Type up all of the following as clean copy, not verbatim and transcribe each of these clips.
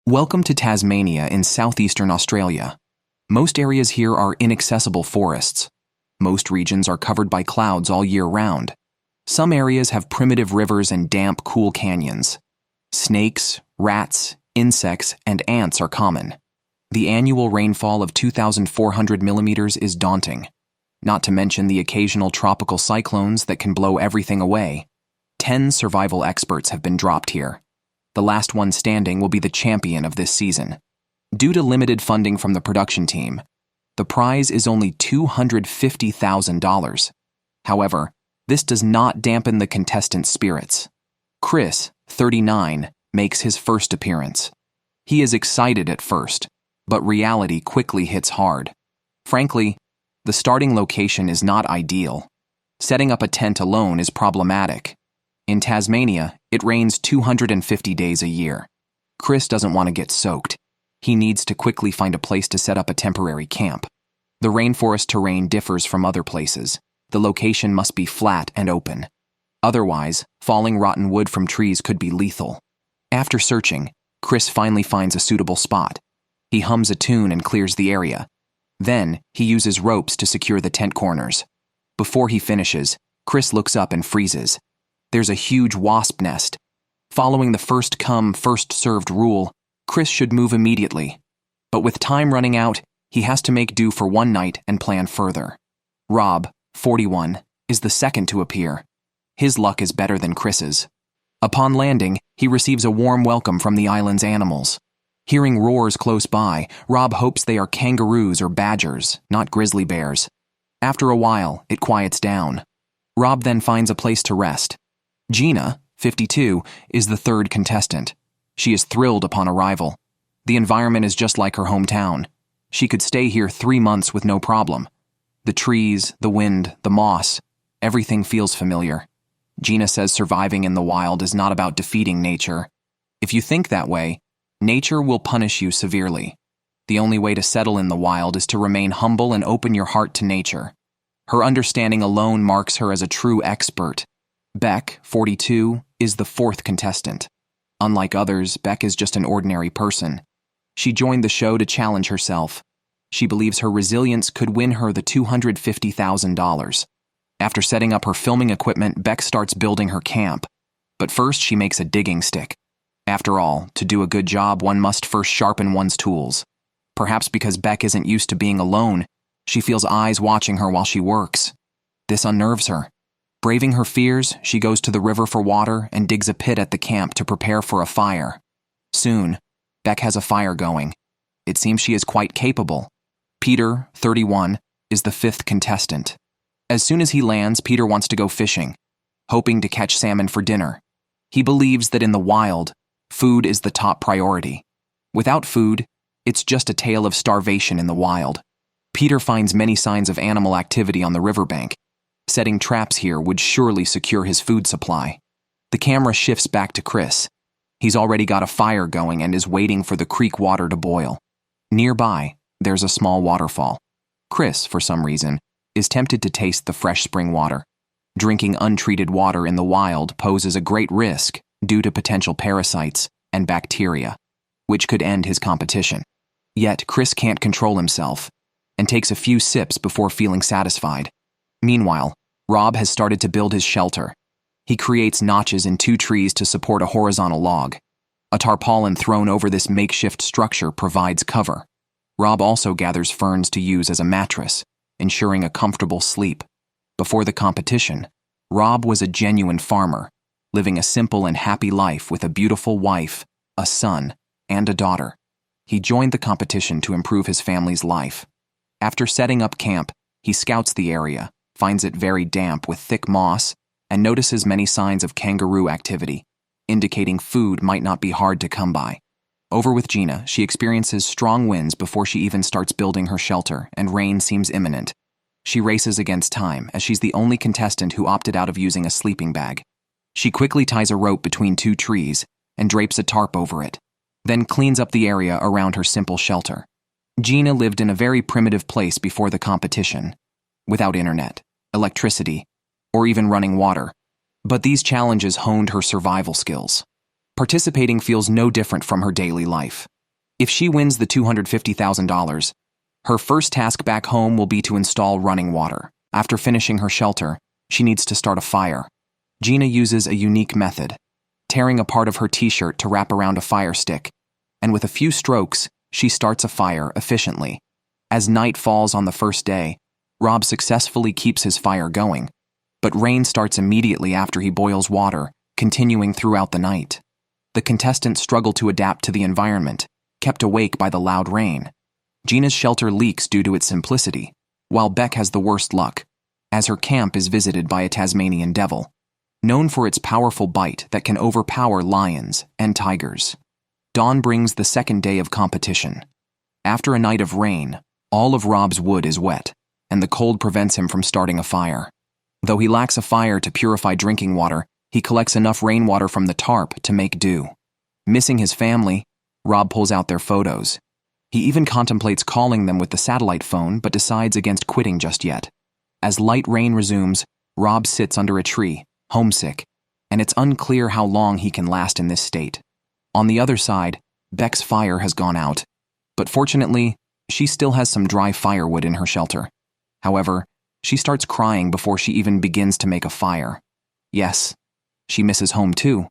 Welcome to Tasmania in southeastern Australia. Most areas here are inaccessible forests. Most regions are covered by clouds all year round. Some areas have primitive rivers and damp, cool canyons. Snakes, rats, insects, and ants are common. The annual rainfall of 2,400 millimeters is daunting, not to mention the occasional tropical cyclones that can blow everything away. 10 survival experts have been dropped here. The last one standing will be the champion of this season. Due to limited funding from the production team, the prize is only $250,000. However, this does not dampen the contestants' spirits. Chris, 39, makes his first appearance. He is excited at first, but reality quickly hits hard. Frankly, the starting location is not ideal. Setting up a tent alone is problematic. In Tasmania, it rains 250 days a year. Chris doesn't want to get soaked. He needs to quickly find a place to set up a temporary camp. The rainforest terrain differs from other places. The location must be flat and open. Otherwise, falling rotten wood from trees could be lethal. After searching, Chris finally finds a suitable spot. He hums a tune and clears the area. Then, he uses ropes to secure the tent corners. Before he finishes, Chris looks up and freezes. There's a huge wasp nest. Following the first come, first served rule, Chris should move immediately. But with time running out, he has to make do for one night and plan further. Rob, 41, is the second to appear. His luck is better than Chris's. Upon landing, he receives a warm welcome from the island's animals. Hearing roars close by, Rob hopes they are kangaroos or badgers, not grizzly bears. After a while, it quiets down. Rob then finds a place to rest. Gina, 52, is the third contestant. She is thrilled upon arrival. The environment is just like her hometown. She could stay here 3 months with no problem. The trees, the wind, the moss, everything feels familiar. Gina says surviving in the wild is not about defeating nature. If you think that way, nature will punish you severely. The only way to settle in the wild is to remain humble and open your heart to nature. Her understanding alone marks her as a true expert. Beck, 42, is the fourth contestant. Unlike others, Beck is just an ordinary person. She joined the show to challenge herself. She believes her resilience could win her the $250,000. After setting up her filming equipment, Beck starts building her camp. But first, she makes a digging stick. After all, to do a good job, one must first sharpen one's tools. Perhaps because Beck isn't used to being alone, she feels eyes watching her while she works. This unnerves her. Braving her fears, she goes to the river for water and digs a pit at the camp to prepare for a fire. Soon, Beck has a fire going. It seems she is quite capable. Peter, 31, is the fifth contestant. As soon as he lands, Peter wants to go fishing, hoping to catch salmon for dinner. He believes that in the wild, food is the top priority. Without food, it's just a tale of starvation in the wild. Peter finds many signs of animal activity on the riverbank. Setting traps here would surely secure his food supply. The camera shifts back to Chris. He's already got a fire going and is waiting for the creek water to boil. Nearby, there's a small waterfall. Chris, for some reason, is tempted to taste the fresh spring water. Drinking untreated water in the wild poses a great risk due to potential parasites and bacteria, which could end his competition. Yet, Chris can't control himself and takes a few sips before feeling satisfied. Meanwhile, Rob has started to build his shelter. He creates notches in 2 trees to support a horizontal log. A tarpaulin thrown over this makeshift structure provides cover. Rob also gathers ferns to use as a mattress, ensuring a comfortable sleep. Before the competition, Rob was a genuine farmer, living a simple and happy life with a beautiful wife, a son, and a daughter. He joined the competition to improve his family's life. After setting up camp, he scouts the area, finds it very damp with thick moss, and notices many signs of kangaroo activity, indicating food might not be hard to come by. Over with Gina, she experiences strong winds before she even starts building her shelter, and rain seems imminent. She races against time, as she's the only contestant who opted out of using a sleeping bag. She quickly ties a rope between 2 trees and drapes a tarp over it, then cleans up the area around her simple shelter. Gina lived in a very primitive place before the competition, without internet, electricity, or even running water. But these challenges honed her survival skills. Participating feels no different from her daily life. If she wins the $250,000, her first task back home will be to install running water. After finishing her shelter, she needs to start a fire. Gina uses a unique method, tearing a part of her t-shirt to wrap around a fire stick, and with a few strokes, she starts a fire efficiently. As night falls on the first day, Rob successfully keeps his fire going, but rain starts immediately after he boils water, continuing throughout the night. The contestants struggle to adapt to the environment, kept awake by the loud rain. Gina's shelter leaks due to its simplicity, while Beck has the worst luck, as her camp is visited by a Tasmanian devil, known for its powerful bite that can overpower lions and tigers. Dawn brings the second day of competition. After a night of rain, all of Rob's wood is wet, and the cold prevents him from starting a fire. Though he lacks a fire to purify drinking water, he collects enough rainwater from the tarp to make do. Missing his family, Rob pulls out their photos. He even contemplates calling them with the satellite phone, but decides against quitting just yet. As light rain resumes, Rob sits under a tree, homesick, and it's unclear how long he can last in this state. On the other side, Beck's fire has gone out, but fortunately, she still has some dry firewood in her shelter. However, she starts crying before she even begins to make a fire. Yes, she misses home too.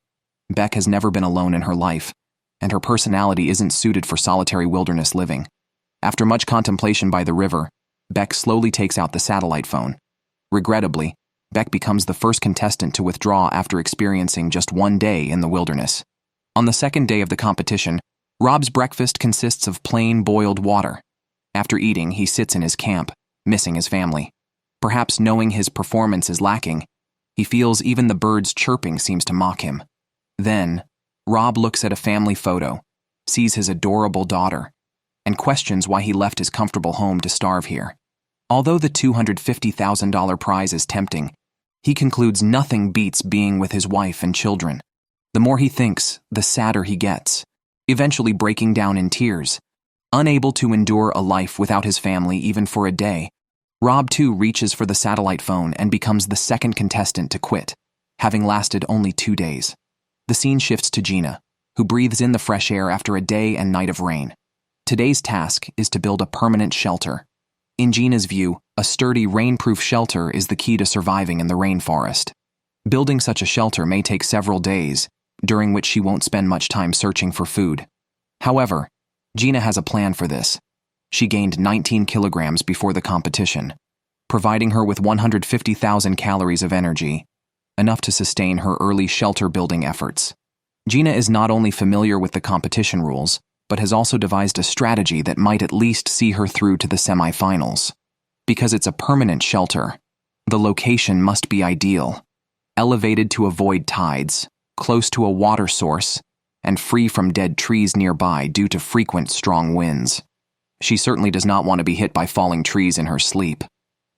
Beck has never been alone in her life, and her personality isn't suited for solitary wilderness living. After much contemplation by the river, Beck slowly takes out the satellite phone. Regrettably, Beck becomes the first contestant to withdraw after experiencing just one day in the wilderness. On the second day of the competition, Rob's breakfast consists of plain boiled water. After eating, he sits in his camp, missing his family. Perhaps knowing his performance is lacking, he feels even the birds chirping seems to mock him. Then, Rob looks at a family photo, sees his adorable daughter, and questions why he left his comfortable home to starve here. Although the $250,000 prize is tempting, he concludes nothing beats being with his wife and children. The more he thinks, the sadder he gets, eventually breaking down in tears. Unable to endure a life without his family even for a day, Rob too reaches for the satellite phone and becomes the second contestant to quit, having lasted only 2 days. The scene shifts to Gina, who breathes in the fresh air after a day and night of rain. Today's task is to build a permanent shelter. In Gina's view, a sturdy, rainproof shelter is the key to surviving in the rainforest. Building such a shelter may take several days, during which she won't spend much time searching for food. However, Gina has a plan for this. She gained 19 kilograms before the competition, providing her with 150,000 calories of energy, enough to sustain her early shelter-building efforts. Gina is not only familiar with the competition rules, but has also devised a strategy that might at least see her through to the semifinals. Because it's a permanent shelter, the location must be ideal, elevated to avoid tides, close to a water source, and free from dead trees nearby due to frequent strong winds. She certainly does not want to be hit by falling trees in her sleep.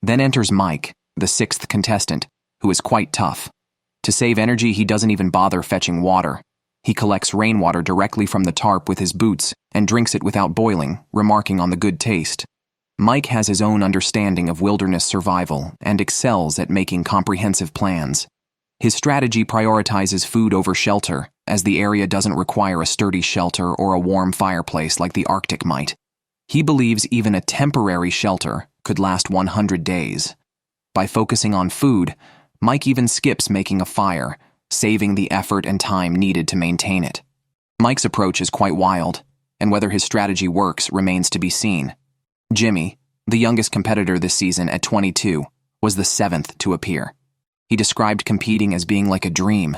Then enters Mike, the sixth contestant, who is quite tough. To save energy, he doesn't even bother fetching water. He collects rainwater directly from the tarp with his boots and drinks it without boiling, remarking on the good taste. Mike has his own understanding of wilderness survival and excels at making comprehensive plans. His strategy prioritizes food over shelter, as the area doesn't require a sturdy shelter or a warm fireplace like the Arctic might. He believes even a temporary shelter could last 100 days. By focusing on food, Mike even skips making a fire, saving the effort and time needed to maintain it. Mike's approach is quite wild, and whether his strategy works remains to be seen. Jimmy, the youngest competitor this season at 22, was the seventh to appear. He described competing as being like a dream,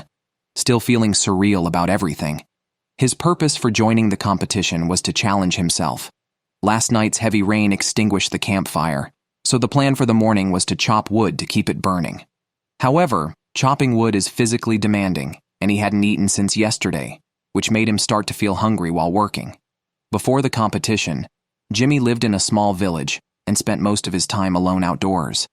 still feeling surreal about everything. His purpose for joining the competition was to challenge himself. Last night's heavy rain extinguished the campfire, so the plan for the morning was to chop wood to keep it burning. However, chopping wood is physically demanding, and he hadn't eaten since yesterday, which made him start to feel hungry while working. Before the competition, Jimmy lived in a small village and spent most of his time alone outdoors.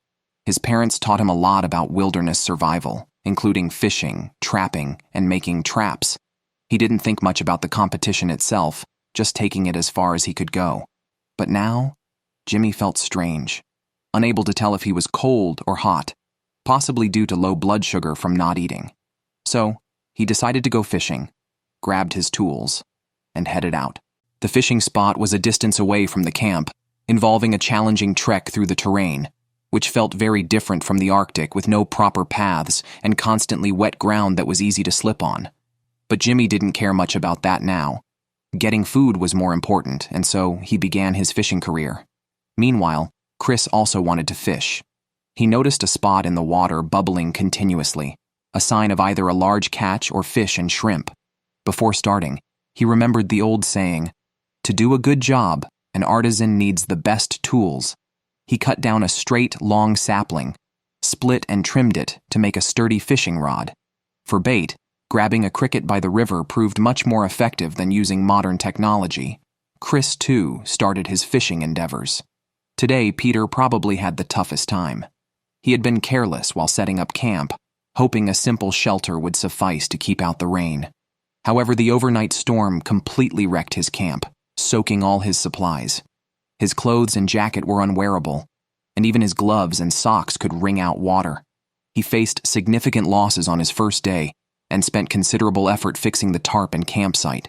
His parents taught him a lot about wilderness survival, including fishing, trapping, and making traps. He didn't think much about the competition itself, just taking it as far as he could go. But now, Jimmy felt strange, unable to tell if he was cold or hot, possibly due to low blood sugar from not eating. So, he decided to go fishing, grabbed his tools, and headed out. The fishing spot was a distance away from the camp, involving a challenging trek through the terrain, which felt very different from the Arctic with no proper paths and constantly wet ground that was easy to slip on. But Jimmy didn't care much about that now. Getting food was more important, and so he began his fishing career. Meanwhile, Chris also wanted to fish. He noticed a spot in the water bubbling continuously, a sign of either a large catch or fish and shrimp. Before starting, he remembered the old saying, "To do a good job, an artisan needs the best tools." He cut down a straight, long sapling, split and trimmed it to make a sturdy fishing rod. For bait, grabbing a cricket by the river proved much more effective than using modern technology. Chris, too, started his fishing endeavors. Today, Peter probably had the toughest time. He had been careless while setting up camp, hoping a simple shelter would suffice to keep out the rain. However, the overnight storm completely wrecked his camp, soaking all his supplies. His clothes and jacket were unwearable, and even his gloves and socks could wring out water. He faced significant losses on his first day and spent considerable effort fixing the tarp and campsite.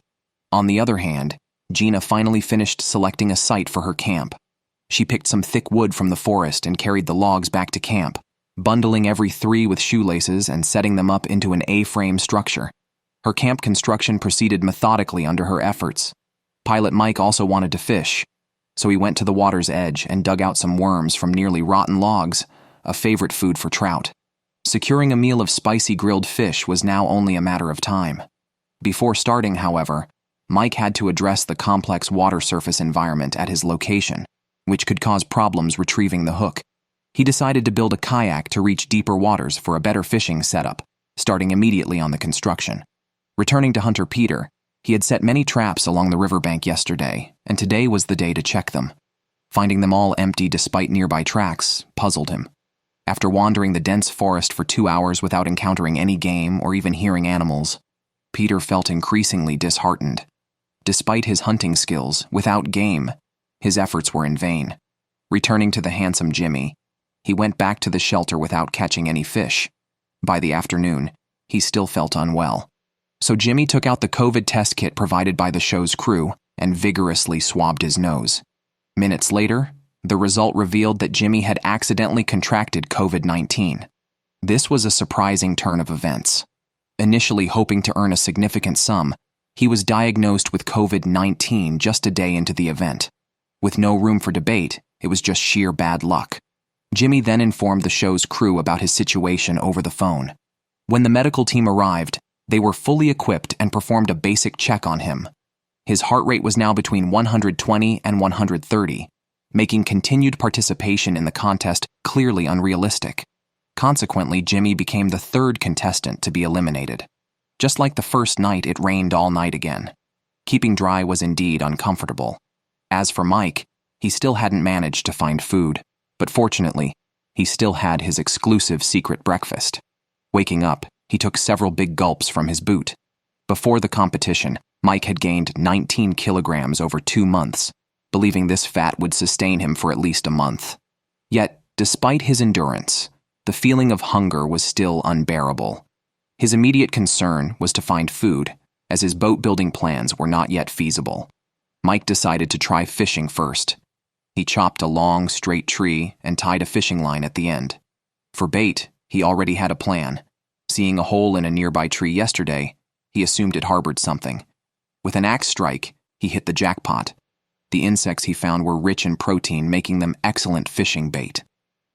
On the other hand, Gina finally finished selecting a site for her camp. She picked some thick wood from the forest and carried the logs back to camp, bundling every 3 with shoelaces and setting them up into an A-frame structure. Her camp construction proceeded methodically under her efforts. Pilot Mike also wanted to fish, so he went to the water's edge and dug out some worms from nearly rotten logs, a favorite food for trout. Securing a meal of spicy grilled fish was now only a matter of time. Before starting, however, Mike had to address the complex water surface environment at his location, which could cause problems retrieving the hook. He decided to build a kayak to reach deeper waters for a better fishing setup, starting immediately on the construction. Returning to Hunter Peter, he had set many traps along the riverbank yesterday, and today was the day to check them. Finding them all empty despite nearby tracks puzzled him. After wandering the dense forest for 2 hours without encountering any game or even hearing animals, Peter felt increasingly disheartened. Despite his hunting skills, without game, his efforts were in vain. Returning to the handsome Jimmy, he went back to the shelter without catching any fish. By the afternoon, he still felt unwell. So Jimmy took out the COVID test kit provided by the show's crew and vigorously swabbed his nose. Minutes later, the result revealed that Jimmy had accidentally contracted COVID-19. This was a surprising turn of events. Initially hoping to earn a significant sum, he was diagnosed with COVID-19 just a day into the event. With no room for debate, it was just sheer bad luck. Jimmy then informed the show's crew about his situation over the phone. When the medical team arrived, they were fully equipped and performed a basic check on him. His heart rate was now between 120 and 130, making continued participation in the contest clearly unrealistic. Consequently, Jimmy became the 3rd contestant to be eliminated. Just like the first night, it rained all night again. Keeping dry was indeed uncomfortable. As for Mike, he still hadn't managed to find food, but fortunately, he still had his exclusive secret breakfast. Waking up, he took several big gulps from his boot. Before the competition, Mike had gained 19 kilograms over 2 months, believing this fat would sustain him for at least a month. Yet, despite his endurance, the feeling of hunger was still unbearable. His immediate concern was to find food, as his boat-building plans were not yet feasible. Mike decided to try fishing first. He chopped a long, straight tree and tied a fishing line at the end. For bait, he already had a plan. Seeing a hole in a nearby tree yesterday, he assumed it harbored something. With an axe strike, he hit the jackpot. The insects he found were rich in protein, making them excellent fishing bait.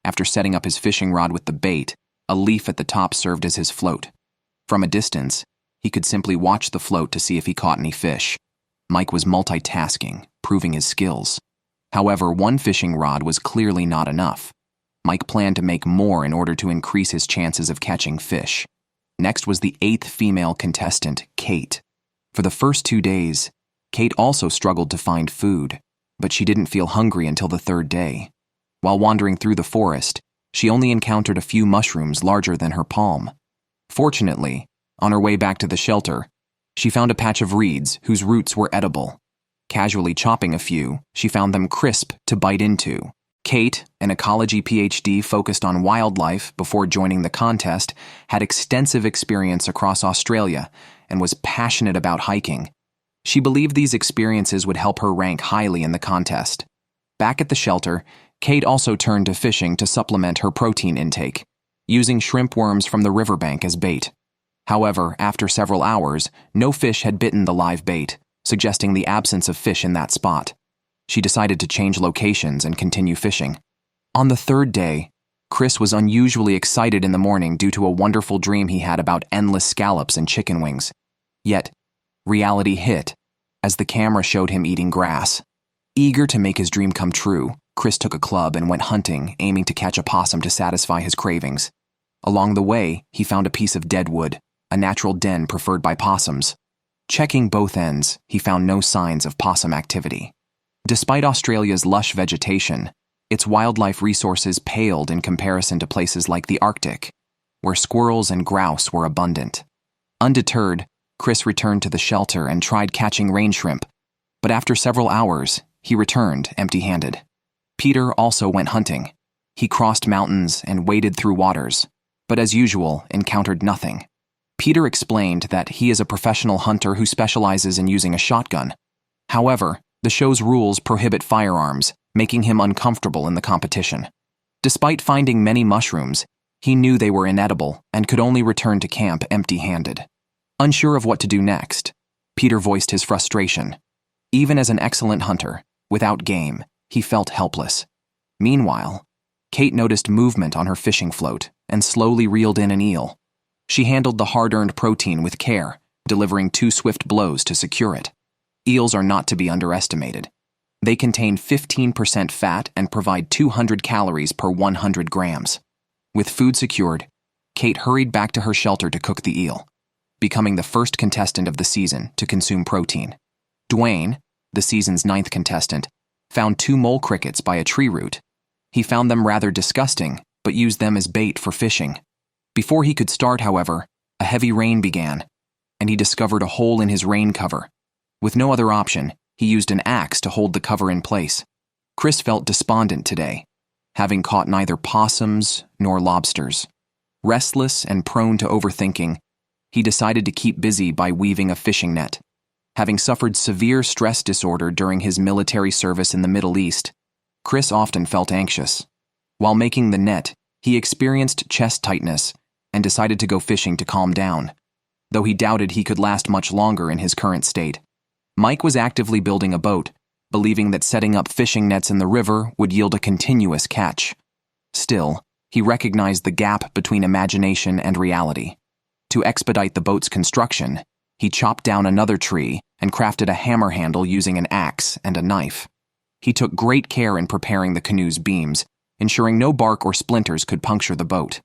After setting up his fishing rod with the bait, a leaf at the top served as his float. From a distance, he could simply watch the float to see if he caught any fish. Mike was multitasking, proving his skills. However, one fishing rod was clearly not enough. Mike planned to make more in order to increase his chances of catching fish. Next was the 8th female contestant, Kate. For the first 2 days, Kate also struggled to find food, but she didn't feel hungry until the 3rd day. While wandering through the forest, she only encountered a few mushrooms larger than her palm. Fortunately, on her way back to the shelter, she found a patch of reeds whose roots were edible. Casually chopping a few, she found them crisp to bite into. Kate, an ecology PhD focused on wildlife before joining the contest, had extensive experience across Australia and was passionate about hiking. She believed these experiences would help her rank highly in the contest. Back at the shelter, Kate also turned to fishing to supplement her protein intake, using shrimp worms from the riverbank as bait. However, after several hours, no fish had bitten the live bait, suggesting the absence of fish in that spot. She decided to change locations and continue fishing. On the third day, Chris was unusually excited in the morning due to a wonderful dream he had about endless scallops and chicken wings. Yet, reality hit as the camera showed him eating grass. Eager to make his dream come true, Chris took a club and went hunting, aiming to catch a possum to satisfy his cravings. Along the way, he found a piece of dead wood, a natural den preferred by possums. Checking both ends, he found no signs of possum activity. Despite Australia's lush vegetation, its wildlife resources paled in comparison to places like the Arctic, where squirrels and grouse were abundant. Undeterred, Chris returned to the shelter and tried catching rain shrimp, but after several hours, he returned empty-handed. Peter also went hunting. He crossed mountains and waded through waters, but as usual, encountered nothing. Peter explained that he is a professional hunter who specializes in using a shotgun. However, the show's rules prohibit firearms, making him uncomfortable in the competition. Despite finding many mushrooms, he knew they were inedible and could only return to camp empty-handed. Unsure of what to do next, Peter voiced his frustration. Even as an excellent hunter, without game, he felt helpless. Meanwhile, Kate noticed movement on her fishing float and slowly reeled in an eel. She handled the hard-earned protein with care, delivering 2 swift blows to secure it. Eels are not to be underestimated. They contain 15% fat and provide 200 calories per 100 grams. With food secured, Kate hurried back to her shelter to cook the eel, becoming the first contestant of the season to consume protein. Dwayne, the season's 9th contestant, found 2 mole crickets by a tree root. He found them rather disgusting, but used them as bait for fishing. Before he could start, however, a heavy rain began, and he discovered a hole in his rain cover. With no other option, he used an axe to hold the cover in place. Chris felt despondent today, having caught neither possums nor lobsters. Restless and prone to overthinking, he decided to keep busy by weaving a fishing net. Having suffered severe stress disorder during his military service in the Middle East, Chris often felt anxious. While making the net, he experienced chest tightness and decided to go fishing to calm down, though he doubted he could last much longer in his current state. Mike was actively building a boat, believing that setting up fishing nets in the river would yield a continuous catch. Still, he recognized the gap between imagination and reality. To expedite the boat's construction, he chopped down another tree and crafted a hammer handle using an axe and a knife. He took great care in preparing the canoe's beams, ensuring no bark or splinters could puncture the boat.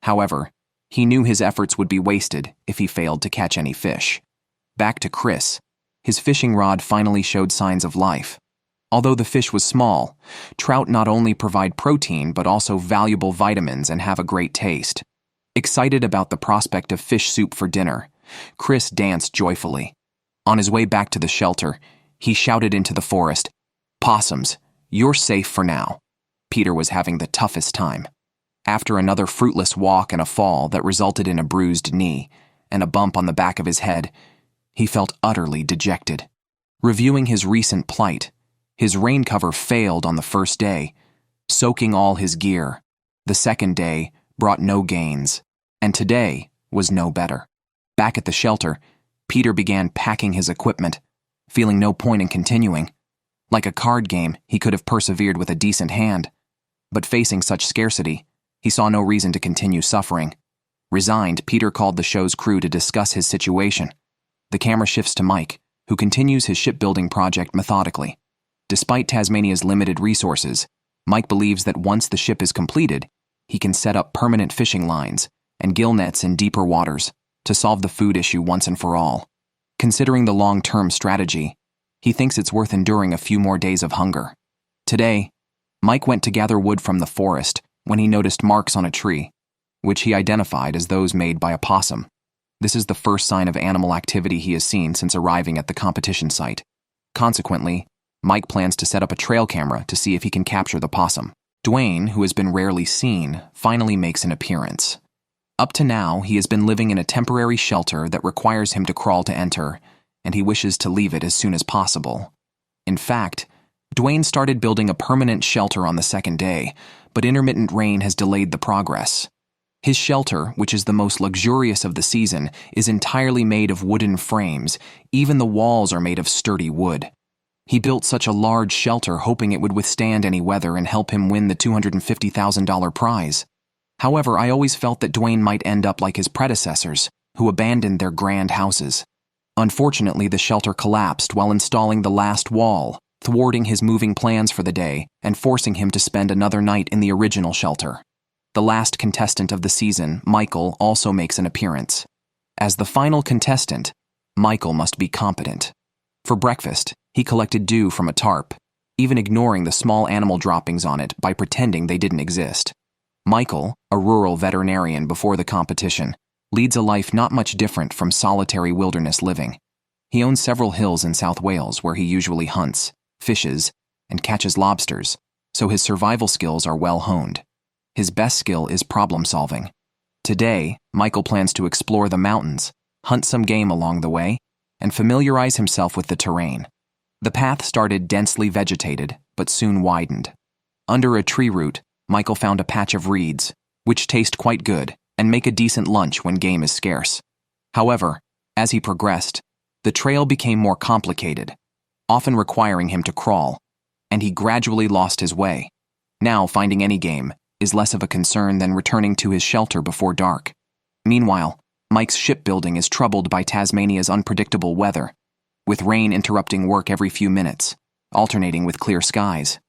However, he knew his efforts would be wasted if he failed to catch any fish. Back to Chris, his fishing rod finally showed signs of life. Although the fish was small, trout not only provide protein but also valuable vitamins and have a great taste. Excited about the prospect of fish soup for dinner, Chris danced joyfully. On his way back to the shelter, he shouted into the forest, "Possums, you're safe for now." Peter was having the toughest time. After another fruitless walk and a fall that resulted in a bruised knee and a bump on the back of his head, he felt utterly dejected. Reviewing his recent plight, his rain cover failed on the first day, soaking all his gear. The second day brought no gains, and today was no better. Back at the shelter, Peter began packing his equipment, feeling no point in continuing. Like a card game, he could have persevered with a decent hand, but facing such scarcity, he saw no reason to continue suffering. Resigned, Peter called the show's crew to discuss his situation. The camera shifts to Mike, who continues his shipbuilding project methodically. Despite Tasmania's limited resources, Mike believes that once the ship is completed, he can set up permanent fishing lines and gill nets in deeper waters to solve the food issue once and for all. Considering the long-term strategy, he thinks it's worth enduring a few more days of hunger. Today, Mike went to gather wood from the forest when he noticed marks on a tree, which he identified as those made by a possum. This is the first sign of animal activity he has seen since arriving at the competition site. Consequently, Mike plans to set up a trail camera to see if he can capture the possum. Dwayne, who has been rarely seen, finally makes an appearance. Up to now, he has been living in a temporary shelter that requires him to crawl to enter, and he wishes to leave it as soon as possible. In fact, Dwayne started building a permanent shelter on the second day, but intermittent rain has delayed the progress. His shelter, which is the most luxurious of the season, is entirely made of wooden frames. Even the walls are made of sturdy wood. He built such a large shelter hoping it would withstand any weather and help him win the $250,000 prize. However, I always felt that Dwayne might end up like his predecessors, who abandoned their grand houses. Unfortunately, the shelter collapsed while installing the last wall, thwarting his moving plans for the day and forcing him to spend another night in the original shelter. The last contestant of the season, Michael, also makes an appearance. As the final contestant, Michael must be competent. For breakfast, he collected dew from a tarp, even ignoring the small animal droppings on it by pretending they didn't exist. Michael, a rural veterinarian before the competition, leads a life not much different from solitary wilderness living. He owns several hills in South Wales where he usually hunts, fishes, and catches lobsters, so his survival skills are well honed. His best skill is problem solving. Today, Michael plans to explore the mountains, hunt some game along the way, and familiarize himself with the terrain. The path started densely vegetated, but soon widened. Under a tree root, Michael found a patch of reeds, which taste quite good and make a decent lunch when game is scarce. However, as he progressed, the trail became more complicated, often requiring him to crawl, and he gradually lost his way. Now, finding any game is less of a concern than returning to his shelter before dark. Meanwhile, Mike's shipbuilding is troubled by Tasmania's unpredictable weather, with rain interrupting work every few minutes, alternating with clear skies.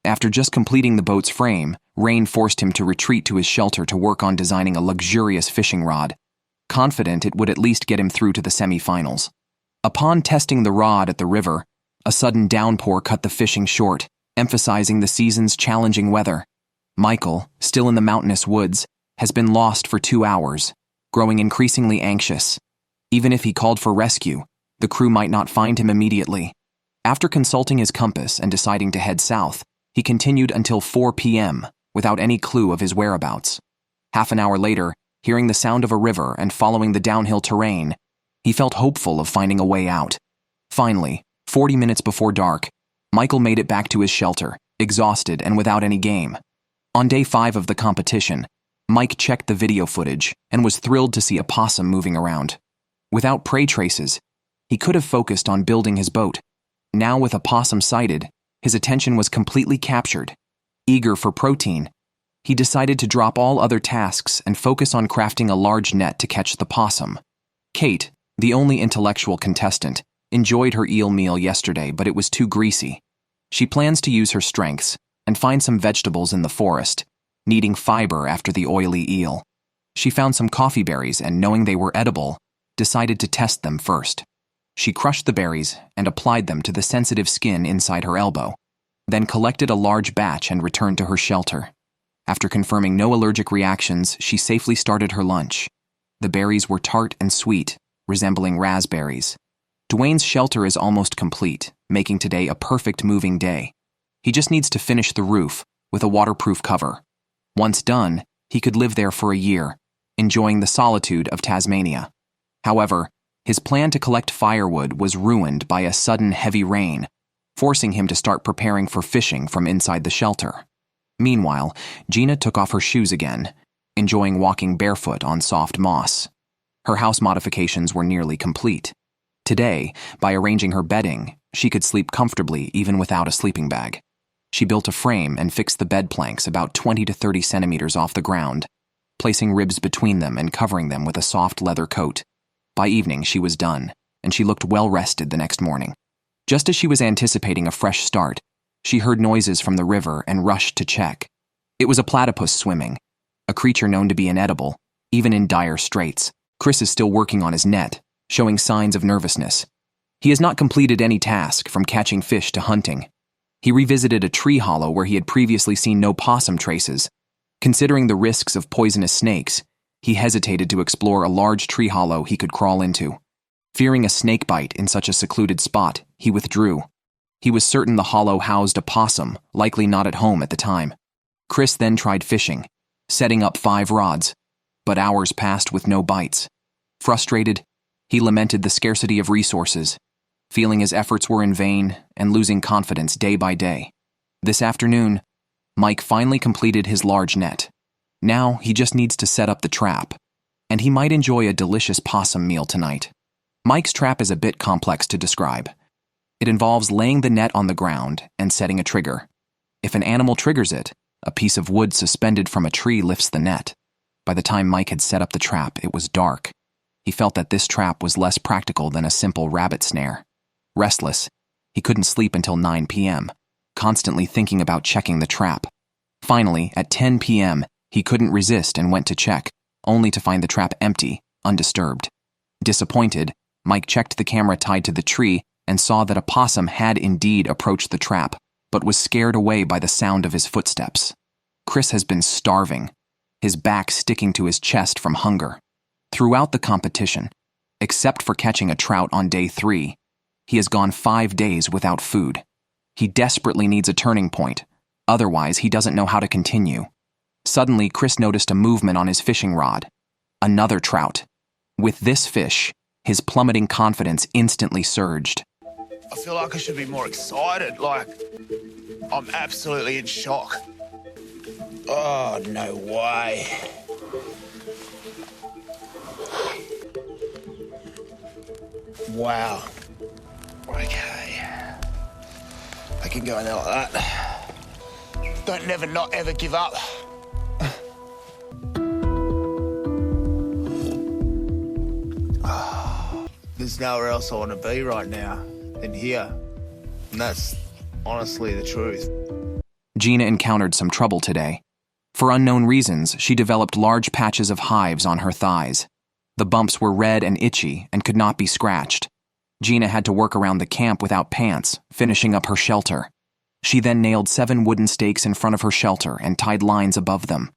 After just completing the boat's frame, rain forced him to retreat to his shelter to work on designing a luxurious fishing rod, confident it would at least get him through to the semi-finals. Upon testing the rod at the river, a sudden downpour cut the fishing short, emphasizing the season's challenging weather. Michael, still in the mountainous woods, has been lost for 2 hours, growing increasingly anxious. Even if he called for rescue, the crew might not find him immediately. After consulting his compass and deciding to head south, he continued until 4 p.m. without any clue of his whereabouts. Half an hour later, hearing the sound of a river and following the downhill terrain, he felt hopeful of finding a way out. Finally, 40 minutes before dark, Michael made it back to his shelter, exhausted and without any game. On day 5 of the competition, Mike checked the video footage and was thrilled to see a possum moving around. Without prey traces, he could have focused on building his boat. Now with a possum sighted, his attention was completely captured. Eager for protein, he decided to drop all other tasks and focus on crafting a large net to catch the possum. Kate, the only intellectual contestant, enjoyed her eel meal yesterday, but it was too greasy. She plans to use her strengths and find some vegetables in the forest, needing fiber after the oily eel. She found some coffee berries and, knowing they were edible, decided to test them first. She crushed the berries and applied them to the sensitive skin inside her elbow, then collected a large batch and returned to her shelter. After confirming no allergic reactions, she safely started her lunch. The berries were tart and sweet, resembling raspberries. Dwayne's shelter is almost complete, making today a perfect moving day. He just needs to finish the roof with a waterproof cover. Once done, he could live there for a year, enjoying the solitude of Tasmania. However, his plan to collect firewood was ruined by a sudden heavy rain, forcing him to start preparing for fishing from inside the shelter. Meanwhile, Gina took off her shoes again, enjoying walking barefoot on soft moss. Her house modifications were nearly complete. Today, by arranging her bedding, she could sleep comfortably even without a sleeping bag. She built a frame and fixed the bed planks about 20 to 30 centimeters off the ground, placing ribs between them and covering them with a soft leather coat. By evening, she was done, and she looked well rested the next morning. Just as she was anticipating a fresh start, she heard noises from the river and rushed to check. It was a platypus swimming, a creature known to be inedible, even in dire straits. Chris is still working on his net, showing signs of nervousness. He has not completed any task, from catching fish to hunting. He revisited a tree hollow where he had previously seen no possum traces. Considering the risks of poisonous snakes, he hesitated to explore a large tree hollow he could crawl into. Fearing a snake bite in such a secluded spot, he withdrew. He was certain the hollow housed a possum, likely not at home at the time. Chris then tried fishing, setting up 5 rods, but hours passed with no bites. Frustrated, He lamented the scarcity of resources, feeling his efforts were in vain and losing confidence day by day. This afternoon, Mike finally completed his large net. Now he just needs to set up the trap, and he might enjoy a delicious possum meal tonight. Mike's trap is a bit complex to describe. It involves laying the net on the ground and setting a trigger. If an animal triggers it, a piece of wood suspended from a tree lifts the net. By the time Mike had set up the trap, it was dark. He felt that this trap was less practical than a simple rabbit snare. Restless, he couldn't sleep until 9 p.m., constantly thinking about checking the trap. Finally, at 10 p.m., he couldn't resist and went to check, only to find the trap empty, undisturbed. Disappointed, Mike checked the camera tied to the tree and saw that a possum had indeed approached the trap, but was scared away by the sound of his footsteps. Chris has been starving, his back sticking to his chest from hunger. Throughout the competition, except for catching a trout on day 3, he has gone 5 days without food. He desperately needs a turning point, otherwise he doesn't know how to continue. Suddenly, Chris noticed a movement on his fishing rod. Another trout. With this fish, his plummeting confidence instantly surged. I feel like I should be more excited, like I'm absolutely in shock. Oh, no way. Wow. Okay. I can go in there like that. Don't never not ever give up. There's nowhere else I want to be right now than here. And that's honestly the truth. Gina encountered some trouble today. For unknown reasons, she developed large patches of hives on her thighs. The bumps were red and itchy and could not be scratched. Gina had to work around the camp without pants, finishing up her shelter. She then nailed 7 wooden stakes in front of her shelter and tied lines above them.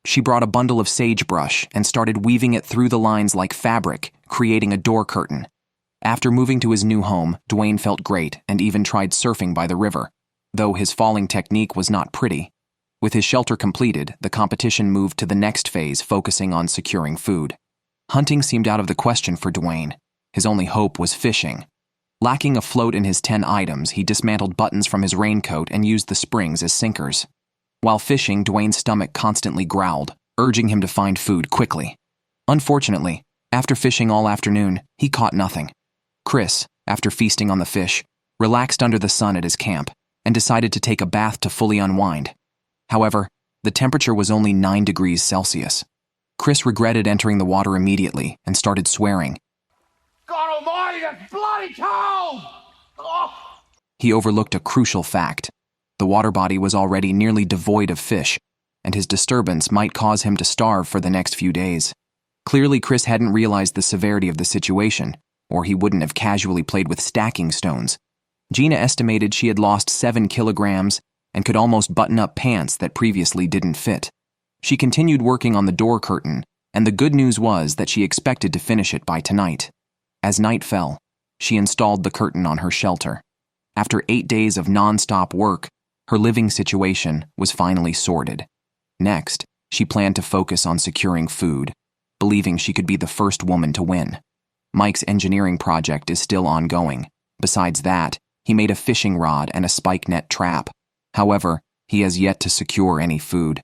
She brought a bundle of sagebrush and started weaving it through the lines like fabric, creating a door curtain. After moving to his new home, Dwayne felt great and even tried surfing by the river, though his falling technique was not pretty. With his shelter completed, the competition moved to the next phase, focusing on securing food. Hunting seemed out of the question for Dwayne. His only hope was fishing. Lacking a float in his 10 items, he dismantled buttons from his raincoat and used the springs as sinkers. While fishing, Dwayne's stomach constantly growled, urging him to find food quickly. Unfortunately, after fishing all afternoon, he caught nothing. Chris, after feasting on the fish, relaxed under the sun at his camp and decided to take a bath to fully unwind. However, the temperature was only 9 degrees Celsius. Chris regretted entering the water immediately and started swearing. God almighty, that's bloody cold! Oh. He overlooked a crucial fact. The water body was already nearly devoid of fish, and his disturbance might cause him to starve for the next few days. Clearly, Chris hadn't realized the severity of the situation, or he wouldn't have casually played with stacking stones. Gina estimated she had lost 7 kilograms and could almost button up pants that previously didn't fit. She continued working on the door curtain, and the good news was that she expected to finish it by tonight. As night fell, she installed the curtain on her shelter. After 8 days of non-stop work, her living situation was finally sorted. Next, she planned to focus on securing food, believing she could be the first woman to win. Mike's engineering project is still ongoing. Besides that, he made a fishing rod and a spike net trap. However, he has yet to secure any food.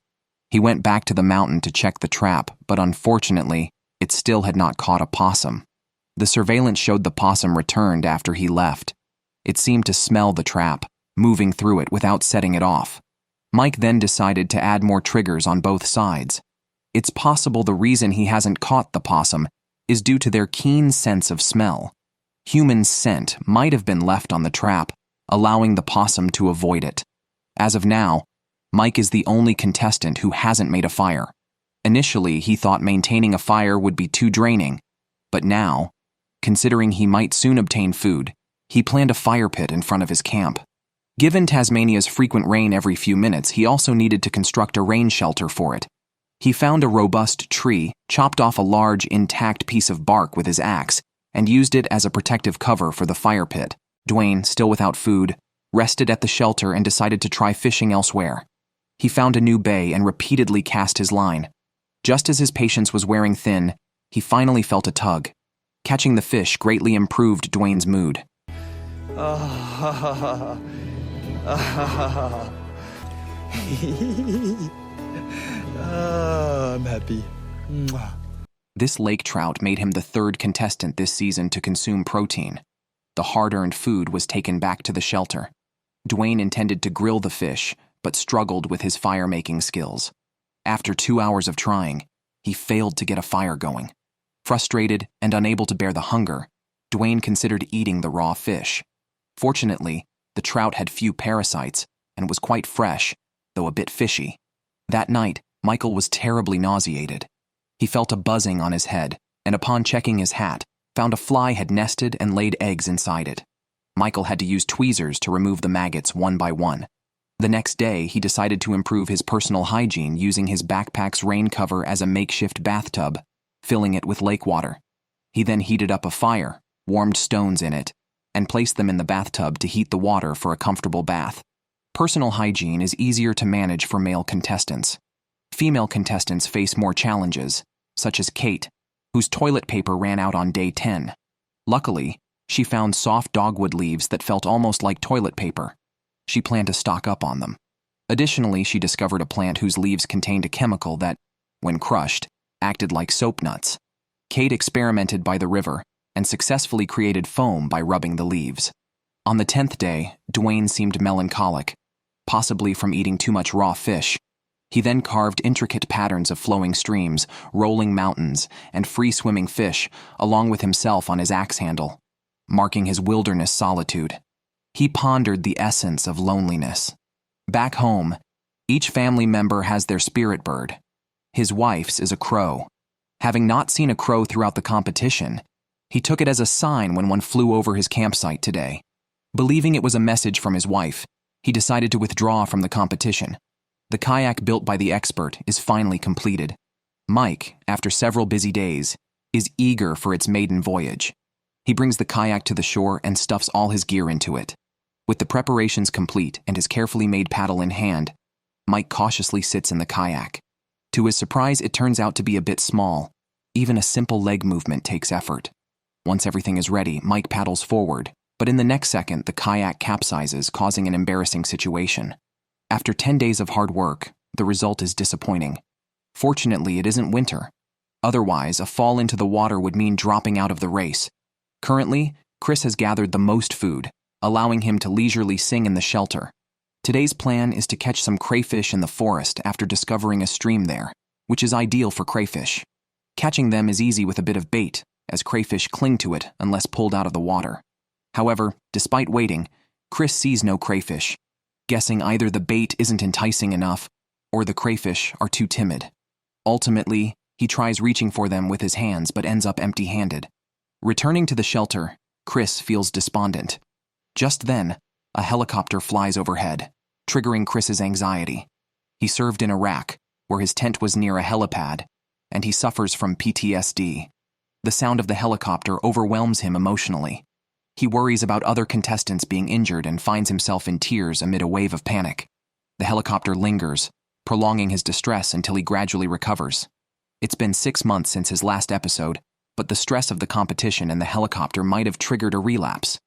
He went back to the mountain to check the trap, but unfortunately, it still had not caught a possum. The surveillance showed the possum returned after he left. It seemed to smell the trap, moving through it without setting it off. Mike then decided to add more triggers on both sides. It's possible the reason he hasn't caught the possum is due to their keen sense of smell. Human scent might have been left on the trap, allowing the possum to avoid it. As of now, Mike is the only contestant who hasn't made a fire. Initially, he thought maintaining a fire would be too draining, but now, considering he might soon obtain food, he planned a fire pit in front of his camp. Given Tasmania's frequent rain every few minutes, he also needed to construct a rain shelter for it. He found a robust tree, chopped off a large, intact piece of bark with his axe, and used it as a protective cover for the fire pit. Dwayne, still without food, rested at the shelter and decided to try fishing elsewhere. He found a new bay and repeatedly cast his line. Just as his patience was wearing thin, he finally felt a tug. Catching the fish greatly improved Dwayne's mood. I'm happy. This lake trout made him the third contestant this season to consume protein. The hard-earned food was taken back to the shelter. Dwayne intended to grill the fish, but struggled with his fire-making skills. After 2 hours of trying, he failed to get a fire going. Frustrated and unable to bear the hunger, Dwayne considered eating the raw fish. Fortunately, the trout had few parasites and was quite fresh, though a bit fishy. That night, Michael was terribly nauseated. He felt a buzzing on his head, and upon checking his hat, found a fly had nested and laid eggs inside it. Michael had to use tweezers to remove the maggots one by one. The next day, he decided to improve his personal hygiene using his backpack's rain cover as a makeshift bathtub, filling it with lake water. He then heated up a fire, warmed stones in it, and placed them in the bathtub to heat the water for a comfortable bath. Personal hygiene is easier to manage for male contestants. Female contestants face more challenges, such as Kate, whose toilet paper ran out on day 10. Luckily, she found soft dogwood leaves that felt almost like toilet paper. She planned to stock up on them. Additionally, she discovered a plant whose leaves contained a chemical that, when crushed, acted like soap nuts. Kate experimented by the river and successfully created foam by rubbing the leaves. On the 10th day, Dwayne seemed melancholic, possibly from eating too much raw fish. He then carved intricate patterns of flowing streams, rolling mountains, and free-swimming fish, along with himself on his axe handle, marking his wilderness solitude. He pondered the essence of loneliness. Back home, each family member has their spirit bird. His wife's is a crow. Having not seen a crow throughout the competition, he took it as a sign when one flew over his campsite today. Believing it was a message from his wife, he decided to withdraw from the competition. The kayak built by the expert is finally completed. Mike, after several busy days, is eager for its maiden voyage. He brings the kayak to the shore and stuffs all his gear into it. With the preparations complete and his carefully made paddle in hand, Mike cautiously sits in the kayak. To his surprise, it turns out to be a bit small. Even a simple leg movement takes effort. Once everything is ready, Mike paddles forward, but in the next second, the kayak capsizes, causing an embarrassing situation. After 10 days of hard work, the result is disappointing. Fortunately, it isn't winter. Otherwise, a fall into the water would mean dropping out of the race. Currently, Chris has gathered the most food, allowing him to leisurely sing in the shelter. Today's plan is to catch some crayfish in the forest after discovering a stream there, which is ideal for crayfish. Catching them is easy with a bit of bait, as crayfish cling to it unless pulled out of the water. However, despite waiting, Chris sees no crayfish, guessing either the bait isn't enticing enough or the crayfish are too timid. Ultimately, he tries reaching for them with his hands but ends up empty-handed. Returning to the shelter, Chris feels despondent. Just then, a helicopter flies overhead, triggering Chris's anxiety. He served in Iraq, where his tent was near a helipad, and he suffers from PTSD. The sound of the helicopter overwhelms him emotionally. He worries about other contestants being injured and finds himself in tears amid a wave of panic. The helicopter lingers, prolonging his distress until he gradually recovers. It's been 6 months since his last episode, but the stress of the competition and the helicopter might have triggered a relapse.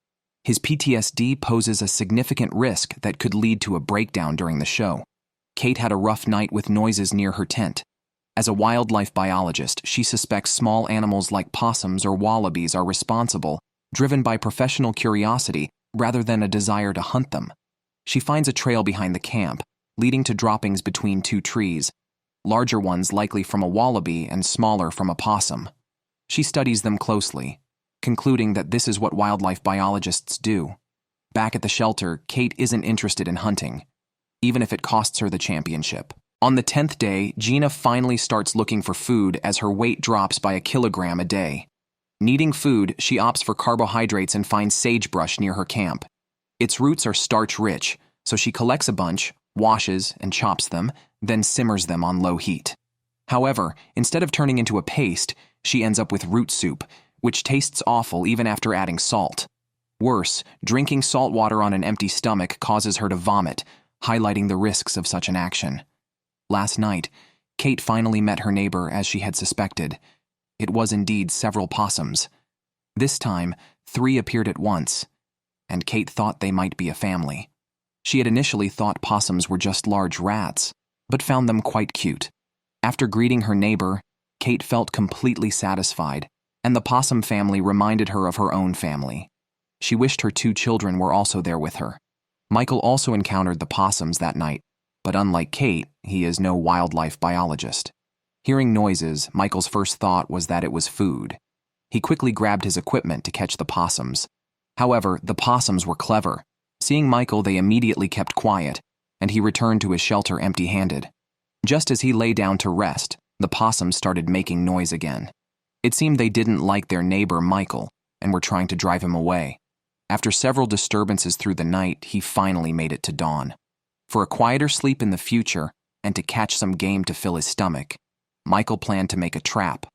His PTSD poses a significant risk that could lead to a breakdown during the show. Kate had a rough night with noises near her tent. As a wildlife biologist, she suspects small animals like possums or wallabies are responsible, driven by professional curiosity rather than a desire to hunt them. She finds a trail behind the camp, leading to droppings between 2 trees, larger ones likely from a wallaby and smaller from a possum. She studies them closely, concluding that this is what wildlife biologists do. Back at the shelter, Kate isn't interested in hunting, even if it costs her the championship. On the 10th day, Gina finally starts looking for food as her weight drops by 1 kilogram a day. Needing food, she opts for carbohydrates and finds sagebrush near her camp. Its roots are starch-rich, so she collects a bunch, washes and chops them, then simmers them on low heat. However, instead of turning into a paste, she ends up with root soup, which tastes awful even after adding salt. Worse, drinking salt water on an empty stomach causes her to vomit, highlighting the risks of such an action. Last night, Kate finally met her neighbor as she had suspected. It was indeed several possums. This time, 3 appeared at once, and Kate thought they might be a family. She had initially thought possums were just large rats, but found them quite cute. After greeting her neighbor, Kate felt completely satisfied, and the possum family reminded her of her own family. She wished her 2 children were also there with her. Michael also encountered the possums that night, but unlike Kate, he is no wildlife biologist. Hearing noises, Michael's first thought was that it was food. He quickly grabbed his equipment to catch the possums. However, the possums were clever. Seeing Michael, they immediately kept quiet, and he returned to his shelter empty-handed. Just as he lay down to rest, the possums started making noise again. It seemed they didn't like their neighbor Michael and were trying to drive him away. After several disturbances through the night, he finally made it to dawn. For a quieter sleep in the future and to catch some game to fill his stomach, Michael planned to make a trap.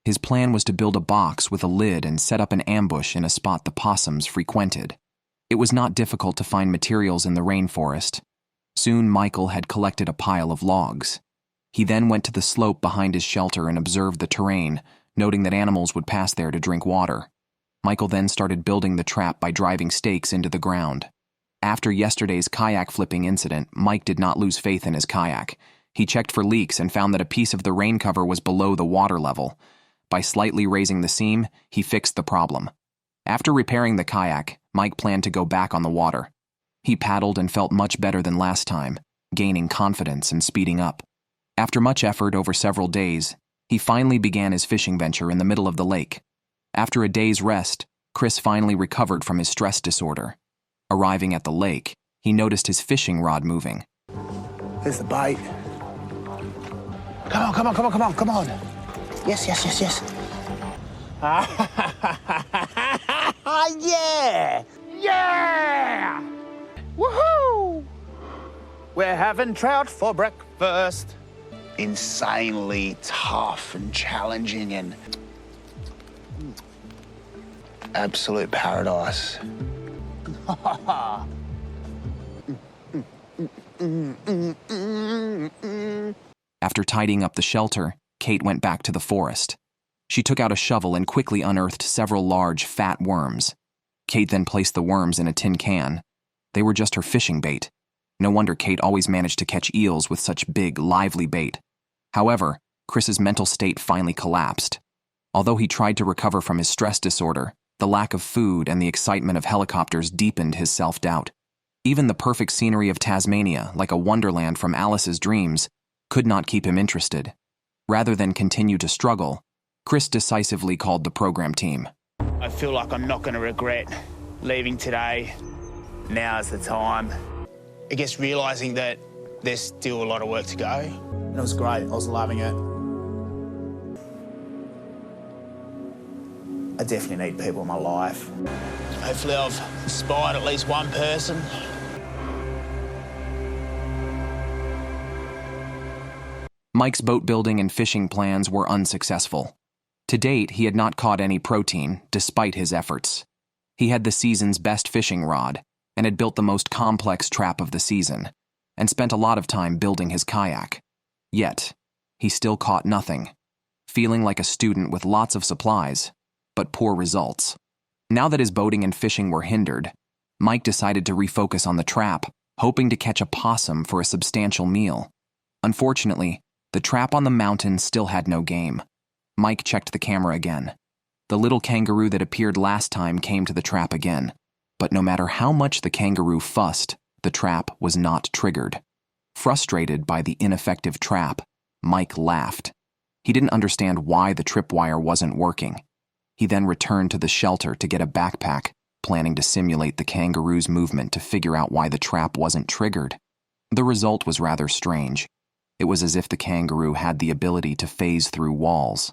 His plan was to build a box with a lid and set up an ambush in a spot the possums frequented. It was not difficult to find materials in the rainforest. Soon Michael had collected a pile of logs. He then went to the slope behind his shelter and observed the terrain, noting that animals would pass there to drink water. Michael then started building the trap by driving stakes into the ground. After yesterday's kayak flipping incident, Mike did not lose faith in his kayak. He checked for leaks and found that a piece of the rain cover was below the water level. By slightly raising the seam, he fixed the problem. After repairing the kayak, Mike planned to go back on the water. He paddled and felt much better than last time, gaining confidence and speeding up. After much effort over several days, he finally began his fishing venture in the middle of the lake. After a day's rest, Chris finally recovered from his stress disorder. Arriving at the lake, he noticed his fishing rod moving. There's the bite. Come on, come on, come on, come on, come on. Yes, yes, yes, yes. Yeah! Yeah! Woohoo! We're having trout for breakfast. Insanely tough and challenging and absolute paradise. After tidying up the shelter, Kate went back to the forest. She took out a shovel and quickly unearthed several large, fat worms. Kate then placed the worms in a tin can. They were just her fishing bait. No wonder Kate always managed to catch eels with such big, lively bait. However, Chris's mental state finally collapsed. Although he tried to recover from his stress disorder, the lack of food and the excitement of helicopters deepened his self-doubt. Even the perfect scenery of Tasmania, like a wonderland from Alice's dreams, could not keep him interested. Rather than continue to struggle, Chris decisively called the program team. I feel like I'm not going to regret leaving today. Now's the time. I guess realising that there's still a lot of work to go. And it was great. I was loving it. I definitely need people in my life. Hopefully I've inspired at least one person. Mike's boat building and fishing plans were unsuccessful. To date, he had not caught any protein, despite his efforts. He had the season's best fishing rod, and had built the most complex trap of the season, and spent a lot of time building his kayak. Yet, he still caught nothing, feeling like a student with lots of supplies, but poor results. Now that his boating and fishing were hindered, Mike decided to refocus on the trap, hoping to catch a possum for a substantial meal. Unfortunately, the trap on the mountain still had no game. Mike checked the camera again. The little kangaroo that appeared last time came to the trap again, but no matter how much the kangaroo fussed, the trap was not triggered. Frustrated by the ineffective trap, Mike laughed. He didn't understand why the tripwire wasn't working. He then returned to the shelter to get a backpack, planning to simulate the kangaroo's movement to figure out why the trap wasn't triggered. The result was rather strange. It was as if the kangaroo had the ability to phase through walls.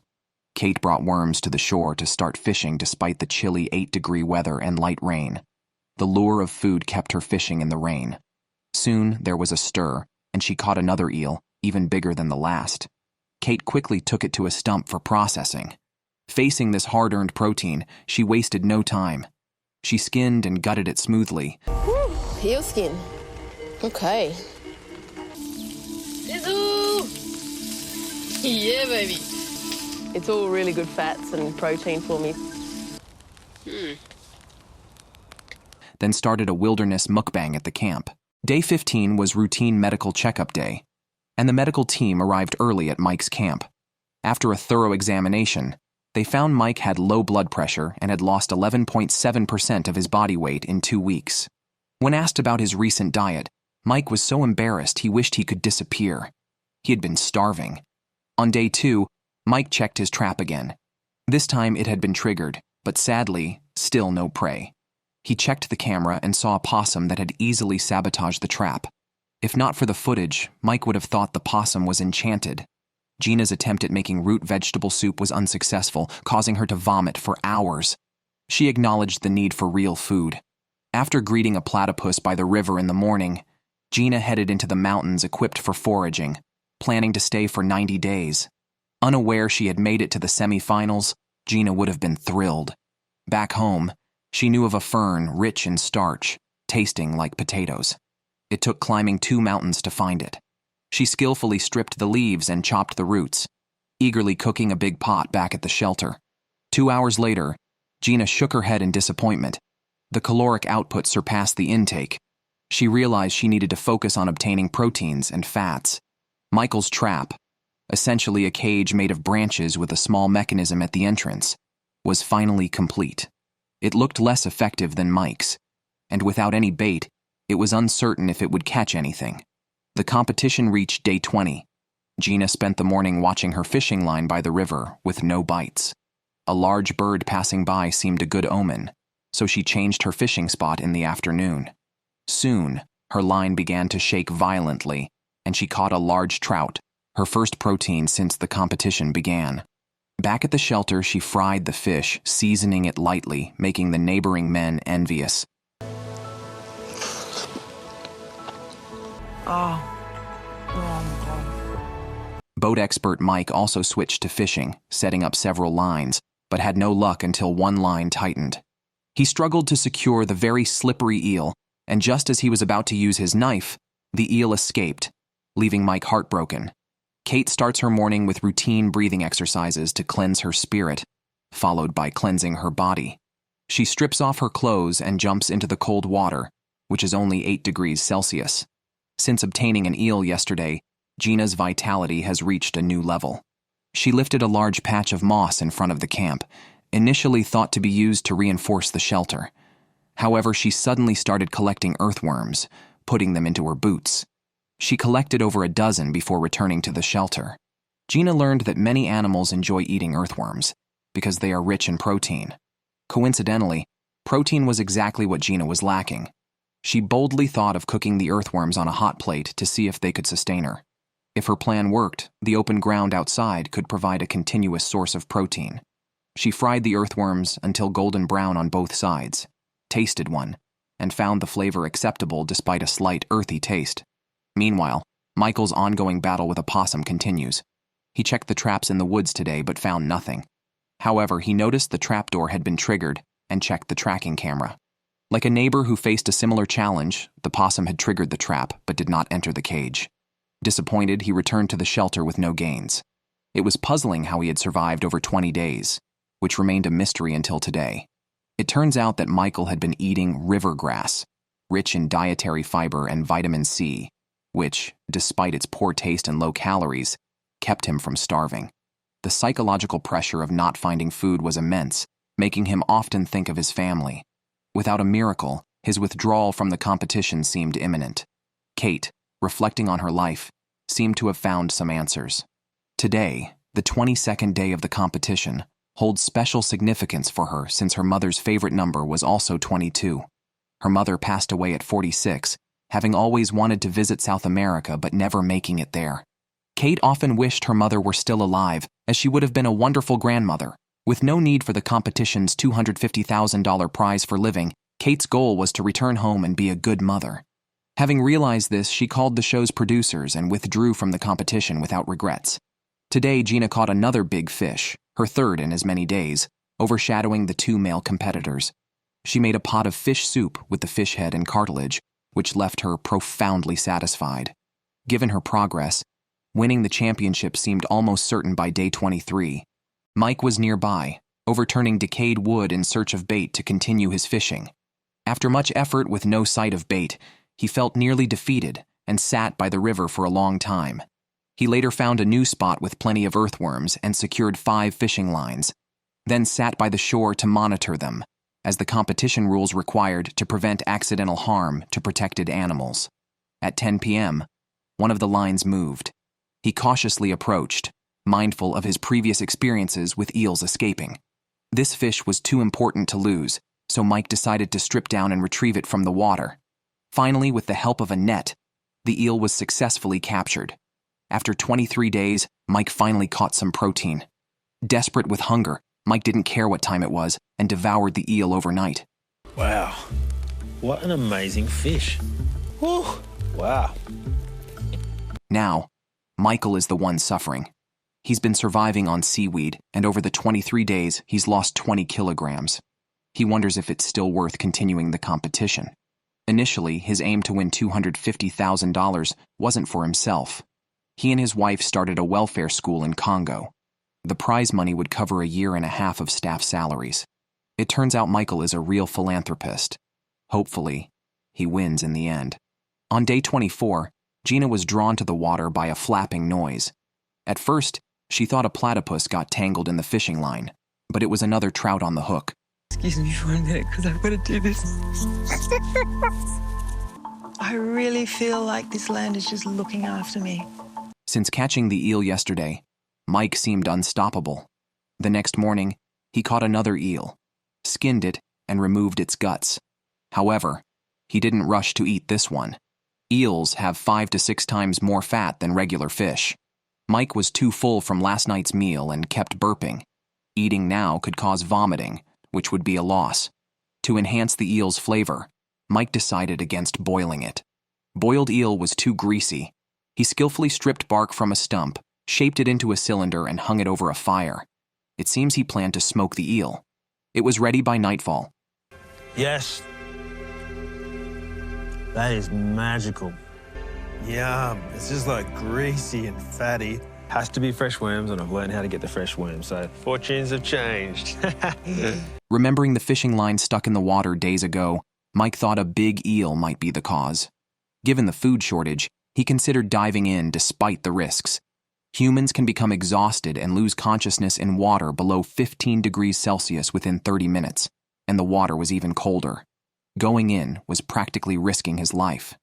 Kate brought worms to the shore to start fishing despite the chilly 8-degree weather and light rain. The lure of food kept her fishing in the rain. Soon there was a stir, and she caught another eel, even bigger than the last. Kate quickly took it to a stump for processing. Facing this hard-earned protein, she wasted no time. She skinned and gutted it smoothly. Woo, eel skin. Okay. Yeah, baby. It's all really good fats and protein for me. Then started a wilderness mukbang at the camp. Day 15 was routine medical checkup day, and the medical team arrived early at Mike's camp. After a thorough examination, they found Mike had low blood pressure and had lost 11.7% of his body weight in 2 weeks. When asked about his recent diet, Mike was so embarrassed he wished he could disappear. He had been starving. On day 2, Mike checked his trap again. This time it had been triggered, but sadly, still no prey. He checked the camera and saw a possum that had easily sabotaged the trap. If not for the footage, Mike would have thought the possum was enchanted. Gina's attempt at making root vegetable soup was unsuccessful, causing her to vomit for hours. She acknowledged the need for real food. After greeting a platypus by the river in the morning, Gina headed into the mountains equipped for foraging, planning to stay for 90 days. Unaware she had made it to the semi-finals, Gina would have been thrilled. Back home, she knew of a fern rich in starch, tasting like potatoes. It took climbing 2 mountains to find it. She skillfully stripped the leaves and chopped the roots, eagerly cooking a big pot back at the shelter. 2 hours later, Gina shook her head in disappointment. The caloric output surpassed the intake. She realized she needed to focus on obtaining proteins and fats. Michael's trap, essentially a cage made of branches with a small mechanism at the entrance, was finally complete. It looked less effective than Mike's, and without any bait, it was uncertain if it would catch anything. The competition reached day 20. Gina spent the morning watching her fishing line by the river with no bites. A large bird passing by seemed a good omen, so she changed her fishing spot in the afternoon. Soon, her line began to shake violently, and she caught a large trout, her first protein since the competition began. Back at the shelter, she fried the fish, seasoning it lightly, making the neighboring men envious. Boat expert Mike also switched to fishing, setting up several lines, but had no luck until one line tightened. He struggled to secure the very slippery eel, and just as he was about to use his knife, the eel escaped, leaving Mike heartbroken. Kate starts her morning with routine breathing exercises to cleanse her spirit, followed by cleansing her body. She strips off her clothes and jumps into the cold water, which is only 8 degrees Celsius. Since obtaining an eel yesterday, Gina's vitality has reached a new level. She lifted a large patch of moss in front of the camp, initially thought to be used to reinforce the shelter. However, she suddenly started collecting earthworms, putting them into her boots. She collected over a dozen before returning to the shelter. Gina learned that many animals enjoy eating earthworms because they are rich in protein. Coincidentally, protein was exactly what Gina was lacking. She boldly thought of cooking the earthworms on a hot plate to see if they could sustain her. If her plan worked, the open ground outside could provide a continuous source of protein. She fried the earthworms until golden brown on both sides, tasted one, and found the flavor acceptable despite a slight earthy taste. Meanwhile, Michael's ongoing battle with a possum continues. He checked the traps in the woods today but found nothing. However, he noticed the trapdoor had been triggered and checked the tracking camera. Like a neighbor who faced a similar challenge, the possum had triggered the trap but did not enter the cage. Disappointed, he returned to the shelter with no gains. It was puzzling how he had survived over 20 days, which remained a mystery until today. It turns out that Michael had been eating river grass, rich in dietary fiber and vitamin C, which, despite its poor taste and low calories, kept him from starving. The psychological pressure of not finding food was immense, making him often think of his family. Without a miracle, his withdrawal from the competition seemed imminent. Kate, reflecting on her life, seemed to have found some answers. Today, the 22nd day of the competition, holds special significance for her since her mother's favorite number was also 22. Her mother passed away at 46, having always wanted to visit South America but never making it there. Kate often wished her mother were still alive, as she would have been a wonderful grandmother. With no need for the competition's $250,000 prize for living, Kate's goal was to return home and be a good mother. Having realized this, she called the show's producers and withdrew from the competition without regrets. Today, Gina caught another big fish, her third in as many days, overshadowing the 2 male competitors. She made a pot of fish soup with the fish head and cartilage, which left her profoundly satisfied. Given her progress, winning the championship seemed almost certain by day 23. Mike was nearby, overturning decayed wood in search of bait to continue his fishing. After much effort with no sight of bait, he felt nearly defeated and sat by the river for a long time. He later found a new spot with plenty of earthworms and secured 5 fishing lines, then sat by the shore to monitor them, as the competition rules required to prevent accidental harm to protected animals. At 10 p.m., one of the lines moved. He cautiously approached, mindful of his previous experiences with eels escaping. This fish was too important to lose, so Mike decided to strip down and retrieve it from the water. Finally, with the help of a net, the eel was successfully captured. After 23 days, Mike finally caught some protein. Desperate with hunger, Mike didn't care what time it was and devoured the eel overnight. Wow, what an amazing fish. Whew. Wow. Now, Michael is the one suffering. He's been surviving on seaweed, and over the 23 days, he's lost 20 kilograms. He wonders if it's still worth continuing the competition. Initially, his aim to win $250,000 wasn't for himself. He and his wife started a welfare school in Congo. The prize money would cover a year and a half of staff salaries. It turns out Michael is a real philanthropist. Hopefully, he wins in the end. On day 24, Gina was drawn to the water by a flapping noise. At first, she thought a platypus got tangled in the fishing line, but it was another trout on the hook. Excuse me for a minute, because I've got to do this. I really feel like this land is just looking after me. Since catching the eel yesterday, Mike seemed unstoppable. The next morning, he caught another eel, skinned it, and removed its guts. However, he didn't rush to eat this one. Eels have 5 to 6 times more fat than regular fish. Mike was too full from last night's meal and kept burping. Eating now could cause vomiting, which would be a loss. To enhance the eel's flavor, Mike decided against boiling it. Boiled eel was too greasy. He skillfully stripped bark from a stump, shaped it into a cylinder, and hung it over a fire. It seems he planned to smoke the eel. It was ready by nightfall. Yes. That is magical. Yum. It's just like greasy and fatty. Has to be fresh worms, and I've learned how to get the fresh worms, so fortunes have changed. Remembering the fishing line stuck in the water days ago, Mike thought a big eel might be the cause. Given the food shortage, he considered diving in despite the risks. Humans can become exhausted and lose consciousness in water below 15 degrees Celsius within 30 minutes, and the water was even colder. Going in was practically risking his life.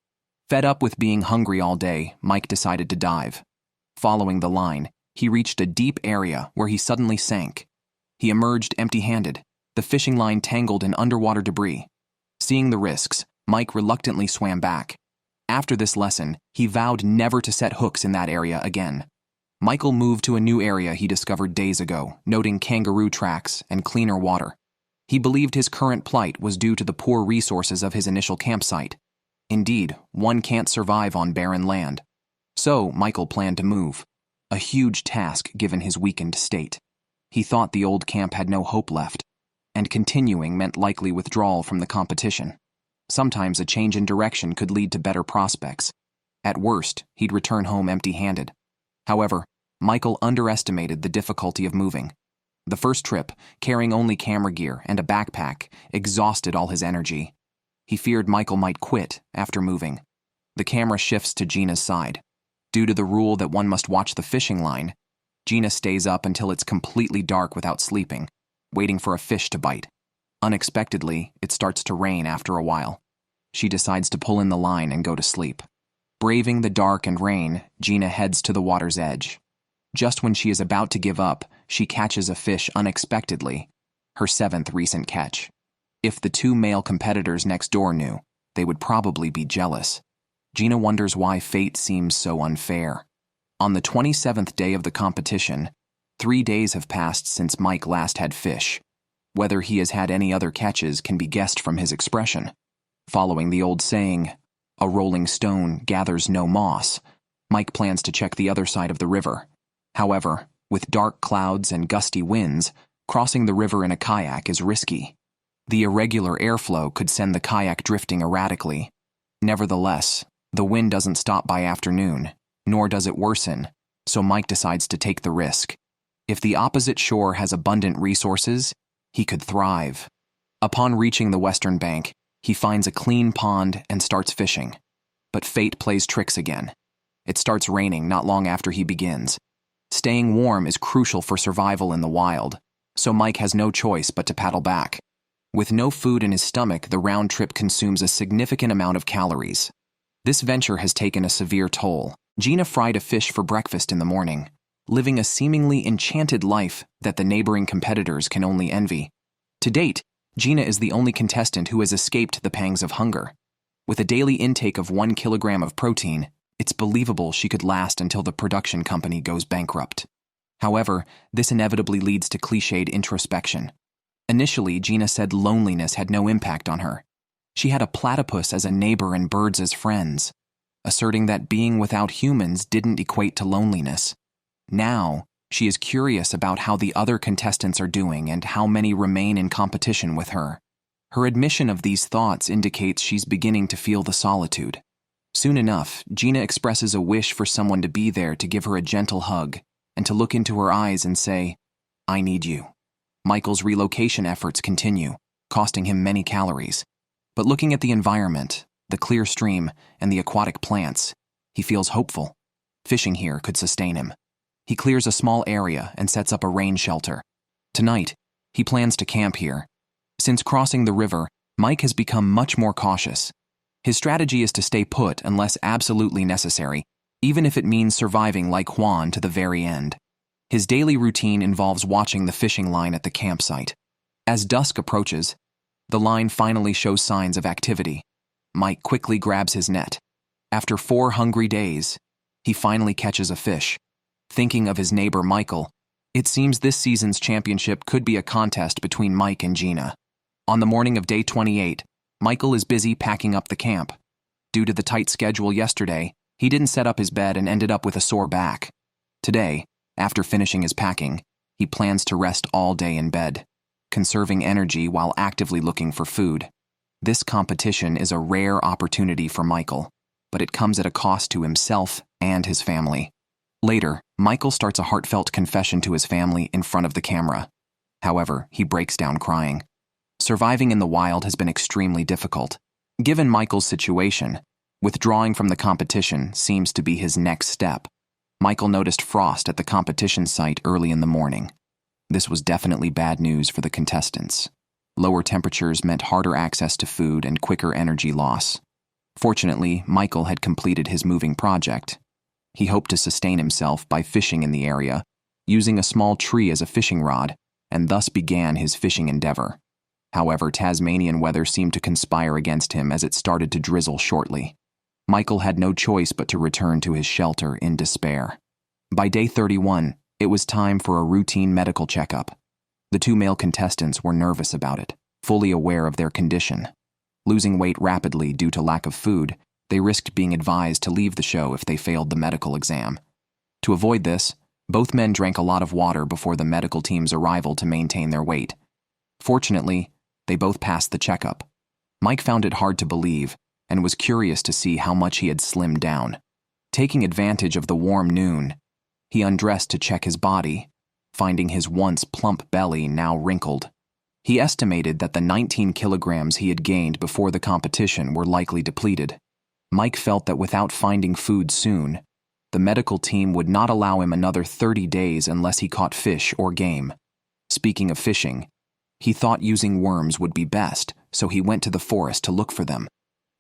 Fed up with being hungry all day, Mike decided to dive. Following the line, he reached a deep area where he suddenly sank. He emerged empty-handed, the fishing line tangled in underwater debris. Seeing the risks, Mike reluctantly swam back. After this lesson, he vowed never to set hooks in that area again. Michael moved to a new area he discovered days ago, noting kangaroo tracks and cleaner water. He believed his current plight was due to the poor resources of his initial campsite. Indeed, one can't survive on barren land. So, Michael planned to move, a huge task given his weakened state. He thought the old camp had no hope left, and continuing meant likely withdrawal from the competition. Sometimes a change in direction could lead to better prospects. At worst, he'd return home empty-handed. However, Michael underestimated the difficulty of moving. The first trip, carrying only camera gear and a backpack, exhausted all his energy. He feared Michael might quit after moving. The camera shifts to Gina's side. Due to the rule that one must watch the fishing line, Gina stays up until it's completely dark without sleeping, waiting for a fish to bite. Unexpectedly, it starts to rain after a while. She decides to pull in the line and go to sleep. Braving the dark and rain, Gina heads to the water's edge. Just when she is about to give up, she catches a fish unexpectedly, her 7th recent catch. If the 2 male competitors next door knew, they would probably be jealous. Gina wonders why fate seems so unfair. On the 27th day of the competition, 3 days have passed since Mike last had fish. Whether he has had any other catches can be guessed from his expression. Following the old saying, "A rolling stone gathers no moss," Mike plans to check the other side of the river. However, with dark clouds and gusty winds, crossing the river in a kayak is risky. The irregular airflow could send the kayak drifting erratically. Nevertheless, the wind doesn't stop by afternoon, nor does it worsen, so Mike decides to take the risk. If the opposite shore has abundant resources, he could thrive. Upon reaching the western bank, he finds a clean pond and starts fishing. But fate plays tricks again. It starts raining not long after he begins. Staying warm is crucial for survival in the wild, so Mike has no choice but to paddle back. With no food in his stomach, the round trip consumes a significant amount of calories. This venture has taken a severe toll. Gina fried a fish for breakfast in the morning, living a seemingly enchanted life that the neighboring competitors can only envy. To date, Gina is the only contestant who has escaped the pangs of hunger. With a daily intake of 1 kilogram of protein, it's believable she could last until the production company goes bankrupt. However, this inevitably leads to cliched introspection. Initially, Gina said loneliness had no impact on her. She had a platypus as a neighbor and birds as friends, asserting that being without humans didn't equate to loneliness. Now, she is curious about how the other contestants are doing and how many remain in competition with her. Her admission of these thoughts indicates she's beginning to feel the solitude. Soon enough, Gina expresses a wish for someone to be there to give her a gentle hug and to look into her eyes and say, "I need you." Michael's relocation efforts continue, costing him many calories. But looking at the environment, the clear stream, and the aquatic plants, he feels hopeful. Fishing here could sustain him. He clears a small area and sets up a rain shelter. Tonight, he plans to camp here. Since crossing the river, Mike has become much more cautious. His strategy is to stay put unless absolutely necessary, even if it means surviving like Juan to the very end. His daily routine involves watching the fishing line at the campsite. As dusk approaches, the line finally shows signs of activity. Mike quickly grabs his net. After 4 hungry days, he finally catches a fish. Thinking of his neighbor Michael, it seems this season's championship could be a contest between Mike and Gina. On the morning of day 28, Michael is busy packing up the camp. Due to the tight schedule yesterday, he didn't set up his bed and ended up with a sore back. Today, after finishing his packing, he plans to rest all day in bed, conserving energy while actively looking for food. This competition is a rare opportunity for Michael, but it comes at a cost to himself and his family. Later, Michael starts a heartfelt confession to his family in front of the camera. However, he breaks down crying. Surviving in the wild has been extremely difficult. Given Michael's situation, withdrawing from the competition seems to be his next step. Michael noticed frost at the competition site early in the morning. This was definitely bad news for the contestants. Lower temperatures meant harder access to food and quicker energy loss. Fortunately, Michael had completed his moving project. He hoped to sustain himself by fishing in the area, using a small tree as a fishing rod, and thus began his fishing endeavor. However, Tasmanian weather seemed to conspire against him as it started to drizzle shortly. Michael had no choice but to return to his shelter in despair. By day 31, it was time for a routine medical checkup. The 2 male contestants were nervous about it, fully aware of their condition. Losing weight rapidly due to lack of food, they risked being advised to leave the show if they failed the medical exam. To avoid this, both men drank a lot of water before the medical team's arrival to maintain their weight. Fortunately, they both passed the checkup. Mike found it hard to believe and was curious to see how much he had slimmed down. Taking advantage of the warm noon, he undressed to check his body, finding his once plump belly now wrinkled. He estimated that the 19 kilograms he had gained before the competition were likely depleted. Mike felt that without finding food soon, the medical team would not allow him another 30 days unless he caught fish or game. Speaking of fishing, he thought using worms would be best, so he went to the forest to look for them.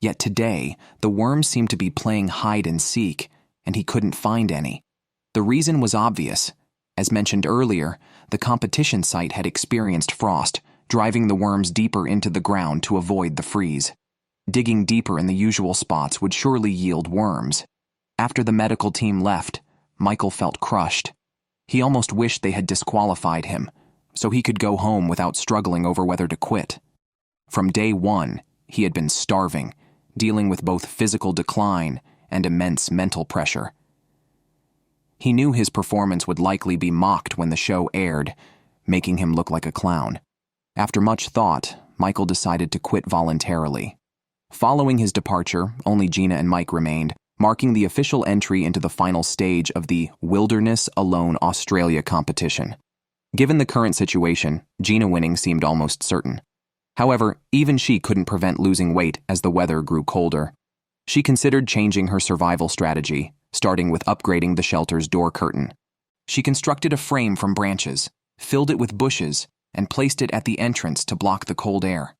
Yet today, the worms seemed to be playing hide and seek, and he couldn't find any. The reason was obvious. As mentioned earlier, the competition site had experienced frost, driving the worms deeper into the ground to avoid the freeze. Digging deeper in the usual spots would surely yield worms. After the medical team left, Michael felt crushed. He almost wished they had disqualified him, so he could go home without struggling over whether to quit. From day 1, he had been starving, dealing with both physical decline and immense mental pressure. He knew his performance would likely be mocked when the show aired, making him look like a clown. After much thought, Michael decided to quit voluntarily. Following his departure, only Gina and Mike remained, marking the official entry into the final stage of the Wilderness Alone Australia competition. Given the current situation, Gina winning seemed almost certain. However, even she couldn't prevent losing weight as the weather grew colder. She considered changing her survival strategy, starting with upgrading the shelter's door curtain. She constructed a frame from branches, filled it with bushes, and placed it at the entrance to block the cold air.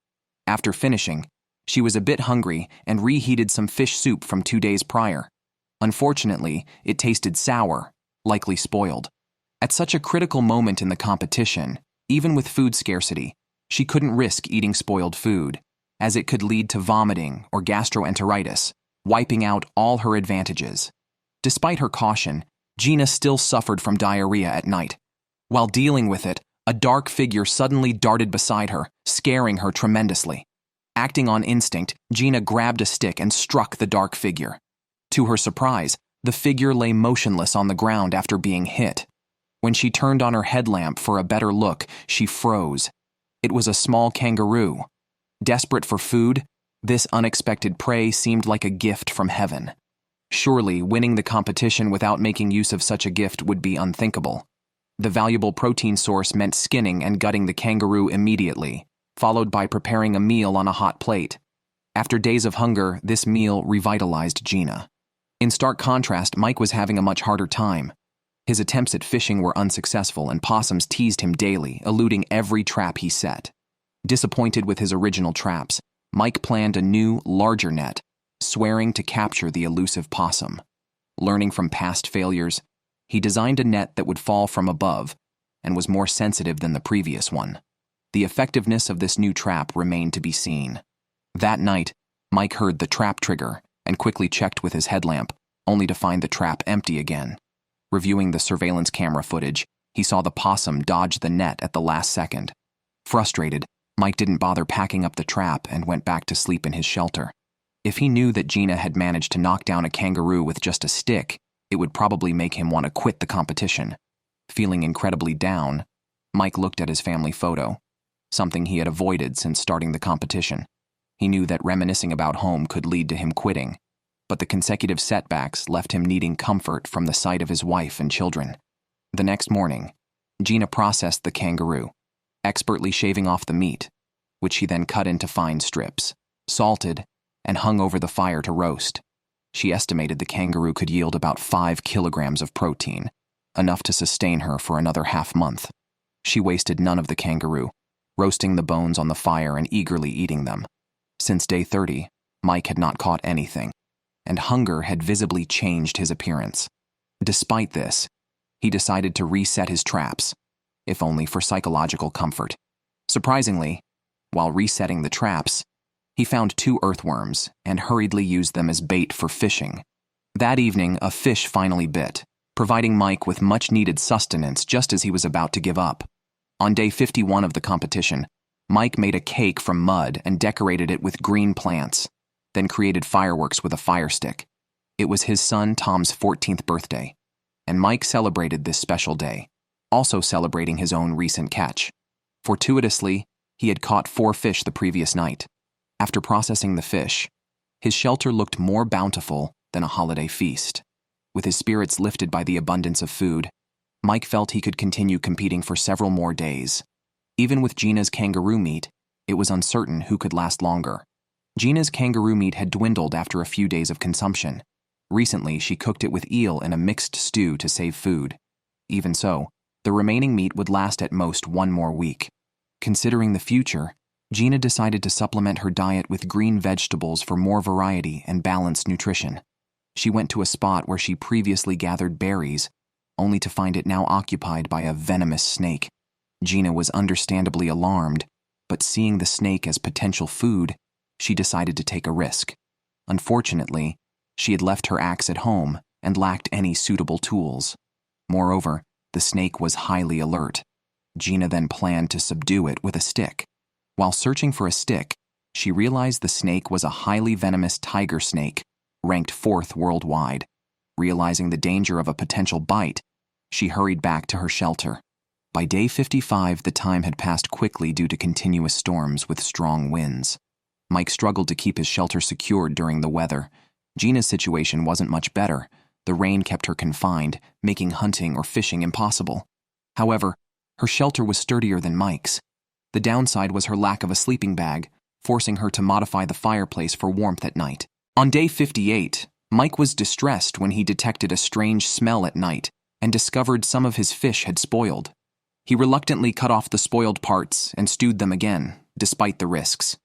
After finishing, she was a bit hungry and reheated some fish soup from 2 days prior. Unfortunately, it tasted sour, likely spoiled. At such a critical moment in the competition, even with food scarcity, she couldn't risk eating spoiled food, as it could lead to vomiting or gastroenteritis, wiping out all her advantages. Despite her caution, Gina still suffered from diarrhea at night. While dealing with it, a dark figure suddenly darted beside her, scaring her tremendously. Acting on instinct, Gina grabbed a stick and struck the dark figure. To her surprise, the figure lay motionless on the ground after being hit. When she turned on her headlamp for a better look, she froze. It was a small kangaroo. Desperate for food, this unexpected prey seemed like a gift from heaven. Surely, winning the competition without making use of such a gift would be unthinkable. The valuable protein source meant skinning and gutting the kangaroo immediately, followed by preparing a meal on a hot plate. After days of hunger, this meal revitalized Gina. In stark contrast, Mike was having a much harder time. His attempts at fishing were unsuccessful, and possums teased him daily, eluding every trap he set. Disappointed with his original traps, Mike planned a new, larger net, swearing to capture the elusive possum. Learning from past failures, he designed a net that would fall from above and was more sensitive than the previous one. The effectiveness of this new trap remained to be seen. That night, Mike heard the trap trigger and quickly checked with his headlamp, only to find the trap empty again. Reviewing the surveillance camera footage, he saw the possum dodge the net at the last second. Frustrated, Mike didn't bother packing up the trap and went back to sleep in his shelter. If he knew that Gina had managed to knock down a kangaroo with just a stick, it would probably make him want to quit the competition. Feeling incredibly down, Mike looked at his family photo, something he had avoided since starting the competition. He knew that reminiscing about home could lead to him quitting, but the consecutive setbacks left him needing comfort from the sight of his wife and children. The next morning, Gina processed the kangaroo, expertly shaving off the meat, which she then cut into fine strips, salted, and hung over the fire to roast. She estimated the kangaroo could yield about 5 kilograms of protein, enough to sustain her for another half-month. She wasted none of the kangaroo, roasting the bones on the fire and eagerly eating them. Since day 30, Mike had not caught anything, and hunger had visibly changed his appearance. Despite this, he decided to reset his traps, if only for psychological comfort. Surprisingly, while resetting the traps, he found 2 earthworms and hurriedly used them as bait for fishing. That evening, a fish finally bit, providing Mike with much-needed sustenance just as he was about to give up. On day 51 of the competition, Mike made a cake from mud and decorated it with green plants, then created fireworks with a fire stick. It was his son Tom's 14th birthday, and Mike celebrated this special day, also celebrating his own recent catch. Fortuitously, he had caught 4 fish the previous night. After processing the fish, his shelter looked more bountiful than a holiday feast. With his spirits lifted by the abundance of food, Mike felt he could continue competing for several more days. Even with Gina's kangaroo meat, it was uncertain who could last longer. Gina's kangaroo meat had dwindled after a few days of consumption. Recently, she cooked it with eel in a mixed stew to save food. Even so, the remaining meat would last at most 1 more week. Considering the future, Gina decided to supplement her diet with green vegetables for more variety and balanced nutrition. She went to a spot where she previously gathered berries, only to find it now occupied by a venomous snake. Gina was understandably alarmed, but seeing the snake as potential food, she decided to take a risk. Unfortunately, she had left her axe at home and lacked any suitable tools. Moreover, the snake was highly alert. Gina then planned to subdue it with a stick. While searching for a stick, she realized the snake was a highly venomous tiger snake, ranked 4th worldwide. Realizing the danger of a potential bite, she hurried back to her shelter. By day 55, the time had passed quickly due to continuous storms with strong winds. Mike struggled to keep his shelter secured during the weather. Gina's situation wasn't much better. The rain kept her confined, making hunting or fishing impossible. However, her shelter was sturdier than Mike's. The downside was her lack of a sleeping bag, forcing her to modify the fireplace for warmth at night. On day 58, Mike was distressed when he detected a strange smell at night and discovered some of his fish had spoiled. He reluctantly cut off the spoiled parts and stewed them again, despite the risks.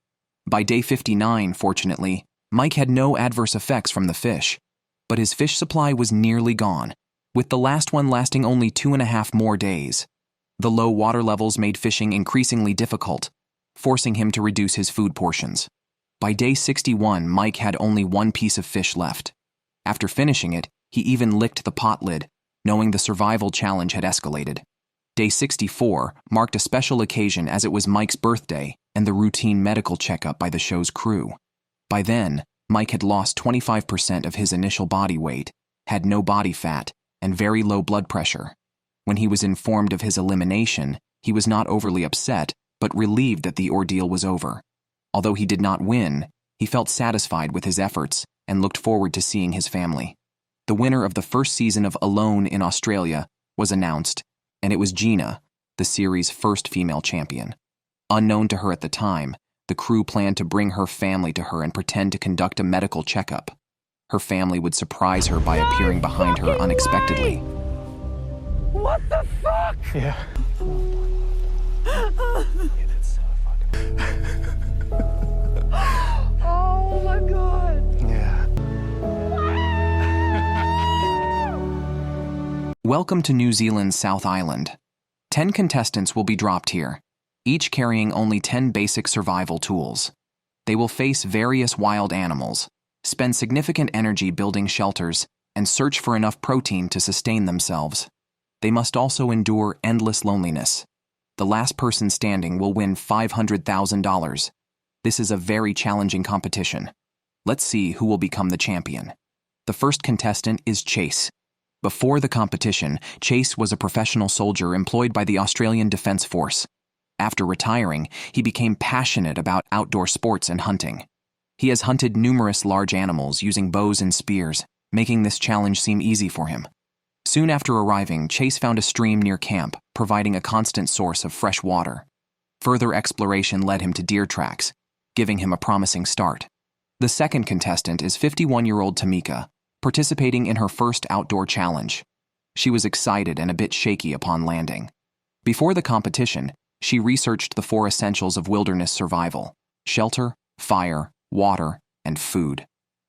By day 59, fortunately, Mike had no adverse effects from the fish, but his fish supply was nearly gone, with the last one lasting only 2.5 more days. The low water levels made fishing increasingly difficult, forcing him to reduce his food portions. By day 61, Mike had only one piece of fish left. After finishing it, he even licked the pot lid, knowing the survival challenge had escalated. Day 64 marked a special occasion as it was Mike's birthday and the routine medical checkup by the show's crew. By then, Mike had lost 25% of his initial body weight, had no body fat, and very low blood pressure. When he was informed of his elimination, he was not overly upset, but relieved that the ordeal was over. Although he did not win, he felt satisfied with his efforts and looked forward to seeing his family. The winner of the first season of Alone in Australia was announced, and it was Gina, the series' first female champion. Unknown to her at the time, the crew planned to bring her family to her and pretend to conduct a medical checkup. Her family would surprise her by appearing behind her unexpectedly. What the fuck? Yeah. That's so fucking... Oh my god. Yeah. Welcome to New Zealand's South Island. 10 contestants will be dropped here, each carrying only 10 basic survival tools. They will face various wild animals, spend significant energy building shelters, and search for enough protein to sustain themselves. They must also endure endless loneliness. The last person standing will win $500,000. This is a very challenging competition. Let's see who will become the champion. The first contestant is Chase. Before the competition, Chase was a professional soldier employed by the Australian Defence Force. After retiring, he became passionate about outdoor sports and hunting. He has hunted numerous large animals using bows and spears, making this challenge seem easy for him. Soon after arriving, Chase found a stream near camp, providing a constant source of fresh water. Further exploration led him to deer tracks, giving him a promising start. The second contestant is 51-year-old Tamika, participating in her first outdoor challenge. She was excited and a bit shaky upon landing. Before the competition, she researched the 4 essentials of wilderness survival: shelter, fire, water, and food.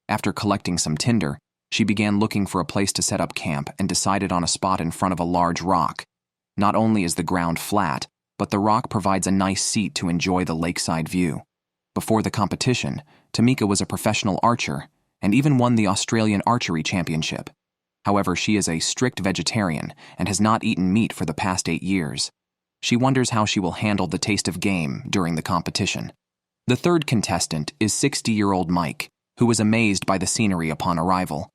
After collecting some tinder, she began looking for a place to set up camp and decided on a spot in front of a large rock. Not only is the ground flat, but the rock provides a nice seat to enjoy the lakeside view. Before the competition, Tamika was a professional archer and even won the Australian Archery Championship. However, she is a strict vegetarian and has not eaten meat for the past 8 years. She wonders how she will handle the taste of game during the competition. The third contestant is 60-year-old Mike, who was amazed by the scenery upon arrival.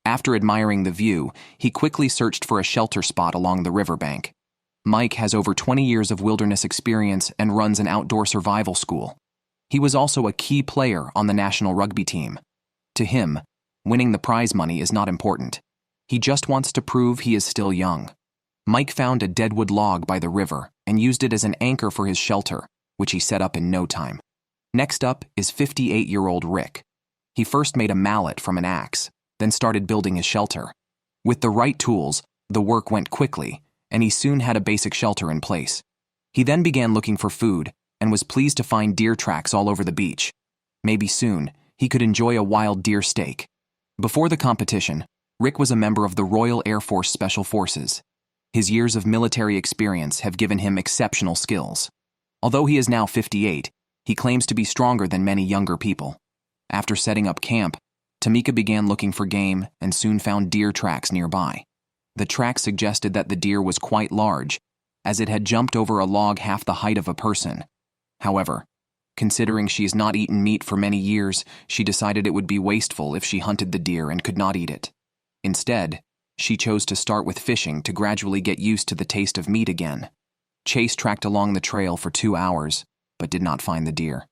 After admiring the view, he quickly searched for a shelter spot along the riverbank. Mike has over 20 years of wilderness experience and runs an outdoor survival school. He was also a key player on the national rugby team. To him, winning the prize money is not important. He just wants to prove he is still young. Mike found a deadwood log by the river and used it as an anchor for his shelter, which he set up in no time. Next up is 58-year-old Rick. He first made a mallet from an axe, then started building his shelter. With the right tools, the work went quickly, and he soon had a basic shelter in place. He then began looking for food and was pleased to find deer tracks all over the beach. Maybe soon, he could enjoy a wild deer steak. Before the competition, Rick was a member of the Royal Air Force Special Forces. His years of military experience have given him exceptional skills. Although he is now 58, he claims to be stronger than many younger people. After setting up camp, Tamika began looking for game and soon found deer tracks nearby. The tracks suggested that the deer was quite large, as it had jumped over a log half the height of a person. However, considering she has not eaten meat for many years, she decided it would be wasteful if she hunted the deer and could not eat it. Instead, she chose to start with fishing to gradually get used to the taste of meat again. Chase tracked along the trail for 2 hours, but did not find the deer.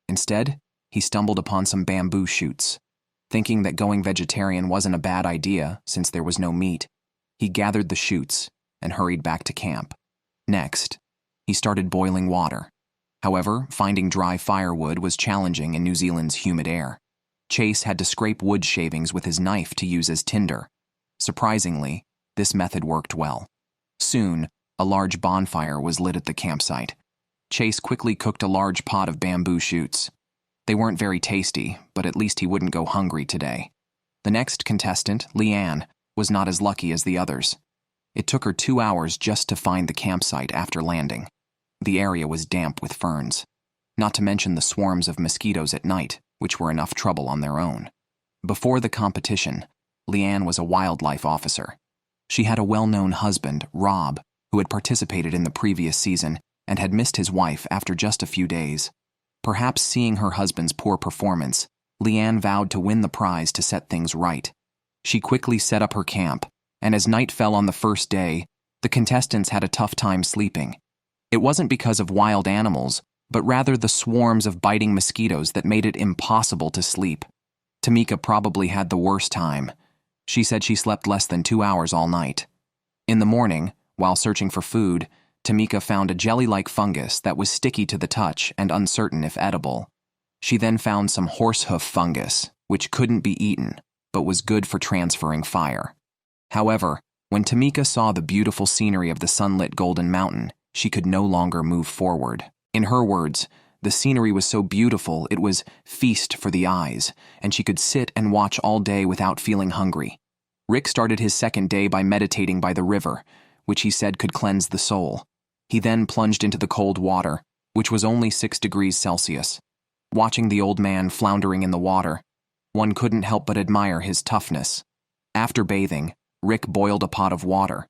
Instead, he stumbled upon some bamboo shoots. Thinking that going vegetarian wasn't a bad idea since there was no meat, he gathered the chutes and hurried back to camp. Next, he started boiling water. However, finding dry firewood was challenging in New Zealand's humid air. Chase had to scrape wood shavings with his knife to use as tinder. Surprisingly, this method worked well. Soon, a large bonfire was lit at the campsite. Chase quickly cooked a large pot of bamboo shoots. They weren't very tasty, but at least he wouldn't go hungry today. The next contestant, Leanne, was not as lucky as the others. It took her 2 hours just to find the campsite after landing. The area was damp with ferns, not to mention the swarms of mosquitoes at night, which were enough trouble on their own. Before the competition, Leanne was a wildlife officer. She had a well-known husband, Rob, who had participated in the previous season and had missed his wife after just a few days. Perhaps seeing her husband's poor performance, Leanne vowed to win the prize to set things right. She quickly set up her camp, and as night fell on the first day, the contestants had a tough time sleeping. It wasn't because of wild animals, but rather the swarms of biting mosquitoes that made it impossible to sleep. Tamika probably had the worst time. She said she slept less than 2 hours all night. In the morning, while searching for food, Tamika found a jelly-like fungus that was sticky to the touch and uncertain if edible. She then found some horsehoof fungus, which couldn't be eaten, but was good for transferring fire. However, when Tamika saw the beautiful scenery of the sunlit Golden Mountain, she could no longer move forward. In her words, the scenery was so beautiful it was feast for the eyes, and she could sit and watch all day without feeling hungry. Rick started his second day by meditating by the river, which he said could cleanse the soul. He then plunged into the cold water, which was only 6 degrees Celsius. Watching the old man floundering in the water, one couldn't help but admire his toughness. After bathing, Rick boiled a pot of water.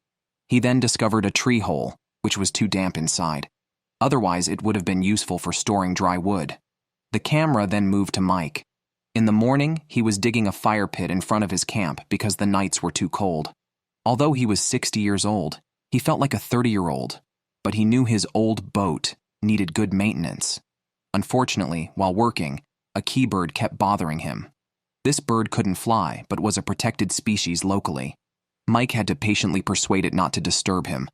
He then discovered a tree hole, which was too damp inside. Otherwise, it would have been useful for storing dry wood. The camera then moved to Mike. In the morning, he was digging a fire pit in front of his camp because the nights were too cold. Although he was 60 years old, he felt like a 30-year-old, but he knew his old boat needed good maintenance. Unfortunately, while working, a key bird kept bothering him. This bird couldn't fly, but was a protected species locally. Mike had to patiently persuade it not to disturb him.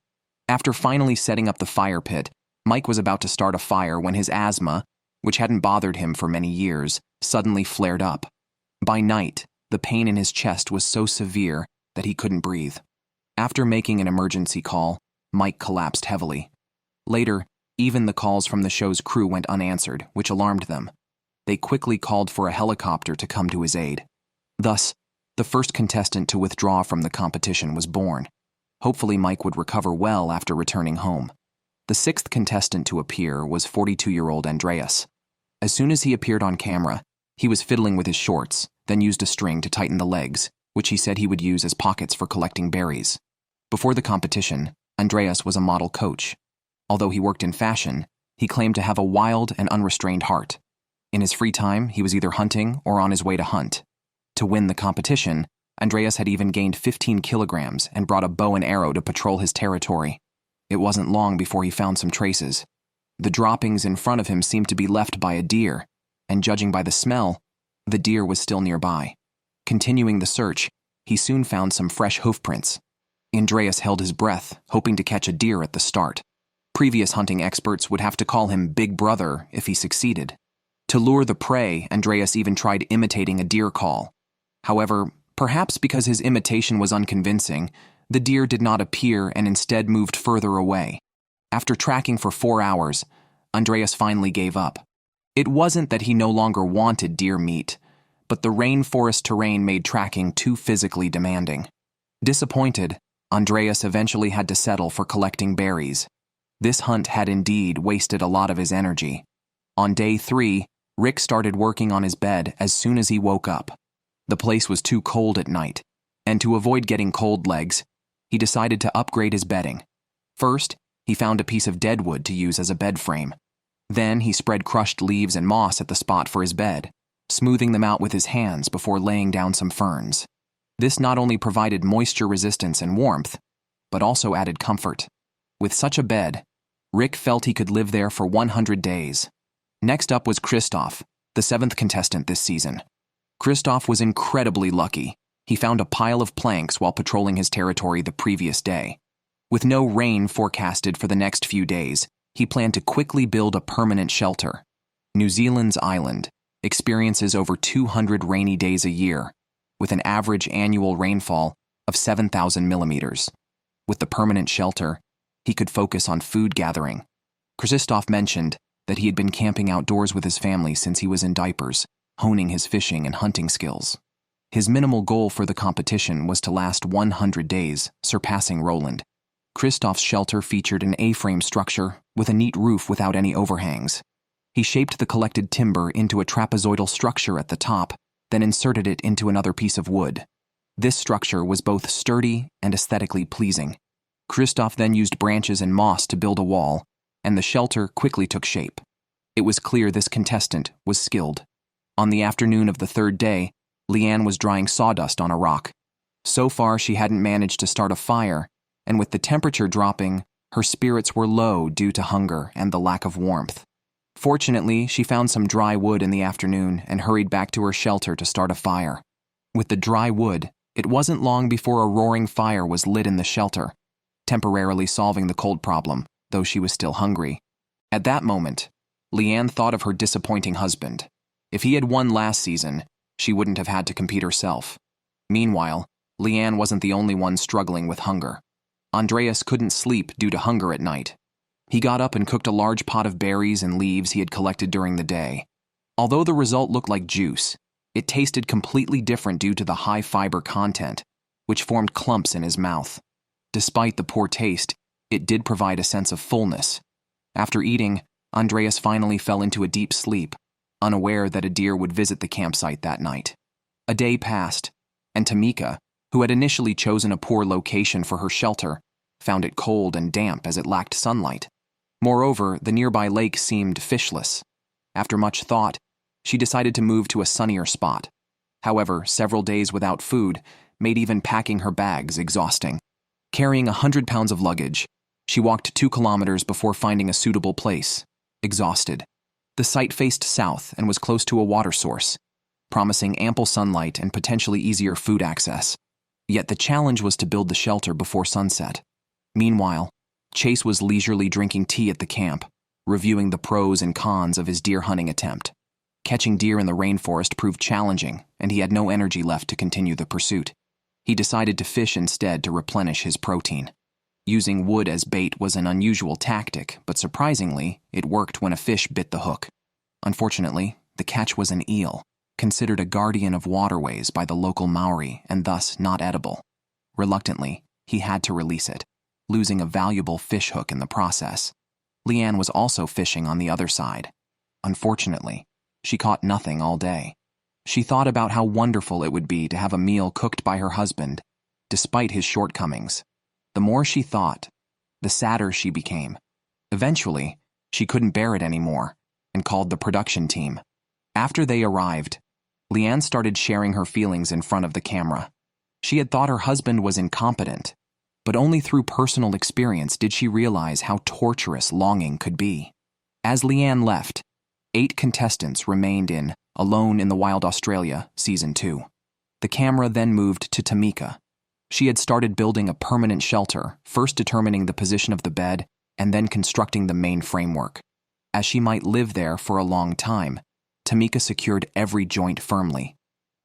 After finally setting up the fire pit, Mike was about to start a fire when his asthma, which hadn't bothered him for many years, suddenly flared up. By night, the pain in his chest was so severe that he couldn't breathe. After making an emergency call, Mike collapsed heavily. Later, even the calls from the show's crew went unanswered, which alarmed them. They quickly called for a helicopter to come to his aid. Thus, the first contestant to withdraw from the competition was born. Hopefully Mike would recover well after returning home. The sixth contestant to appear was 42-year-old Andreas. As soon as he appeared on camera, he was fiddling with his shorts, then used a string to tighten the legs, which he said he would use as pockets for collecting berries. Before the competition, Andreas was a model coach. Although he worked in fashion, he claimed to have a wild and unrestrained heart. In his free time, he was either hunting or on his way to hunt. To win the competition, Andreas had even gained 15 kilograms and brought a bow and arrow to patrol his territory. It wasn't long before he found some traces. The droppings in front of him seemed to be left by a deer, and judging by the smell, the deer was still nearby. Continuing the search, he soon found some fresh hoofprints. Andreas held his breath, hoping to catch a deer at the start. Previous hunting experts would have to call him Big Brother if he succeeded. To lure the prey, Andreas even tried imitating a deer call. However, perhaps because his imitation was unconvincing, the deer did not appear and instead moved further away. After tracking for 4 hours, Andreas finally gave up. It wasn't that he no longer wanted deer meat, but the rainforest terrain made tracking too physically demanding. Disappointed, Andreas eventually had to settle for collecting berries. This hunt had indeed wasted a lot of his energy. On day 3, Rick started working on his bed as soon as he woke up. The place was too cold at night, and to avoid getting cold legs, he decided to upgrade his bedding. First, he found a piece of deadwood to use as a bed frame. Then he spread crushed leaves and moss at the spot for his bed, smoothing them out with his hands before laying down some ferns. This not only provided moisture resistance and warmth, but also added comfort. With such a bed, Rick felt he could live there for 100 days. Next up was Kristoff, the 7th contestant this season. Kristoff was incredibly lucky. He found a pile of planks while patrolling his territory the previous day. With no rain forecasted for the next few days, he planned to quickly build a permanent shelter. New Zealand's island experiences over 200 rainy days a year, with an average annual rainfall of 7,000 millimeters. With the permanent shelter, he could focus on food gathering. Kristoff mentioned that he had been camping outdoors with his family since he was in diapers, honing his fishing and hunting skills. His minimal goal for the competition was to last 100 days, surpassing Roland. Kristoff's shelter featured an A-frame structure with a neat roof without any overhangs. He shaped the collected timber into a trapezoidal structure at the top, then inserted it into another piece of wood. This structure was both sturdy and aesthetically pleasing. Kristoff then used branches and moss to build a wall, and the shelter quickly took shape. It was clear this contestant was skilled. On the afternoon of the third day, Leanne was drying sawdust on a rock. So far, she hadn't managed to start a fire, and with the temperature dropping, her spirits were low due to hunger and the lack of warmth. Fortunately, she found some dry wood in the afternoon and hurried back to her shelter to start a fire. With the dry wood, it wasn't long before a roaring fire was lit in the shelter, temporarily solving the cold problem, though she was still hungry. At that moment, Leanne thought of her disappointing husband. If he had won last season, she wouldn't have had to compete herself. Meanwhile, Leanne wasn't the only one struggling with hunger. Andreas couldn't sleep due to hunger at night. He got up and cooked a large pot of berries and leaves he had collected during the day. Although the result looked like juice, it tasted completely different due to the high fiber content, which formed clumps in his mouth. Despite the poor taste, it did provide a sense of fullness. After eating, Andreas finally fell into a deep sleep, unaware that a deer would visit the campsite that night. A day passed, and Tamika, who had initially chosen a poor location for her shelter, found it cold and damp as it lacked sunlight. Moreover, the nearby lake seemed fishless. After much thought, she decided to move to a sunnier spot. However, several days without food made even packing her bags exhausting. Carrying 100 pounds of luggage, she walked 2 kilometers before finding a suitable place, exhausted. The site faced south and was close to a water source, promising ample sunlight and potentially easier food access. Yet the challenge was to build the shelter before sunset. Meanwhile, Chase was leisurely drinking tea at the camp, reviewing the pros and cons of his deer hunting attempt. Catching deer in the rainforest proved challenging, and he had no energy left to continue the pursuit. He decided to fish instead to replenish his protein. Using wood as bait was an unusual tactic, but surprisingly, it worked when a fish bit the hook. Unfortunately, the catch was an eel, considered a guardian of waterways by the local Maori and thus not edible. Reluctantly, he had to release it, losing a valuable fish hook in the process. Leanne was also fishing on the other side. Unfortunately, she caught nothing all day. She thought about how wonderful it would be to have a meal cooked by her husband, despite his shortcomings. The more she thought, the sadder she became. Eventually, she couldn't bear it anymore and called the production team. After they arrived, Leanne started sharing her feelings in front of the camera. She had thought her husband was incompetent, but only through personal experience did she realize how torturous longing could be. As Leanne left, 8 contestants remained in Alone in the Wild Australia, Season 2. The camera then moved to Tamika. She had started building a permanent shelter, first determining the position of the bed and then constructing the main framework. As she might live there for a long time, Tamika secured every joint firmly.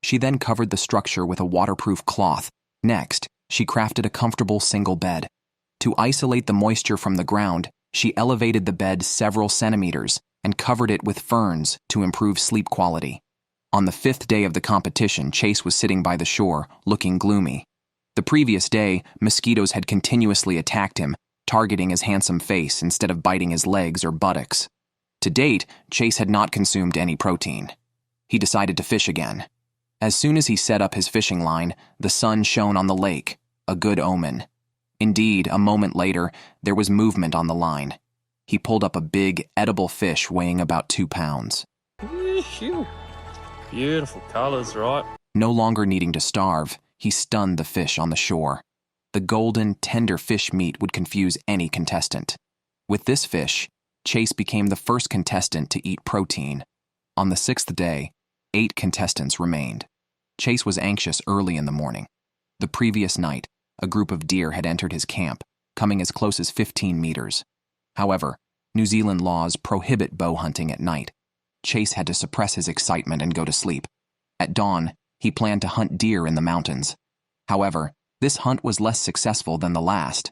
She then covered the structure with a waterproof cloth. Next, she crafted a comfortable single bed. To isolate the moisture from the ground, she elevated the bed several centimeters and covered it with ferns to improve sleep quality. On the 5th day of the competition, Chase was sitting by the shore, looking gloomy. The previous day, mosquitoes had continuously attacked him, targeting his handsome face instead of biting his legs or buttocks. To date, Chase had not consumed any protein. He decided to fish again. As soon as he set up his fishing line, the sun shone on the lake, a good omen. Indeed, a moment later, there was movement on the line. He pulled up a big, edible fish weighing about 2 pounds. Beautiful colors, right? No longer needing to starve, he stunned the fish on the shore. The golden, tender fish meat would confuse any contestant. With this fish, Chase became the first contestant to eat protein. On the 6th day, 8 contestants remained. Chase was anxious early in the morning. The previous night, a group of deer had entered his camp, coming as close as 15 meters. However, New Zealand laws prohibit bow hunting at night. Chase had to suppress his excitement and go to sleep. At dawn, he planned to hunt deer in the mountains. However, this hunt was less successful than the last.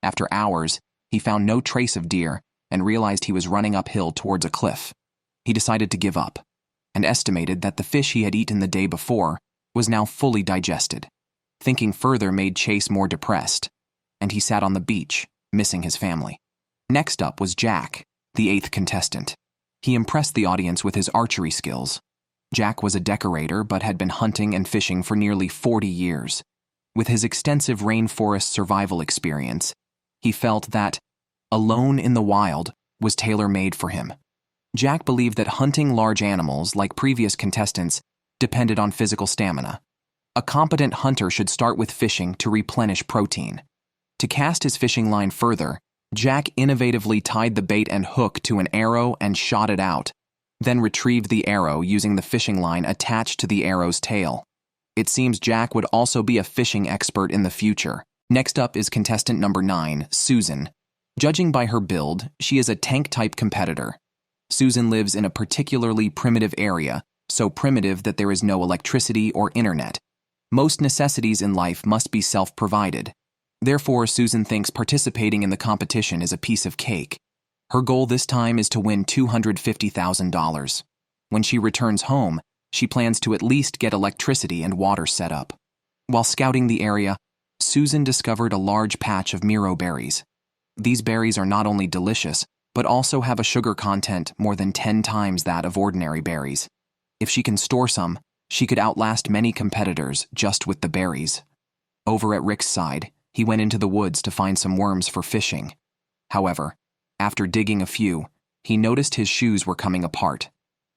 After hours, he found no trace of deer and realized he was running uphill towards a cliff. He decided to give up and estimated that the fish he had eaten the day before was now fully digested. Thinking further made Chase more depressed, and he sat on the beach, missing his family. Next up was Jack, the 8th contestant. He impressed the audience with his archery skills. Jack was a decorator but had been hunting and fishing for nearly 40 years. With his extensive rainforest survival experience, he felt that Alone in the Wild was tailor-made for him. Jack believed that hunting large animals, like previous contestants, depended on physical stamina. A competent hunter should start with fishing to replenish protein. To cast his fishing line further, Jack innovatively tied the bait and hook to an arrow and shot it out, then retrieved the arrow using the fishing line attached to the arrow's tail. It seems Jack would also be a fishing expert in the future. Next up is contestant number 9, Susan. Judging by her build, she is a tank-type competitor. Susan lives in a particularly primitive area, so primitive that there is no electricity or internet. Most necessities in life must be self-provided. Therefore, Susan thinks participating in the competition is a piece of cake. Her goal this time is to win $250,000. When she returns home, she plans to at least get electricity and water set up. While scouting the area, Susan discovered a large patch of Miro berries. These berries are not only delicious, but also have a sugar content more than 10 times that of ordinary berries. If she can store some, she could outlast many competitors just with the berries. Over at Rick's side, he went into the woods to find some worms for fishing. However, after digging a few, he noticed his shoes were coming apart.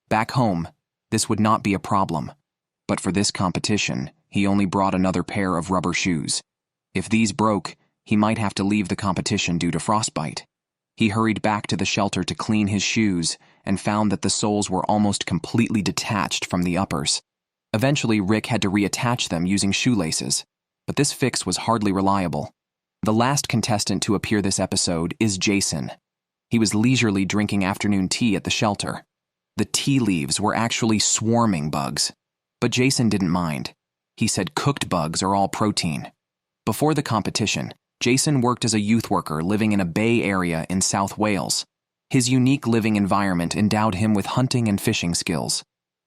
Back home, this would not be a problem. But for this competition, he only brought another pair of rubber shoes. If these broke, he might have to leave the competition due to frostbite. He hurried back to the shelter to clean his shoes and found that the soles were almost completely detached from the uppers. Eventually, Rick had to reattach them using shoelaces, but this fix was hardly reliable. The last contestant to appear this episode is Jason. He was leisurely drinking afternoon tea at the shelter. The tea leaves were actually swarming bugs, but Jason didn't mind. He said cooked bugs are all protein. Before the competition, Jason worked as a youth worker living in a bay area in South Wales. His unique living environment endowed him with hunting and fishing skills.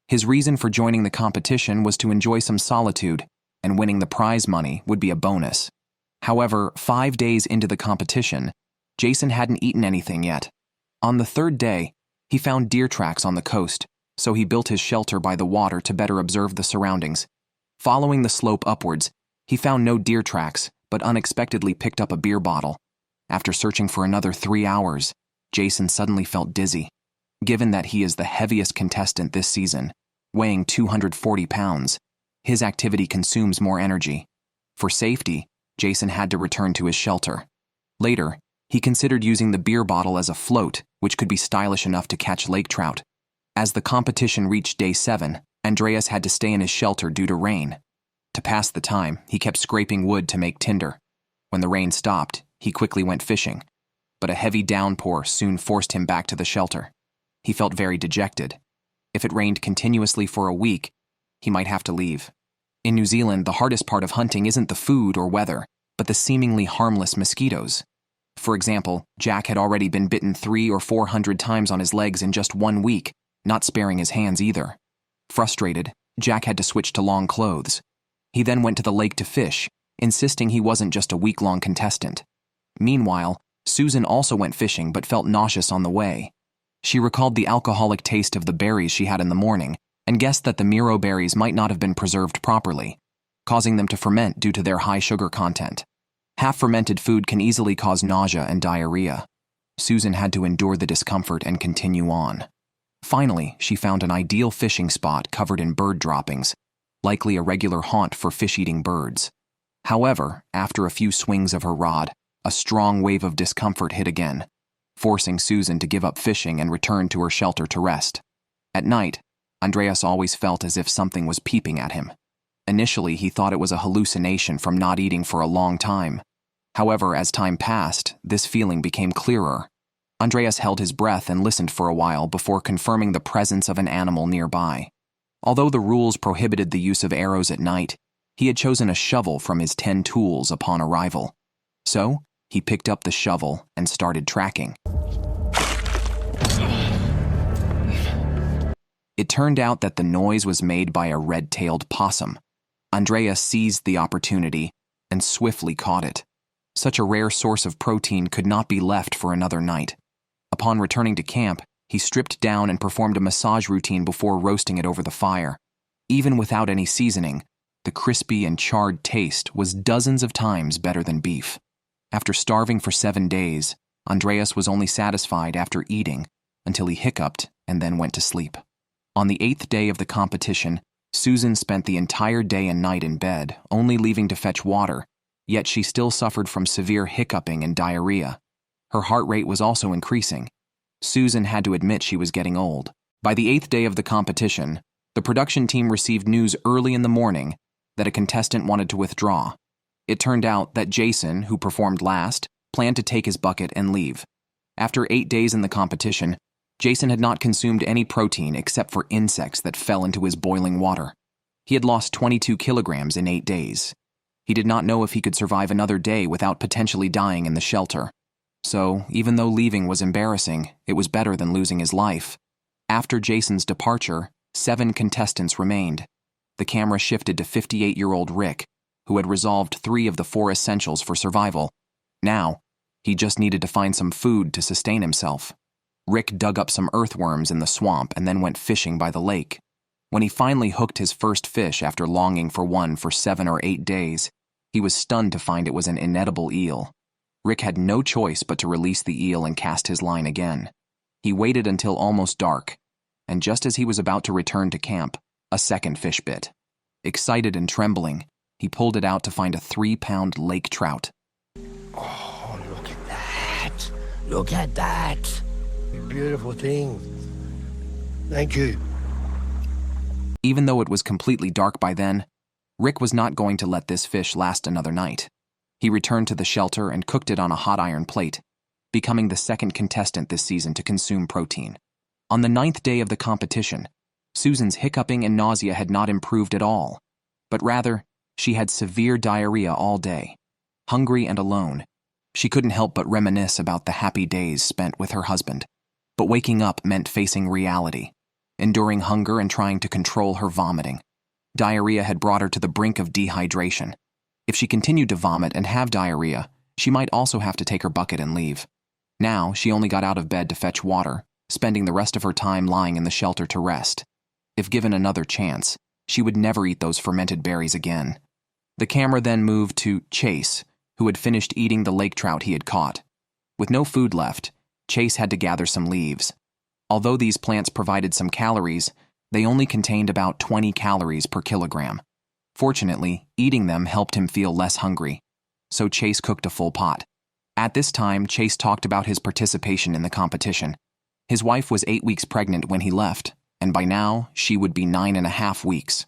His reason for joining the competition was to enjoy some solitude, and winning the prize money would be a bonus. However, 5 days into the competition, Jason hadn't eaten anything yet. On the 3rd day, he found deer tracks on the coast, so he built his shelter by the water to better observe the surroundings. Following the slope upwards, he found no deer tracks, but unexpectedly picked up a beer bottle. After searching for another 3 hours, Jason suddenly felt dizzy. Given that he is the heaviest contestant this season, weighing 240 pounds, his activity consumes more energy. For safety, Jason had to return to his shelter. Later, he considered using the beer bottle as a float, which could be stylish enough to catch lake trout. As the competition reached day 7, Andreas had to stay in his shelter due to rain. To pass the time, he kept scraping wood to make tinder. When the rain stopped, he quickly went fishing, but a heavy downpour soon forced him back to the shelter. He felt very dejected. If it rained continuously for a week, he might have to leave. In New Zealand, the hardest part of hunting isn't the food or weather, but the seemingly harmless mosquitoes. For example, Jack had already been bitten 300 or 400 times on his legs in just 1 week, not sparing his hands either. Frustrated, Jack had to switch to long clothes. He then went to the lake to fish, insisting he wasn't just a week-long contestant. Meanwhile, Susan also went fishing but felt nauseous on the way. She recalled the alcoholic taste of the berries she had in the morning and guessed that the Miro berries might not have been preserved properly, causing them to ferment due to their high sugar content. Half-fermented food can easily cause nausea and diarrhea. Susan had to endure the discomfort and continue on. Finally, she found an ideal fishing spot covered in bird droppings, likely a regular haunt for fish-eating birds. However, after a few swings of her rod, a strong wave of discomfort hit again, forcing Susan to give up fishing and return to her shelter to rest. At night, Andreas always felt as if something was peeping at him. Initially, he thought it was a hallucination from not eating for a long time. However, as time passed, this feeling became clearer. Andreas held his breath and listened for a while before confirming the presence of an animal nearby. Although the rules prohibited the use of arrows at night, he had chosen a shovel from his 10 tools upon arrival. So, he picked up the shovel and started tracking. It turned out that the noise was made by a red-tailed possum. Andreas seized the opportunity and swiftly caught it. Such a rare source of protein could not be left for another night. Upon returning to camp, he stripped down and performed a massage routine before roasting it over the fire. Even without any seasoning, the crispy and charred taste was dozens of times better than beef. After starving for 7 days, Andreas was only satisfied after eating until he hiccuped and then went to sleep. On the 8th day of the competition, Susan spent the entire day and night in bed, only leaving to fetch water, yet she still suffered from severe hiccuping and diarrhea. Her heart rate was also increasing. Susan had to admit she was getting old. By the 8th day of the competition, the production team received news early in the morning that a contestant wanted to withdraw. It turned out that Jason, who performed last, planned to take his bucket and leave. After 8 days in the competition, Jason had not consumed any protein except for insects that fell into his boiling water. He had lost 22 kilograms in 8 days. He did not know if he could survive another day without potentially dying in the shelter. So, even though leaving was embarrassing, it was better than losing his life. After Jason's departure, 7 contestants remained. The camera shifted to 58-year-old Rick, who had resolved 3 of the 4 essentials for survival. Now, he just needed to find some food to sustain himself. Rick dug up some earthworms in the swamp and then went fishing by the lake. When he finally hooked his first fish after longing for one for 7 or 8 days, he was stunned to find it was an inedible eel. Rick had no choice but to release the eel and cast his line again. He waited until almost dark, and just as he was about to return to camp, a second fish bit. Excited and trembling, he pulled it out to find a 3-pound lake trout. Oh, look at that. Look at that. Beautiful thing. Thank you. Even though it was completely dark by then, Rick was not going to let this fish last another night. He returned to the shelter and cooked it on a hot iron plate, becoming the second contestant this season to consume protein. On the 9th day of the competition, Susan's hiccuping and nausea had not improved at all, but rather, she had severe diarrhea all day. Hungry and alone, she couldn't help but reminisce about the happy days spent with her husband. But waking up meant facing reality, enduring hunger and trying to control her vomiting. Diarrhea had brought her to the brink of dehydration. If she continued to vomit and have diarrhea, she might also have to take her bucket and leave. Now, she only got out of bed to fetch water, spending the rest of her time lying in the shelter to rest. If given another chance, she would never eat those fermented berries again. The camera then moved to Chase, who had finished eating the lake trout he had caught. With no food left, Chase had to gather some leaves. Although these plants provided some calories, they only contained about 20 calories per kilogram. Fortunately, eating them helped him feel less hungry, so Chase cooked a full pot. At this time, Chase talked about his participation in the competition. His wife was 8 weeks pregnant when he left, and by now, she would be 9.5 weeks.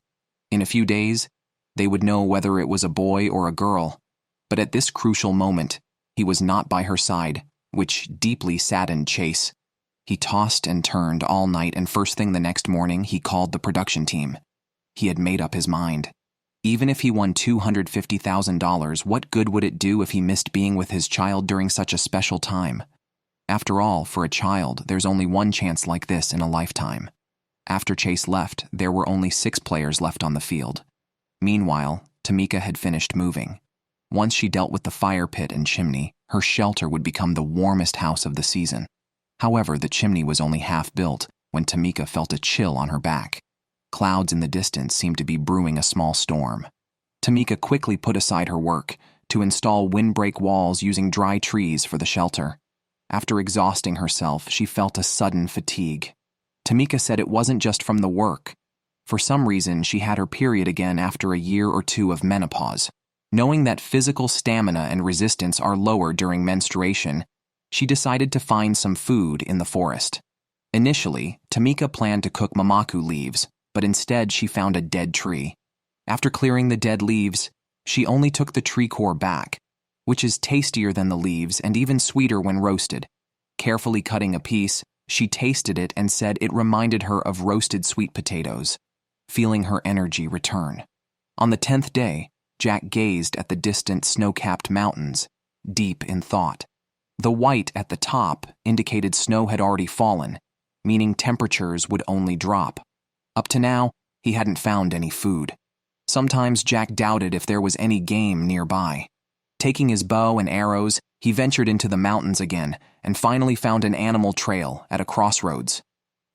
In a few days, they would know whether it was a boy or a girl. But at this crucial moment, he was not by her side, which deeply saddened Chase. He tossed and turned all night, and first thing the next morning, he called the production team. He had made up his mind. Even if he won $250,000, what good would it do if he missed being with his child during such a special time? After all, for a child, there's only one chance like this in a lifetime. After Chase left, there were only 6 players left on the field. Meanwhile, Tamika had finished moving. Once she dealt with the fire pit and chimney, her shelter would become the warmest house of the season. However, the chimney was only half built when Tamika felt a chill on her back. Clouds in the distance seemed to be brewing a small storm. Tamika quickly put aside her work to install windbreak walls using dry trees for the shelter. After exhausting herself, she felt a sudden fatigue. Tamika said it wasn't just from the work. For some reason, she had her period again after a year or 2 of menopause. Knowing that physical stamina and resistance are lower during menstruation, she decided to find some food in the forest. Initially, Tamika planned to cook mamaku leaves, but instead she found a dead tree. After clearing the dead leaves, she only took the tree core back, which is tastier than the leaves and even sweeter when roasted. Carefully cutting a piece, she tasted it and said it reminded her of roasted sweet potatoes, feeling her energy return. On the 10th day, Jack gazed at the distant snow-capped mountains, deep in thought. The white at the top indicated snow had already fallen, meaning temperatures would only drop. Up to now, he hadn't found any food. Sometimes Jack doubted if there was any game nearby. Taking his bow and arrows, he ventured into the mountains again and finally found an animal trail at a crossroads.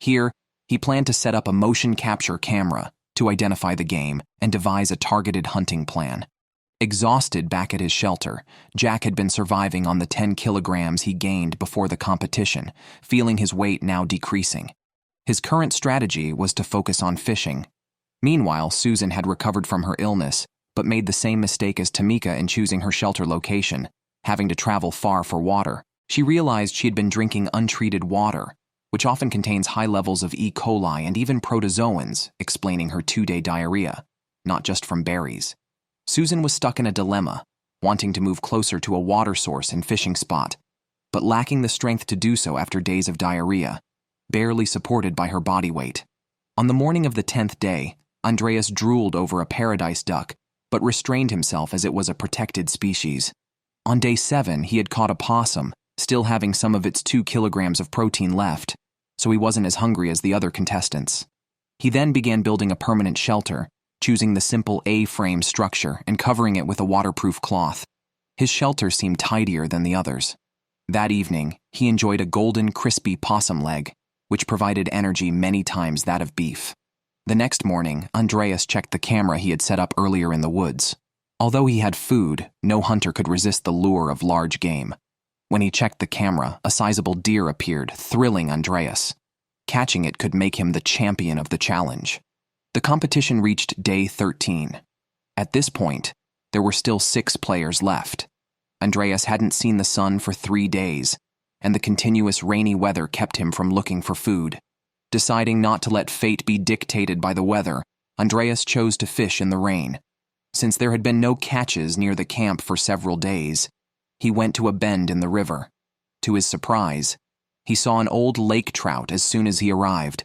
Here, he planned to set up a motion capture camera to identify the game and devise a targeted hunting plan. Exhausted back at his shelter, Jack had been surviving on the 10 kilograms he gained before the competition, feeling his weight now decreasing. His current strategy was to focus on fishing. Meanwhile, Susan had recovered from her illness, but made the same mistake as Tamika in choosing her shelter location, having to travel far for water. She realized she had been drinking untreated water, which often contains high levels of E. coli and even protozoans, explaining her 2-day diarrhea, not just from berries. Susan was stuck in a dilemma, wanting to move closer to a water source and fishing spot, but lacking the strength to do so after days of diarrhea, barely supported by her body weight. On the morning of the 10th day, Andreas drooled over a paradise duck, but restrained himself as it was a protected species. On day 7, he had caught a possum, still having some of its 2 kilograms of protein left, so he wasn't as hungry as the other contestants. He then began building a permanent shelter, choosing the simple A-frame structure and covering it with a waterproof cloth. His shelter seemed tidier than the others. That evening, he enjoyed a golden, crispy possum leg, which provided energy many times that of beef. The next morning, Andreas checked the camera he had set up earlier in the woods. Although he had food, no hunter could resist the lure of large game. When he checked the camera, a sizable deer appeared, thrilling Andreas. Catching it could make him the champion of the challenge. The competition reached day 13. At this point, there were still 6 players left. Andreas hadn't seen the sun for 3 days, and the continuous rainy weather kept him from looking for food. Deciding not to let fate be dictated by the weather, Andreas chose to fish in the rain. Since there had been no catches near the camp for several days, he went to a bend in the river. To his surprise, he saw an old lake trout as soon as he arrived.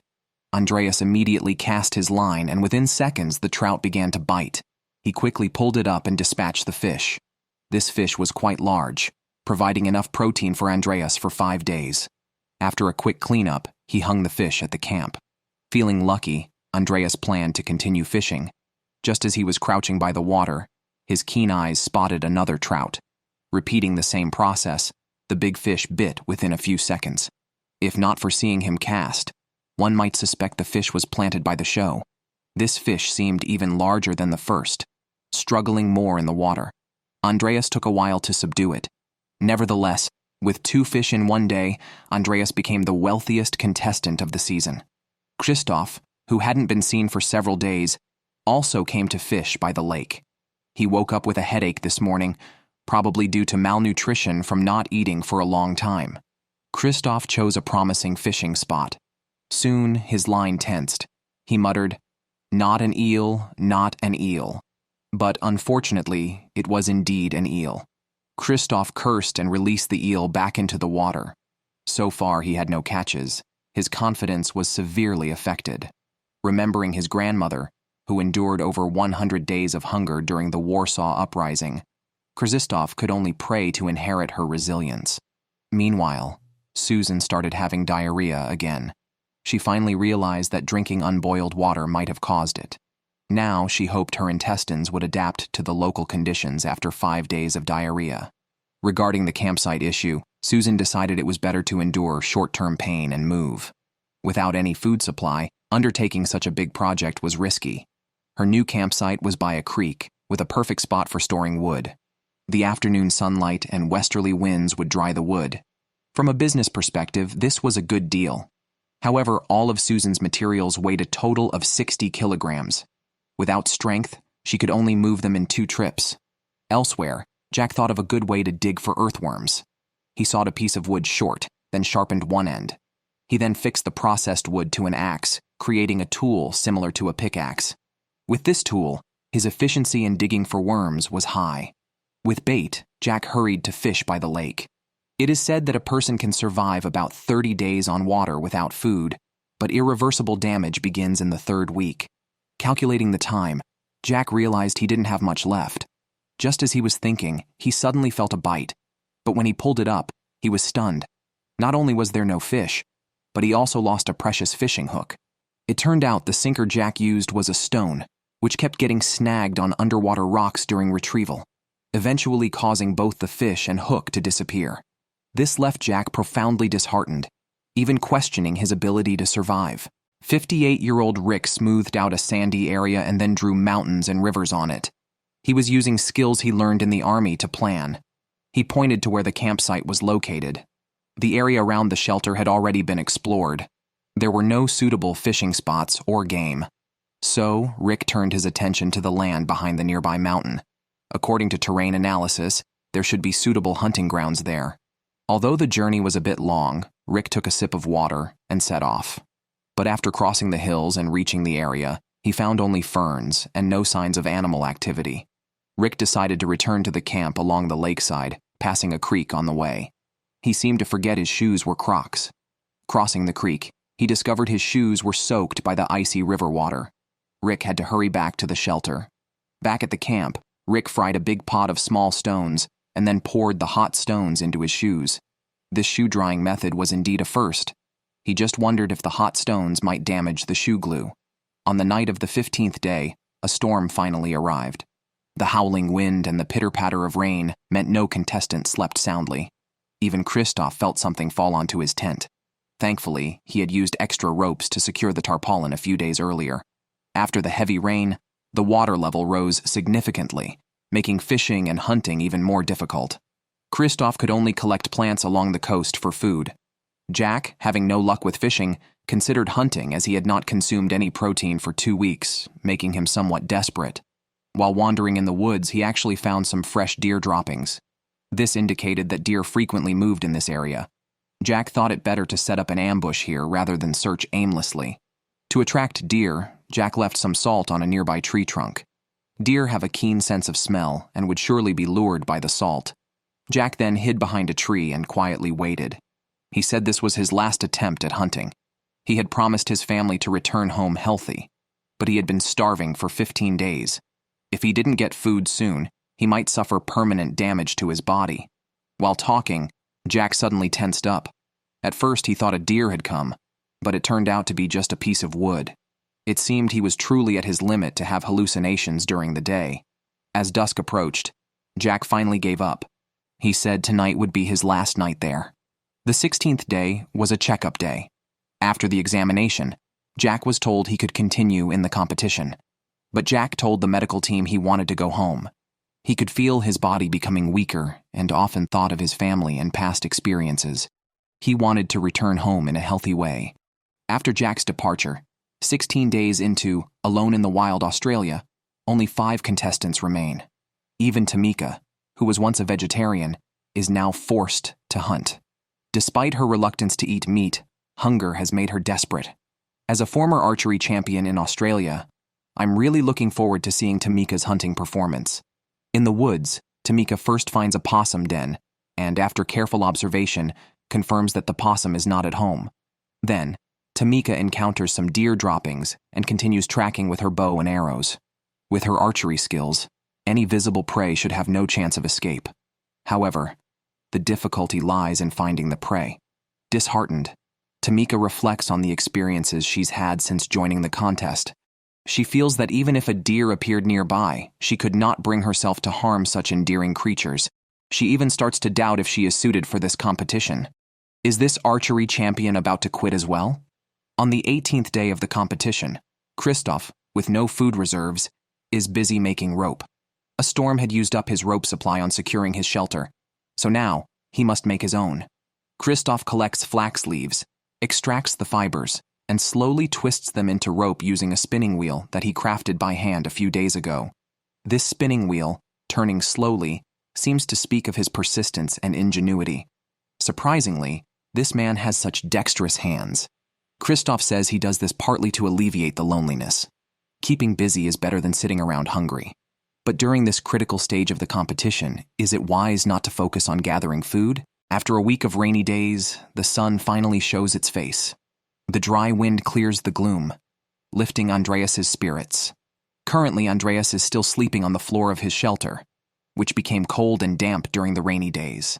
Andreas immediately cast his line, and within seconds the trout began to bite. He quickly pulled it up and dispatched the fish. This fish was quite large, providing enough protein for Andreas for 5 days. After a quick cleanup, he hung the fish at the camp. Feeling lucky, Andreas planned to continue fishing. Just as he was crouching by the water, his keen eyes spotted another trout. Repeating the same process, the big fish bit within a few seconds. If not for seeing him cast, one might suspect the fish was planted by the show. This fish seemed even larger than the first, struggling more in the water. Andreas took a while to subdue it. Nevertheless, with 2 fish in 1 day, Andreas became the wealthiest contestant of the season. Kristoff, who hadn't been seen for several days, also came to fish by the lake. He woke up with a headache this morning, probably due to malnutrition from not eating for a long time. Kristoff chose a promising fishing spot. Soon, his line tensed. He muttered, "Not an eel, not an eel." But unfortunately, it was indeed an eel. Kristoff cursed and released the eel back into the water. So far, he had no catches. His confidence was severely affected. Remembering his grandmother, who endured over 100 days of hunger during the Warsaw Uprising, Kristoff could only pray to inherit her resilience. Meanwhile, Susan started having diarrhea again. She finally realized that drinking unboiled water might have caused it. Now she hoped her intestines would adapt to the local conditions after 5 days of diarrhea. Regarding the campsite issue, Susan decided it was better to endure short-term pain and move. Without any food supply, undertaking such a big project was risky. Her new campsite was by a creek, with a perfect spot for storing wood. The afternoon sunlight and westerly winds would dry the wood. From a business perspective, this was a good deal. However, all of Susan's materials weighed a total of 60 kilograms. Without strength, she could only move them in 2 trips. Elsewhere, Jack thought of a good way to dig for earthworms. He sawed a piece of wood short, then sharpened one end. He then fixed the processed wood to an axe, creating a tool similar to a pickaxe. With this tool, his efficiency in digging for worms was high. With bait, Jack hurried to fish by the lake. It is said that a person can survive about 30 days on water without food, but irreversible damage begins in the 3rd week. Calculating the time, Jack realized he didn't have much left. Just as he was thinking, he suddenly felt a bite. But when he pulled it up, he was stunned. Not only was there no fish, but he also lost a precious fishing hook. It turned out the sinker Jack used was a stone, which kept getting snagged on underwater rocks during retrieval, eventually causing both the fish and hook to disappear. This left Jack profoundly disheartened, even questioning his ability to survive. 58-year-old Rick smoothed out a sandy area and then drew mountains and rivers on it. He was using skills he learned in the army to plan. He pointed to where the campsite was located. The area around the shelter had already been explored. There were no suitable fishing spots or game. So, Rick turned his attention to the land behind the nearby mountain. According to terrain analysis, there should be suitable hunting grounds there. Although the journey was a bit long, Rick took a sip of water and set off. But after crossing the hills and reaching the area, he found only ferns and no signs of animal activity. Rick decided to return to the camp along the lakeside, passing a creek on the way. He seemed to forget his shoes were Crocs. Crossing the creek, he discovered his shoes were soaked by the icy river water. Rick had to hurry back to the shelter. Back at the camp, Rick fried a big pot of small stones and then poured the hot stones into his shoes. This shoe drying method was indeed a first. He just wondered if the hot stones might damage the shoe glue. On the night of the 15th day, a storm finally arrived. The howling wind and the pitter-patter of rain meant no contestant slept soundly. Even Kristoff felt something fall onto his tent. Thankfully, he had used extra ropes to secure the tarpaulin a few days earlier. After the heavy rain, the water level rose significantly, making fishing and hunting even more difficult. Kristoff could only collect plants along the coast for food. Jack, having no luck with fishing, considered hunting as he had not consumed any protein for 2 weeks, making him somewhat desperate. While wandering in the woods, he actually found some fresh deer droppings. This indicated that deer frequently moved in this area. Jack thought it better to set up an ambush here rather than search aimlessly. To attract deer, Jack left some salt on a nearby tree trunk. Deer have a keen sense of smell and would surely be lured by the salt. Jack then hid behind a tree and quietly waited. He said this was his last attempt at hunting. He had promised his family to return home healthy, but he had been starving for 15 days. If he didn't get food soon, he might suffer permanent damage to his body. While talking, Jack suddenly tensed up. At first, he thought a deer had come, but it turned out to be just a piece of wood. It seemed he was truly at his limit to have hallucinations during the day. As dusk approached, Jack finally gave up. He said tonight would be his last night there. The 16th day was a checkup day. After the examination, Jack was told he could continue in the competition. But Jack told the medical team he wanted to go home. He could feel his body becoming weaker and often thought of his family and past experiences. He wanted to return home in a healthy way. After Jack's departure, 16 days into Alone in the Wild Australia, only 5 contestants remain. Even Tamika, who was once a vegetarian, is now forced to hunt. Despite her reluctance to eat meat, hunger has made her desperate. As a former archery champion in Australia, I'm really looking forward to seeing Tamika's hunting performance. In the woods, Tamika first finds a possum den, and after careful observation, confirms that the possum is not at home. Then, Tamika encounters some deer droppings and continues tracking with her bow and arrows. With her archery skills, any visible prey should have no chance of escape. However, the difficulty lies in finding the prey. Disheartened, Tamika reflects on the experiences she's had since joining the contest. She feels that even if a deer appeared nearby, she could not bring herself to harm such endearing creatures. She even starts to doubt if she is suited for this competition. Is this archery champion about to quit as well? On the 18th day of the competition, Kristoff, with no food reserves, is busy making rope. A storm had used up his rope supply on securing his shelter, so now he must make his own. Kristoff collects flax leaves, extracts the fibers, and slowly twists them into rope using a spinning wheel that he crafted by hand a few days ago. This spinning wheel, turning slowly, seems to speak of his persistence and ingenuity. Surprisingly, This man has such dexterous hands. Kristoff says he does this partly to alleviate the loneliness. Keeping busy is better than sitting around hungry. But during this critical stage of the competition, is it wise not to focus on gathering food? After a week of rainy days, the sun finally shows its face. The dry wind clears the gloom, lifting Andreas's spirits. Currently, Andreas is still sleeping on the floor of his shelter, which became cold and damp during the rainy days.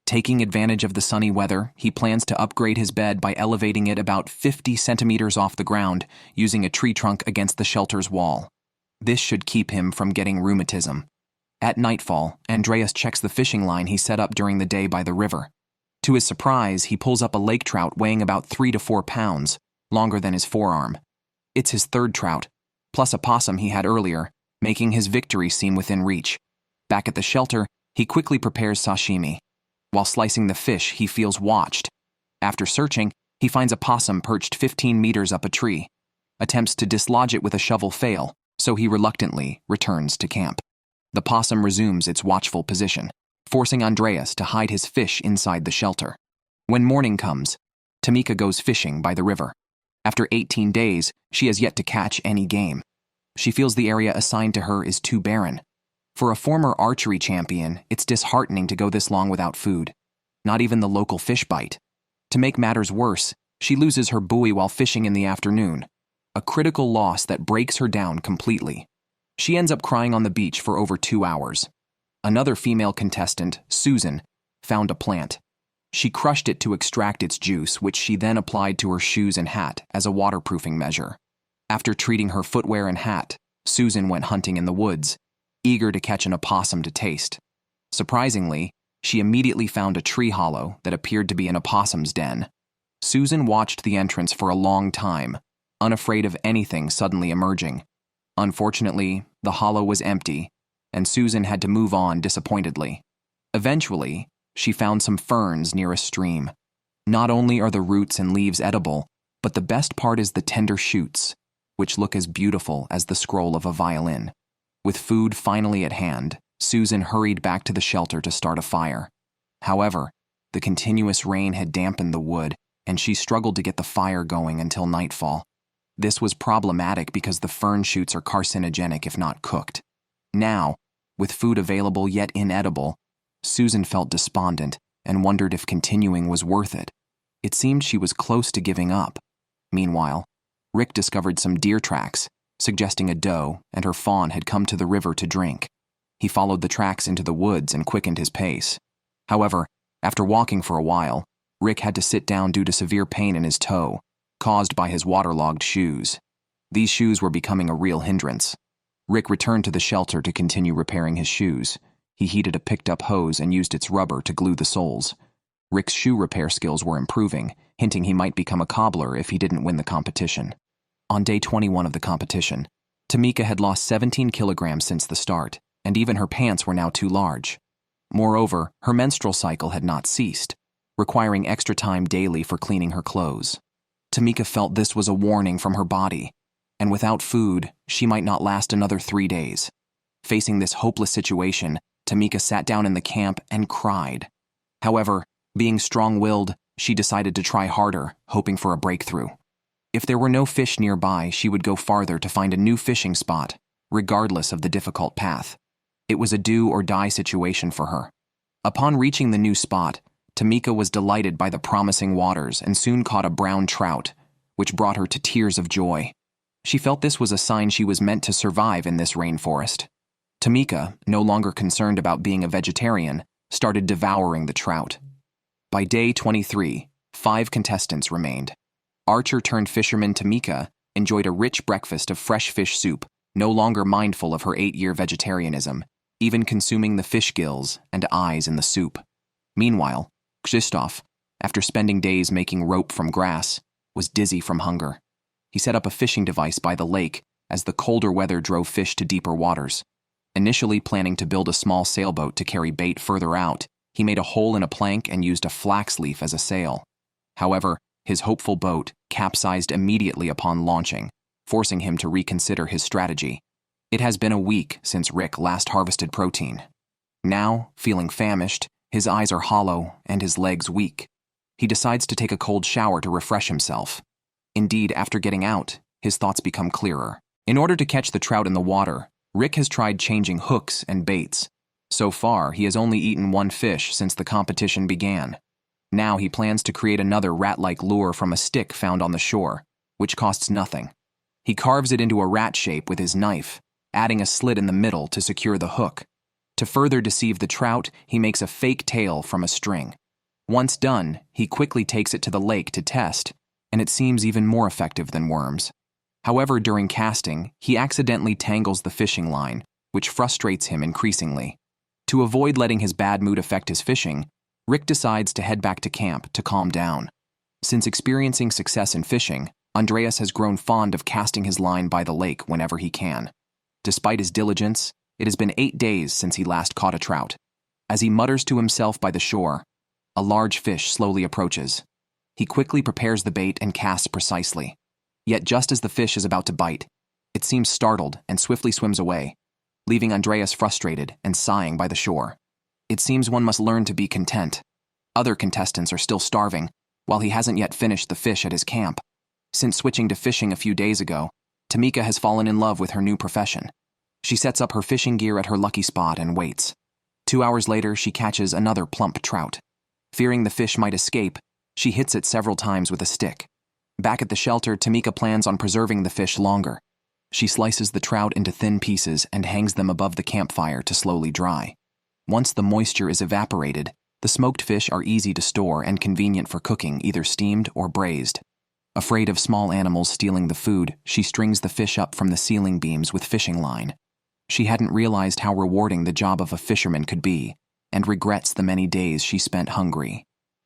Taking advantage of the sunny weather, he plans to upgrade his bed by elevating it about 50 centimeters off the ground, using a tree trunk against the shelter's wall. This should keep him from getting rheumatism. At nightfall, Andreas checks the fishing line he set up during the day by the river. To his surprise, he pulls up a lake trout weighing about 3 to 4 pounds, longer than his forearm. It's his third trout, plus a possum he had earlier, making his victory seem within reach. Back at the shelter, he quickly prepares sashimi. While slicing the fish, he feels watched. After searching, he finds a possum perched 15 meters up a tree. Attempts to dislodge it with a shovel fail, so he reluctantly returns to camp. The possum resumes its watchful position, forcing Andreas to hide his fish inside the shelter. When morning comes, Tamika goes fishing by the river. After 18 days, she has yet to catch any game. She feels the area assigned to her is too barren. For a former archery champion, it's disheartening to go this long without food. Not even the local fish bite. To make matters worse, she loses her buoy while fishing in the afternoon, a critical loss that breaks her down completely. She ends up crying on the beach for over 2 hours. Another female contestant, Susan, found a plant. She crushed it to extract its juice, which she then applied to her shoes and hat as a waterproofing measure. After treating her footwear and hat, Susan went hunting in the woods, eager to catch an opossum to taste. Surprisingly, she immediately found a tree hollow that appeared to be an opossum's den. Susan watched the entrance for a long time, unafraid of anything suddenly emerging. Unfortunately, the hollow was empty, and Susan had to move on disappointedly. Eventually, she found some ferns near a stream. Not only are the roots and leaves edible, but the best part is the tender shoots, which look as beautiful as the scroll of a violin. With food finally at hand, Susan hurried back to the shelter to start a fire. However, the continuous rain had dampened the wood, and she struggled to get the fire going until nightfall. This was problematic because the fern shoots are carcinogenic if not cooked. Now, with food available yet inedible, Susan felt despondent and wondered if continuing was worth it. It seemed she was close to giving up. Meanwhile, Rick discovered some deer tracks, suggesting a doe and her fawn had come to the river to drink. He followed the tracks into the woods and quickened his pace. However, after walking for a while, Rick had to sit down due to severe pain in his toe, caused by his waterlogged shoes. These shoes were becoming a real hindrance. Rick returned to the shelter to continue repairing his shoes. He heated a picked-up hose and used its rubber to glue the soles. Rick's shoe repair skills were improving, hinting he might become a cobbler if he didn't win the competition. On day 21 of the competition, Tamika had lost 17 kilograms since the start, and even her pants were now too large. Moreover, her menstrual cycle had not ceased, requiring extra time daily for cleaning her clothes. Tamika felt this was a warning from her body, and without food, she might not last another 3 days. Facing this hopeless situation, Tamika sat down in the camp and cried. However, being strong-willed, she decided to try harder, hoping for a breakthrough. If there were no fish nearby, she would go farther to find a new fishing spot, regardless of the difficult path. It was a do-or-die situation for her. Upon reaching the new spot, Tamika was delighted by the promising waters and soon caught a brown trout, which brought her to tears of joy. She felt this was a sign she was meant to survive in this rainforest. Tamika, no longer concerned about being a vegetarian, started devouring the trout. By day 23, 5 contestants remained. Archer-turned-fisherman Tamika enjoyed a rich breakfast of fresh fish soup, no longer mindful of her 8-year vegetarianism, even consuming the fish gills and eyes in the soup. Meanwhile, Kristoff, after spending days making rope from grass, was dizzy from hunger. He set up a fishing device by the lake as the colder weather drove fish to deeper waters. Initially planning to build a small sailboat to carry bait further out, he made a hole in a plank and used a flax leaf as a sail. However, his hopeful boat capsized immediately upon launching, forcing him to reconsider his strategy. It has been a week since Rick last harvested protein. Now, feeling famished, his eyes are hollow and his legs weak. He decides to take a cold shower to refresh himself. Indeed, after getting out, his thoughts become clearer. In order to catch the trout in the water, Rick has tried changing hooks and baits. So far, he has only eaten one fish since the competition began. Now he plans to create another rat-like lure from a stick found on the shore, which costs nothing. He carves it into a rat shape with his knife, adding a slit in the middle to secure the hook. To further deceive the trout, he makes a fake tail from a string. Once done, he quickly takes it to the lake to test, and it seems even more effective than worms. However, during casting, he accidentally tangles the fishing line, which frustrates him increasingly. To avoid letting his bad mood affect his fishing, Rick decides to head back to camp to calm down. Since experiencing success in fishing, Andreas has grown fond of casting his line by the lake whenever he can. Despite his diligence, it has been 8 days since he last caught a trout. As he mutters to himself by the shore, a large fish slowly approaches. He quickly prepares the bait and casts precisely. Yet just as the fish is about to bite, it seems startled and swiftly swims away, leaving Andreas frustrated and sighing by the shore. It seems one must learn to be content. Other contestants are still starving, while he hasn't yet finished the fish at his camp. Since switching to fishing a few days ago, Tamika has fallen in love with her new profession. She sets up her fishing gear at her lucky spot and waits. 2 hours later, she catches another plump trout. Fearing the fish might escape, she hits it several times with a stick. Back at the shelter, Tamika plans on preserving the fish longer. She slices the trout into thin pieces and hangs them above the campfire to slowly dry. Once the moisture is evaporated, the smoked fish are easy to store and convenient for cooking, either steamed or braised. Afraid of small animals stealing the food, she strings the fish up from the ceiling beams with fishing line. She hadn't realized how rewarding the job of a fisherman could be, and regrets the many days she spent hungry.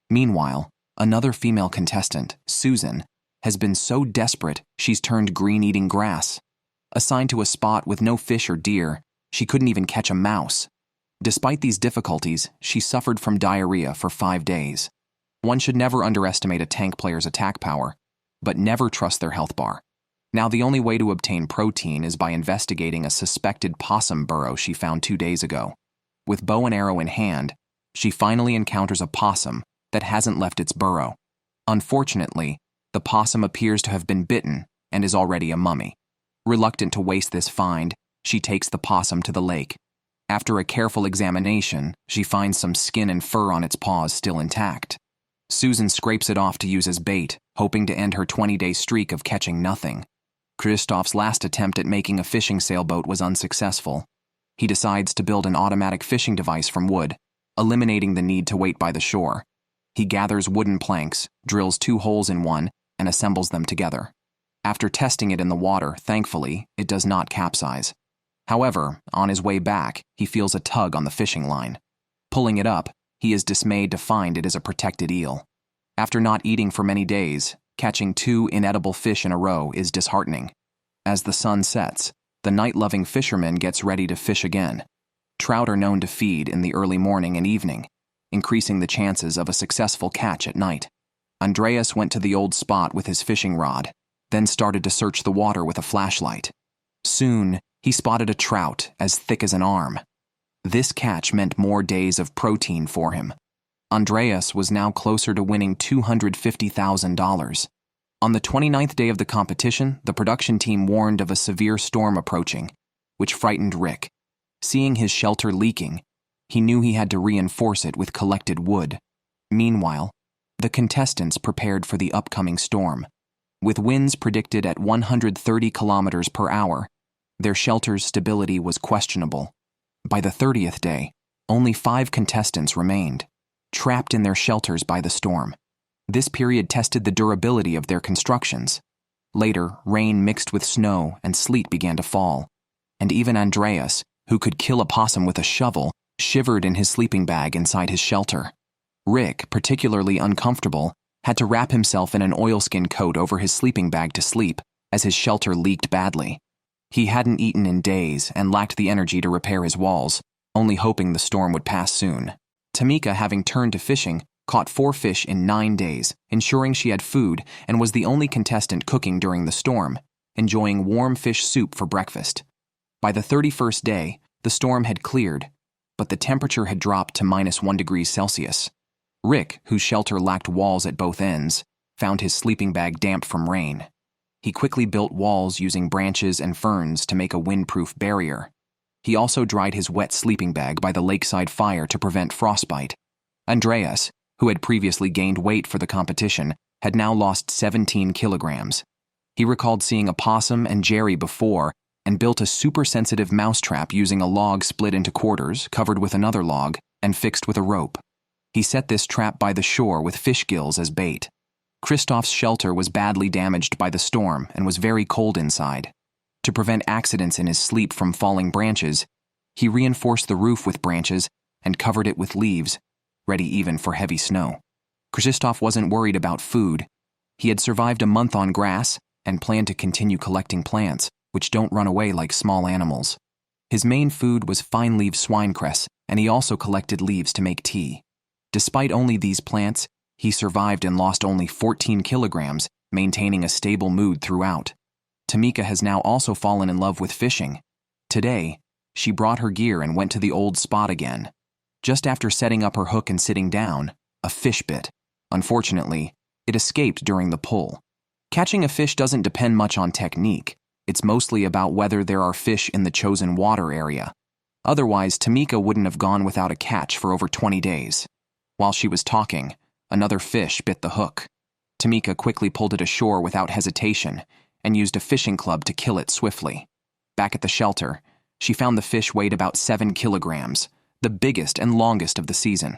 Meanwhile, another female contestant, Susan, has been so desperate she's turned green eating grass. Assigned to a spot with no fish or deer, she couldn't even catch a mouse. Despite these difficulties, she suffered from diarrhea for 5 days. One should never underestimate a tank player's attack power, but never trust their health bar. Now the only way to obtain protein is by investigating a suspected possum burrow she found 2 days ago. With bow and arrow in hand, she finally encounters a possum that hasn't left its burrow. Unfortunately, the possum appears to have been bitten and is already a mummy. Reluctant to waste this find, she takes the possum to the lake. After a careful examination, she finds some skin and fur on its paws still intact. Susan scrapes it off to use as bait, hoping to end her 20-day streak of catching nothing. Kristoff's last attempt at making a fishing sailboat was unsuccessful. He decides to build an automatic fishing device from wood, eliminating the need to wait by the shore. He gathers wooden planks, drills 2 holes in one, and assembles them together. After testing it in the water, thankfully, it does not capsize. However, on his way back, he feels a tug on the fishing line. Pulling it up, he is dismayed to find it is a protected eel. After not eating for many days, catching 2 inedible fish in a row is disheartening. As the sun sets, the night-loving fisherman gets ready to fish again. Trout are known to feed in the early morning and evening, increasing the chances of a successful catch at night. Andreas went to the old spot with his fishing rod, then started to search the water with a flashlight. Soon, he spotted a trout as thick as an arm. This catch meant more days of protein for him. Andreas was now closer to winning $250,000. On the 29th day of the competition, the production team warned of a severe storm approaching, which frightened Rick. Seeing his shelter leaking, he knew he had to reinforce it with collected wood. Meanwhile, the contestants prepared for the upcoming storm. With winds predicted at 130 kilometers per hour, their shelter's stability was questionable. By the 30th day, only 5 contestants remained, trapped in their shelters by the storm. This period tested the durability of their constructions. Later, rain mixed with snow and sleet began to fall, and even Andreas, who could kill a possum with a shovel, shivered in his sleeping bag inside his shelter. Rick, particularly uncomfortable, had to wrap himself in an oilskin coat over his sleeping bag to sleep, as his shelter leaked badly. He hadn't eaten in days and lacked the energy to repair his walls, only hoping the storm would pass soon. Tamika, having turned to fishing, caught 4 fish in 9 days, ensuring she had food and was the only contestant cooking during the storm, enjoying warm fish soup for breakfast. By the 31st day, the storm had cleared, but the temperature had dropped to -1 degree Celsius. Rick, whose shelter lacked walls at both ends, found his sleeping bag damp from rain. He quickly built walls using branches and ferns to make a windproof barrier. He also dried his wet sleeping bag by the lakeside fire to prevent frostbite. Andreas, who had previously gained weight for the competition, had now lost 17 kilograms. He recalled seeing a possum and Jerry before and built a super-sensitive mousetrap using a log split into quarters, covered with another log, and fixed with a rope. He set this trap by the shore with fish gills as bait. Kristoff's shelter was badly damaged by the storm and was very cold inside. To prevent accidents in his sleep from falling branches, he reinforced the roof with branches and covered it with leaves, ready even for heavy snow. Kristoff wasn't worried about food. He had survived a month on grass and planned to continue collecting plants, which don't run away like small animals. His main food was fine-leaf swinencress, and he also collected leaves to make tea. Despite only these plants, he survived and lost only 14 kilograms, maintaining a stable mood throughout. Tamika has now also fallen in love with fishing. Today, she brought her gear and went to the old spot again. Just after setting up her hook and sitting down, a fish bit. Unfortunately, it escaped during the pull. Catching a fish doesn't depend much on technique. It's mostly about whether there are fish in the chosen water area. Otherwise, Tamika wouldn't have gone without a catch for over 20 days. While she was talking, another fish bit the hook. Tamika quickly pulled it ashore without hesitation and used a fishing club to kill it swiftly. Back at the shelter, she found the fish weighed about 7 kilograms, the biggest and longest of the season.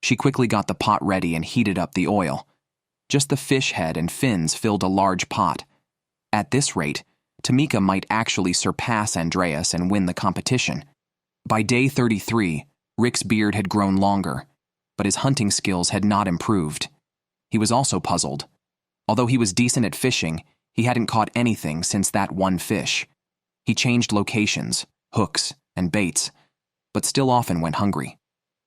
She quickly got the pot ready and heated up the oil. Just the fish head and fins filled a large pot. At this rate, Tamika might actually surpass Andreas and win the competition. By day 33, Rick's beard had grown longer, but his hunting skills had not improved. He was also puzzled. Although he was decent at fishing, he hadn't caught anything since that one fish. He changed locations, hooks, and baits, but still often went hungry.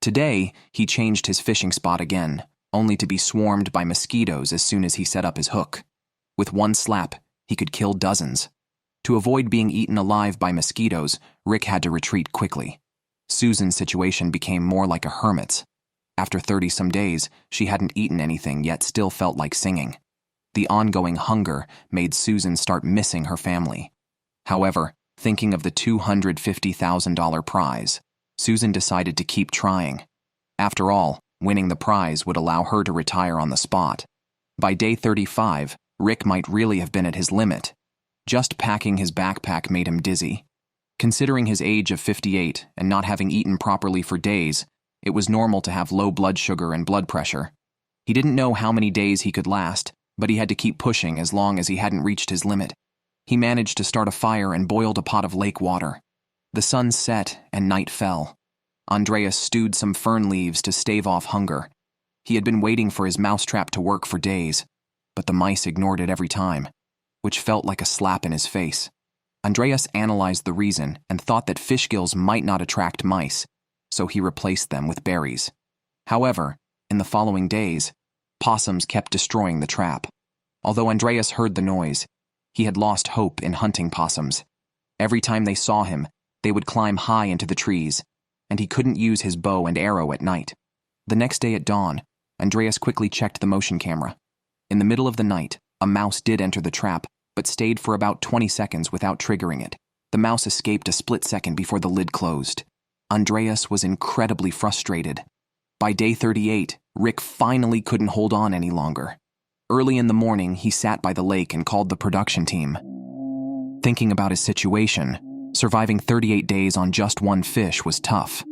Today, he changed his fishing spot again, only to be swarmed by mosquitoes as soon as he set up his hook. With one slap, he could kill dozens. To avoid being eaten alive by mosquitoes, Rick had to retreat quickly. Susan's situation became more like a hermit's. After 30-some days, she hadn't eaten anything yet still felt like singing. The ongoing hunger made Susan start missing her family. However, thinking of the $250,000 prize, Susan decided to keep trying. After all, winning the prize would allow her to retire on the spot. By day 35, Rick might really have been at his limit. Just packing his backpack made him dizzy. Considering his age of 58 and not having eaten properly for days, it was normal to have low blood sugar and blood pressure. He didn't know how many days he could last, but he had to keep pushing as long as he hadn't reached his limit. He managed to start a fire and boiled a pot of lake water. The sun set and night fell. Andreas stewed some fern leaves to stave off hunger. He had been waiting for his mousetrap to work for days, but the mice ignored it every time, which felt like a slap in his face. Andreas analyzed the reason and thought that fish gills might not attract mice, so he replaced them with berries. However, in the following days, possums kept destroying the trap. Although Andreas heard the noise, he had lost hope in hunting possums. Every time they saw him, they would climb high into the trees, and he couldn't use his bow and arrow at night. The next day at dawn, Andreas quickly checked the motion camera. In the middle of the night, a mouse did enter the trap, but stayed for about 20 seconds without triggering it. The mouse escaped a split second before the lid closed. Andreas was incredibly frustrated. By day 38, Rick finally couldn't hold on any longer. Early in the morning, he sat by the lake and called the production team. Thinking about his situation, surviving 38 days on just one fish was tough.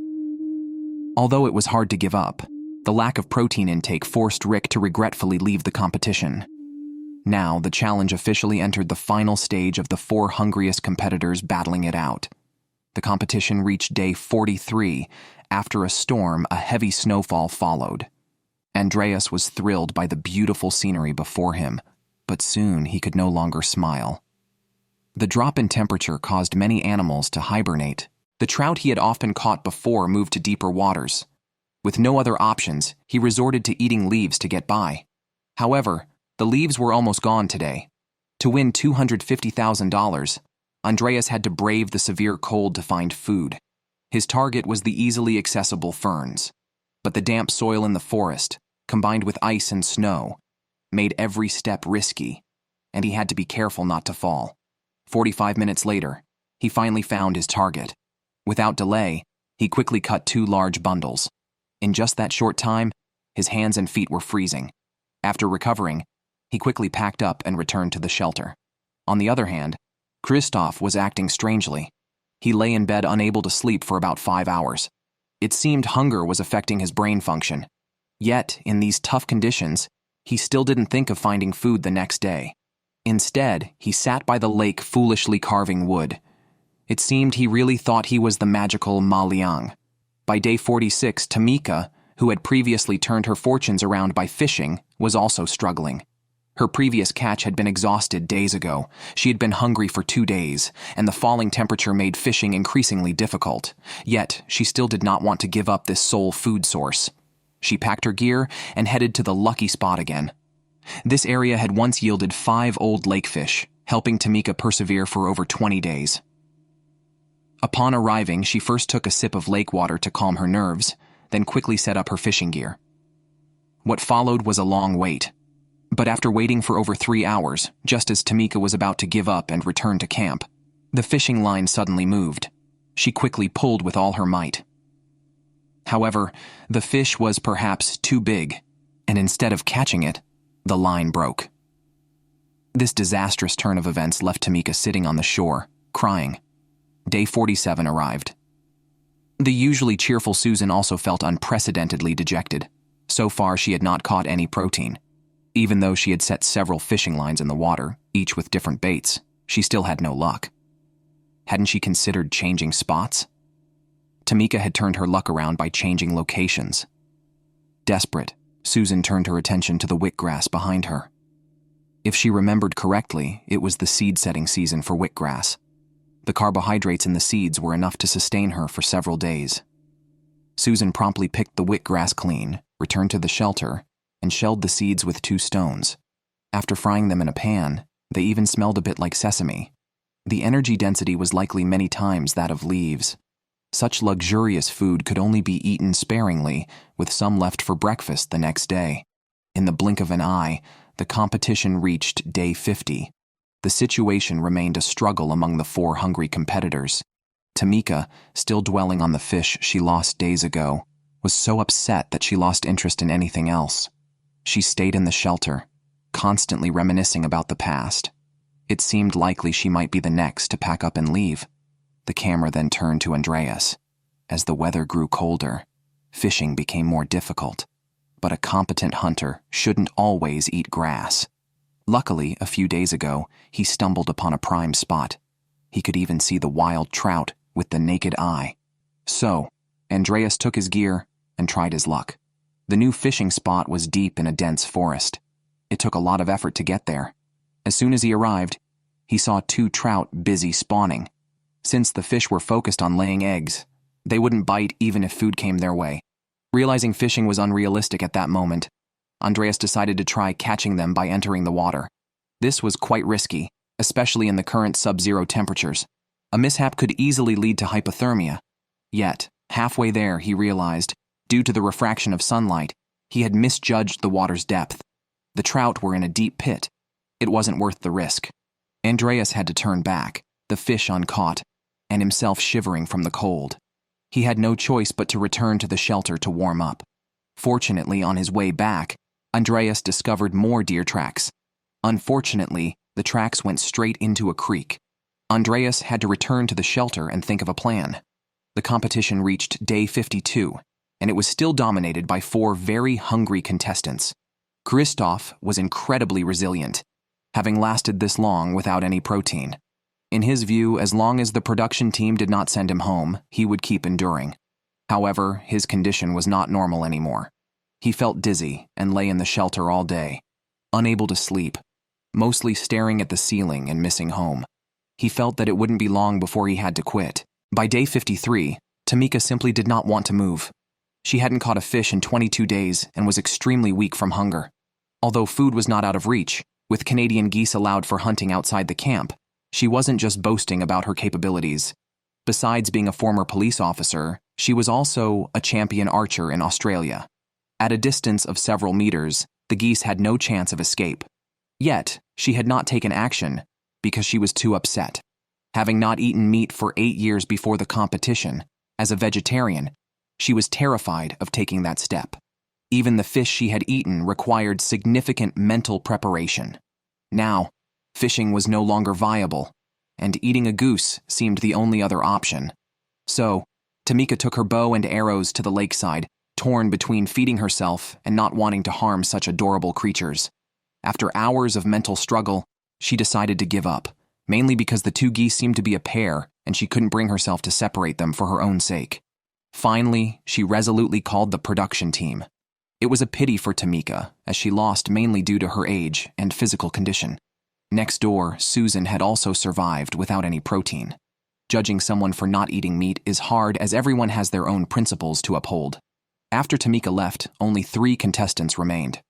Although it was hard to give up, the lack of protein intake forced Rick to regretfully leave the competition. Now, the challenge officially entered the final stage of the 4 hungriest competitors battling it out. The competition reached day 43. After a storm, a heavy snowfall followed. Andreas was thrilled by the beautiful scenery before him, but soon he could no longer smile. The drop in temperature caused many animals to hibernate. The trout he had often caught before moved to deeper waters. With no other options, he resorted to eating leaves to get by. However, the leaves were almost gone today. To win $250,000, Andreas had to brave the severe cold to find food. His target was the easily accessible ferns. But but the damp soil in the forest, combined with ice and snow, made every step risky, and he had to be careful not to fall. 45 minutes later, he finally found his target. Without delay, he quickly cut 2 large bundles. In just that short time, his hands and feet were freezing. After recovering, he quickly packed up and returned to the shelter. On the other hand, Kristoff was acting strangely. He lay in bed unable to sleep for about 5 hours. It seemed hunger was affecting his brain function. Yet, in these tough conditions, he still didn't think of finding food the next day. Instead, he sat by the lake foolishly carving wood. It seemed he really thought he was the magical Ma Liang. By day 46, Tamika, who had previously turned her fortunes around by fishing, was also struggling. Her previous catch had been exhausted days ago. She had been hungry for 2 days, and the falling temperature made fishing increasingly difficult. Yet, she still did not want to give up this sole food source. She packed her gear and headed to the lucky spot again. This area had once yielded 5 old lakefish, helping Tamika persevere for over 20 days. Upon arriving, she first took a sip of lake water to calm her nerves, then quickly set up her fishing gear. What followed was a long wait. But after waiting for over 3 hours, just as Tamika was about to give up and return to camp, the fishing line suddenly moved. She quickly pulled with all her might. However, the fish was perhaps too big, and instead of catching it, the line broke. This disastrous turn of events left Tamika sitting on the shore, crying. Day 47 arrived. The usually cheerful Susan also felt unprecedentedly dejected. So far, she had not caught any protein. Even though she had set several fishing lines in the water, each with different baits, she still had no luck. Hadn't she considered changing spots? Tamika had turned her luck around by changing locations. Desperate, Susan turned her attention to the wheatgrass behind her. If she remembered correctly, it was the seed-setting season for wheatgrass. The carbohydrates in the seeds were enough to sustain her for several days. Susan promptly picked the wheatgrass clean, returned to the shelter, and shelled the seeds with 2 stones. After frying them in a pan, they even smelled a bit like sesame. The energy density was likely many times that of leaves. Such luxurious food could only be eaten sparingly, with some left for breakfast the next day. In the blink of an eye, the competition reached day 50. The situation remained a struggle among the 4 hungry competitors. Tamika, still dwelling on the fish she lost days ago, was so upset that she lost interest in anything else. She stayed in the shelter, constantly reminiscing about the past. It seemed likely she might be the next to pack up and leave. The camera then turned to Andreas. As the weather grew colder, fishing became more difficult. But a competent hunter shouldn't always eat grass. Luckily, a few days ago, he stumbled upon a prime spot. He could even see the wild trout with the naked eye. So, Andreas took his gear and tried his luck. The new fishing spot was deep in a dense forest. It took a lot of effort to get there. As soon as he arrived, he saw 2 trout busy spawning. Since the fish were focused on laying eggs, they wouldn't bite even if food came their way. Realizing fishing was unrealistic at that moment, Andreas decided to try catching them by entering the water. This was quite risky, especially in the current sub-zero temperatures. A mishap could easily lead to hypothermia. Yet, halfway there, he realized, due to the refraction of sunlight, he had misjudged the water's depth. The trout were in a deep pit. It wasn't worth the risk. Andreas had to turn back, the fish uncaught, and himself shivering from the cold. He had no choice but to return to the shelter to warm up. Fortunately, on his way back, Andreas discovered more deer tracks. Unfortunately, the tracks went straight into a creek. Andreas had to return to the shelter and think of a plan. The competition reached day 52, and it was still dominated by 4 very hungry contestants. Kristoff was incredibly resilient, having lasted this long without any protein. In his view, as long as the production team did not send him home, he would keep enduring. However, his condition was not normal anymore. He felt dizzy and lay in the shelter all day, unable to sleep, mostly staring at the ceiling and missing home. He felt that it wouldn't be long before he had to quit. By day 53, Tamika simply did not want to move. She hadn't caught a fish in 22 days and was extremely weak from hunger. Although food was not out of reach, with Canadian geese allowed for hunting outside the camp, she wasn't just boasting about her capabilities. Besides being a former police officer, She was also a champion archer in Australia. At a distance of several meters, the geese had no chance of escape. Yet, she had not taken action because she was too upset. Having not eaten meat for 8 years before the competition, as a vegetarian, she was terrified of taking that step. Even the fish she had eaten required significant mental preparation. Now, fishing was no longer viable, and eating a goose seemed the only other option. So, Tamika took her bow and arrows to the lakeside, torn between feeding herself and not wanting to harm such adorable creatures. After hours of mental struggle, she decided to give up, mainly because the two geese seemed to be a pair and she couldn't bring herself to separate them for her own sake. Finally, she resolutely called the production team. It was a pity for Tamika, as she lost mainly due to her age and physical condition. Next door, Susan had also survived without any protein. Judging someone for not eating meat is hard as everyone has their own principles to uphold. After Tamika left, only 3 contestants remained.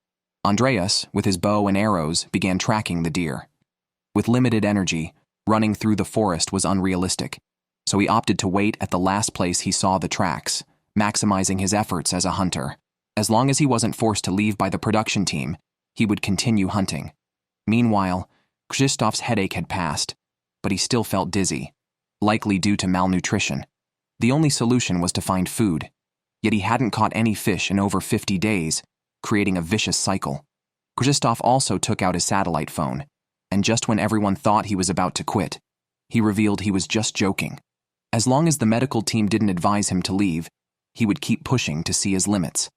Andreas, with his bow and arrows, began tracking the deer. With limited energy, running through the forest was unrealistic, so he opted to wait at the last place he saw the tracks, maximizing his efforts as a hunter. As long as he wasn't forced to leave by the production team, he would continue hunting. Meanwhile, Kristoff's headache had passed, but he still felt dizzy, likely due to malnutrition. The only solution was to find food, yet he hadn't caught any fish in over 50 days, creating a vicious cycle. Kristoff also took out his satellite phone, and just when everyone thought he was about to quit, he revealed he was just joking. As long as the medical team didn't advise him to leave, he would keep pushing to see his limits.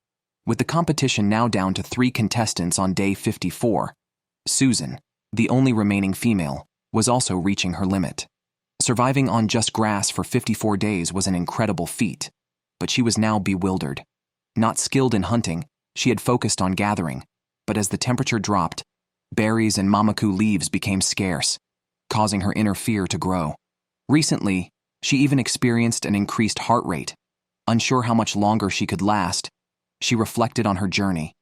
With the competition now down to 3 contestants on day 54, Susan, the only remaining female, was also reaching her limit. Surviving on just grass for 54 days was an incredible feat, but she was now bewildered. Not skilled in hunting, she had focused on gathering, but as the temperature dropped, berries and mamaku leaves became scarce, causing her inner fear to grow. Recently, she even experienced an increased heart rate. Unsure how much longer she could last, she reflected on her journey,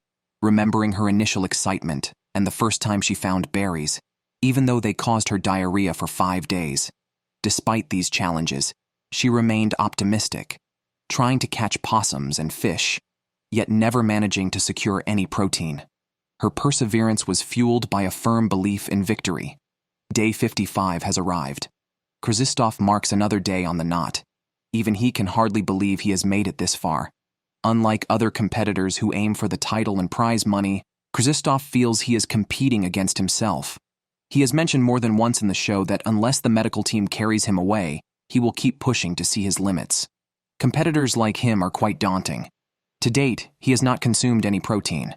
remembering her initial excitement and the first time she found berries, even though they caused her diarrhea for 5 days. Despite these challenges, she remained optimistic, trying to catch possums and fish, yet never managing to secure any protein. Her perseverance was fueled by a firm belief in victory. Day 55 has arrived. Kristoff marks another day on the knot. Even he can hardly believe he has made it this far. Unlike other competitors who aim for the title and prize money, Kristoff feels he is competing against himself. He has mentioned more than once in the show that unless the medical team carries him away, he will keep pushing to see his limits. Competitors like him are quite daunting. To date, he has not consumed any protein.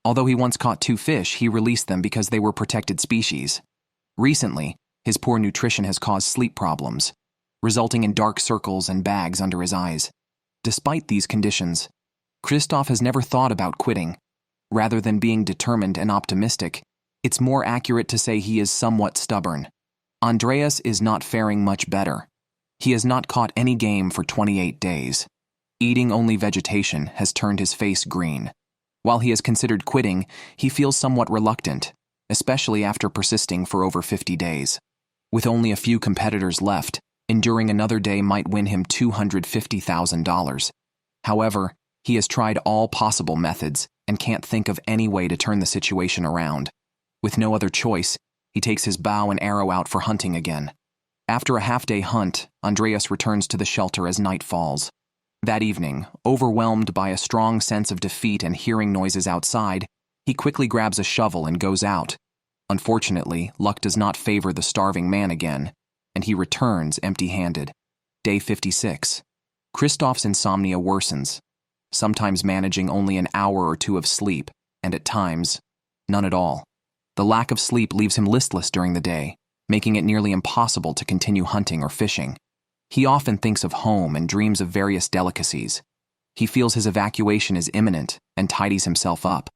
Although he once caught 2 fish, he released them because they were protected species. Recently, his poor nutrition has caused sleep problems, resulting in dark circles and bags under his eyes. Despite these conditions, Kristoff has never thought about quitting. Rather than being determined and optimistic, it's more accurate to say he is somewhat stubborn. Andreas is not faring much better. He has not caught any game for 28 days. Eating only vegetation has turned his face green. While he has considered quitting, he feels somewhat reluctant, especially after persisting for over 50 days. With only a few competitors left, enduring another day might win him $250,000. However, he has tried all possible methods and can't think of any way to turn the situation around. With no other choice, he takes his bow and arrow out for hunting again. After a half-day hunt, Andreas returns to the shelter as night falls. That evening, overwhelmed by a strong sense of defeat and hearing noises outside, he quickly grabs a shovel and goes out. Unfortunately, luck does not favor the starving man again, and he returns empty-handed. Day 56. Kristoff's insomnia worsens, sometimes managing only an hour or 2 of sleep, and at times, none at all. The lack of sleep leaves him listless during the day, making it nearly impossible to continue hunting or fishing. He often thinks of home and dreams of various delicacies. He feels his evacuation is imminent and tidies himself up,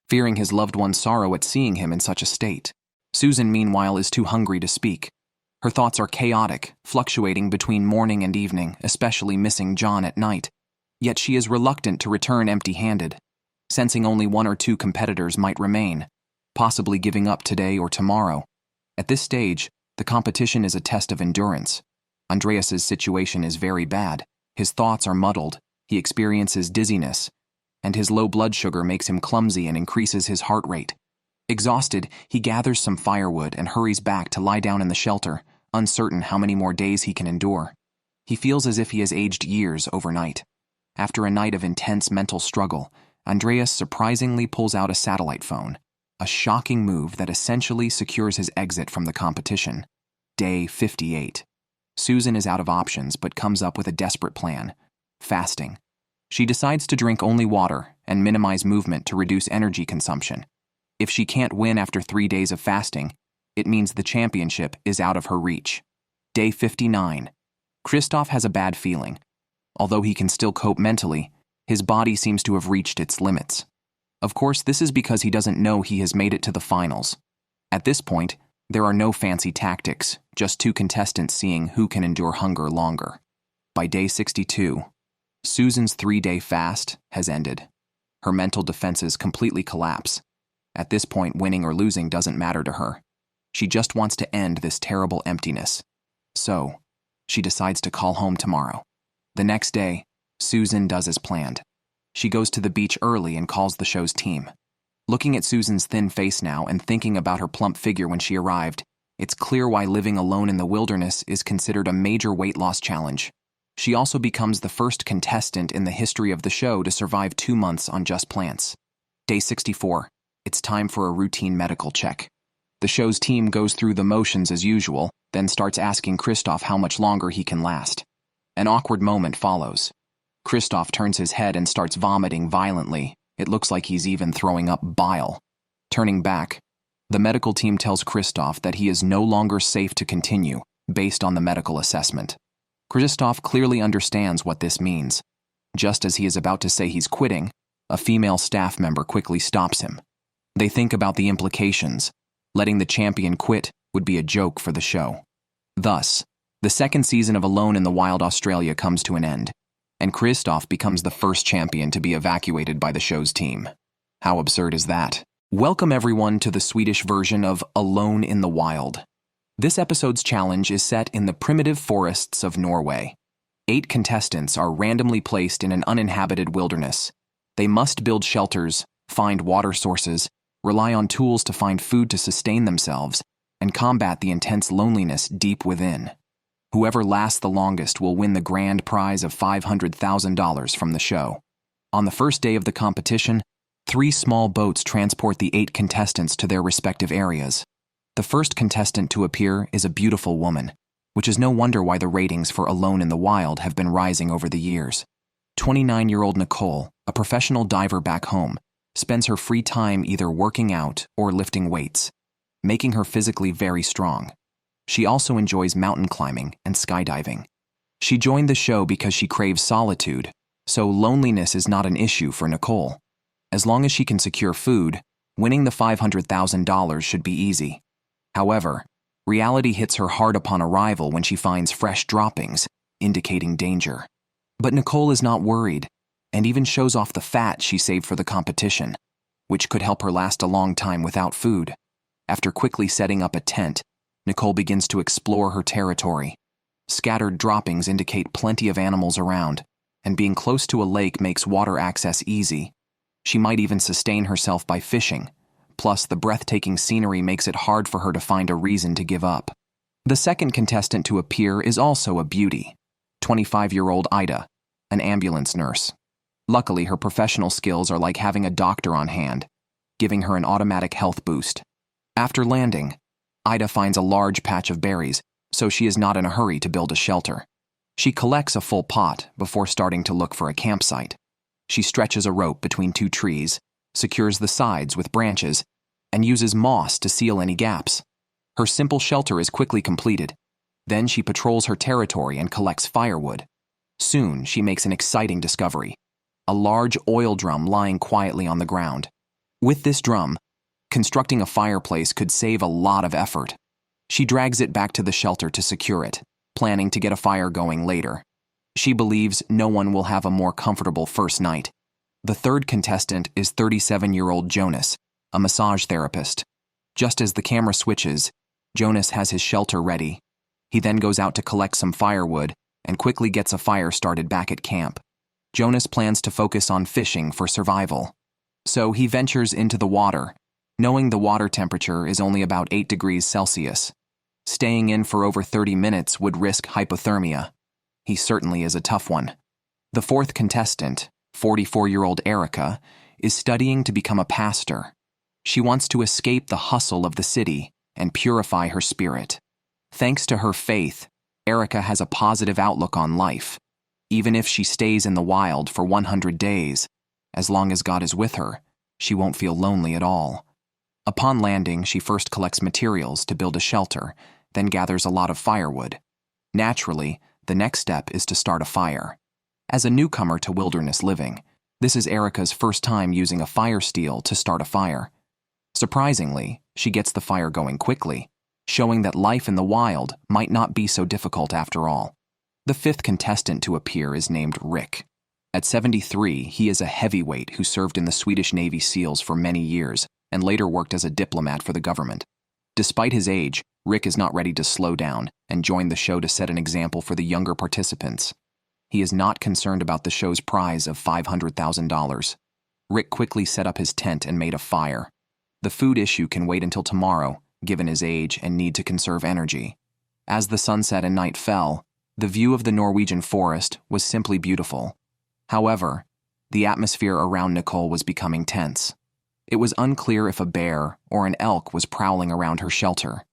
fearing his loved one's sorrow at seeing him in such a state. Susan, meanwhile, is too hungry to speak. Her thoughts are chaotic, fluctuating between morning and evening, especially missing John at night. Yet she is reluctant to return empty-handed, sensing only 1 or 2 competitors might remain, possibly giving up today or tomorrow. At this stage, the competition is a test of endurance. Andreas's situation is very bad. His thoughts are muddled, he experiences dizziness, and his low blood sugar makes him clumsy and increases his heart rate. Exhausted, he gathers some firewood and hurries back to lie down in the shelter, uncertain how many more days he can endure. He feels as if he has aged years overnight. After a night of intense mental struggle, Andreas surprisingly pulls out a satellite phone, a shocking move that essentially secures his exit from the competition. Day 58. Susan is out of options but comes up with a desperate plan: fasting. She decides to drink only water and minimize movement to reduce energy consumption. If she can't win after 3 days of fasting, it means the championship is out of her reach. Day 59. Kristoff has a bad feeling. Although he can still cope mentally, his body seems to have reached its limits. Of course, this is because he doesn't know he has made it to the finals. At this point, there are no fancy tactics, just 2 contestants seeing who can endure hunger longer. By day 62, Susan's 3-day fast has ended. Her mental defenses completely collapse. At this point, winning or losing doesn't matter to her. She just wants to end this terrible emptiness. So, she decides to call home tomorrow. The next day, Susan does as planned. She goes to the beach early and calls the show's team. Looking at Susan's thin face now and thinking about her plump figure when she arrived, it's clear why living alone in the wilderness is considered a major weight loss challenge. She also becomes the first contestant in the history of the show to survive 2 months on just plants. Day 64. It's time for a routine medical check. The show's team goes through the motions as usual, then starts asking Kristoff how much longer he can last. An awkward moment follows. Kristoff turns his head and starts vomiting violently. It looks like he's even throwing up bile. Turning back, the medical team tells Kristoff that he is no longer safe to continue, based on the medical assessment. Kristoff clearly understands what this means. Just as he is about to say he's quitting, a female staff member quickly stops him. They think about the implications. Letting the champion quit would be a joke for the show. Thus, the second season of Alone in the Wild Australia comes to an end, and Kristoff becomes the first champion to be evacuated by the show's team. How absurd is that? Welcome everyone to the Swedish version of Alone in the Wild. This episode's challenge is set in the primitive forests of Norway. 8 contestants are randomly placed in an uninhabited wilderness. They must build shelters, find water sources, rely on tools to find food to sustain themselves, and combat the intense loneliness deep within. Whoever lasts the longest will win the grand prize of $500,000 from the show. On the first day of the competition, 3 small boats transport the 8 contestants to their respective areas. The first contestant to appear is a beautiful woman, which is no wonder why the ratings for Alone in the Wild have been rising over the years. 29-year-old Nicole, a professional diver back home, spends her free time either working out or lifting weights, making her physically very strong. She also enjoys mountain climbing and skydiving. She joined the show because she craves solitude, so loneliness is not an issue for Nicole. As long as she can secure food, winning the $500,000 should be easy. However, reality hits her hard upon arrival when she finds fresh droppings, indicating danger. But Nicole is not worried, and even shows off the fat she saved for the competition, which could help her last a long time without food. After quickly setting up a tent, Nicole begins to explore her territory. Scattered droppings indicate plenty of animals around, and being close to a lake makes water access easy. She might even sustain herself by fishing, plus the breathtaking scenery makes it hard for her to find a reason to give up. The second contestant to appear is also a beauty, 25-year-old Ida, an ambulance nurse. Luckily, her professional skills are like having a doctor on hand, giving her an automatic health boost. After landing, Ida finds a large patch of berries, so she is not in a hurry to build a shelter. She collects a full pot before starting to look for a campsite. She stretches a rope between 2 trees, secures the sides with branches, and uses moss to seal any gaps. Her simple shelter is quickly completed. Then she patrols her territory and collects firewood. Soon, she makes an exciting discovery: a large oil drum lying quietly on the ground. With this drum, constructing a fireplace could save a lot of effort. She drags it back to the shelter to secure it, planning to get a fire going later. She believes no one will have a more comfortable first night. The third contestant is 37-year-old Jonas, a massage therapist. Just as the camera switches, Jonas has his shelter ready. He then goes out to collect some firewood and quickly gets a fire started back at camp. Jonas plans to focus on fishing for survival. So he ventures into the water, knowing the water temperature is only about 8 degrees Celsius. Staying in for over 30 minutes would risk hypothermia. He certainly is a tough one. The fourth contestant, 44-year-old Erica, is studying to become a pastor. She wants to escape the hustle of the city and purify her spirit. Thanks to her faith, Erica has a positive outlook on life. Even if she stays in the wild for 100 days, as long as God is with her, she won't feel lonely at all. Upon landing, she first collects materials to build a shelter, then gathers a lot of firewood. Naturally, the next step is to start a fire. As a newcomer to wilderness living, this is Erica's first time using a fire steel to start a fire. Surprisingly, she gets the fire going quickly, showing that life in the wild might not be so difficult after all. The fifth contestant to appear is named Rick. At 73, he is a heavyweight who served in the Swedish Navy SEALs for many years and later worked as a diplomat for the government. Despite his age, Rick is not ready to slow down and join the show to set an example for the younger participants. He is not concerned about the show's prize of $500,000. Rick quickly set up his tent and made a fire. The food issue can wait until tomorrow, given his age and need to conserve energy. As the sunset and night fell, the view of the Norwegian forest was simply beautiful. However, the atmosphere around Nicole was becoming tense. It was unclear if a bear or an elk was prowling around her shelter.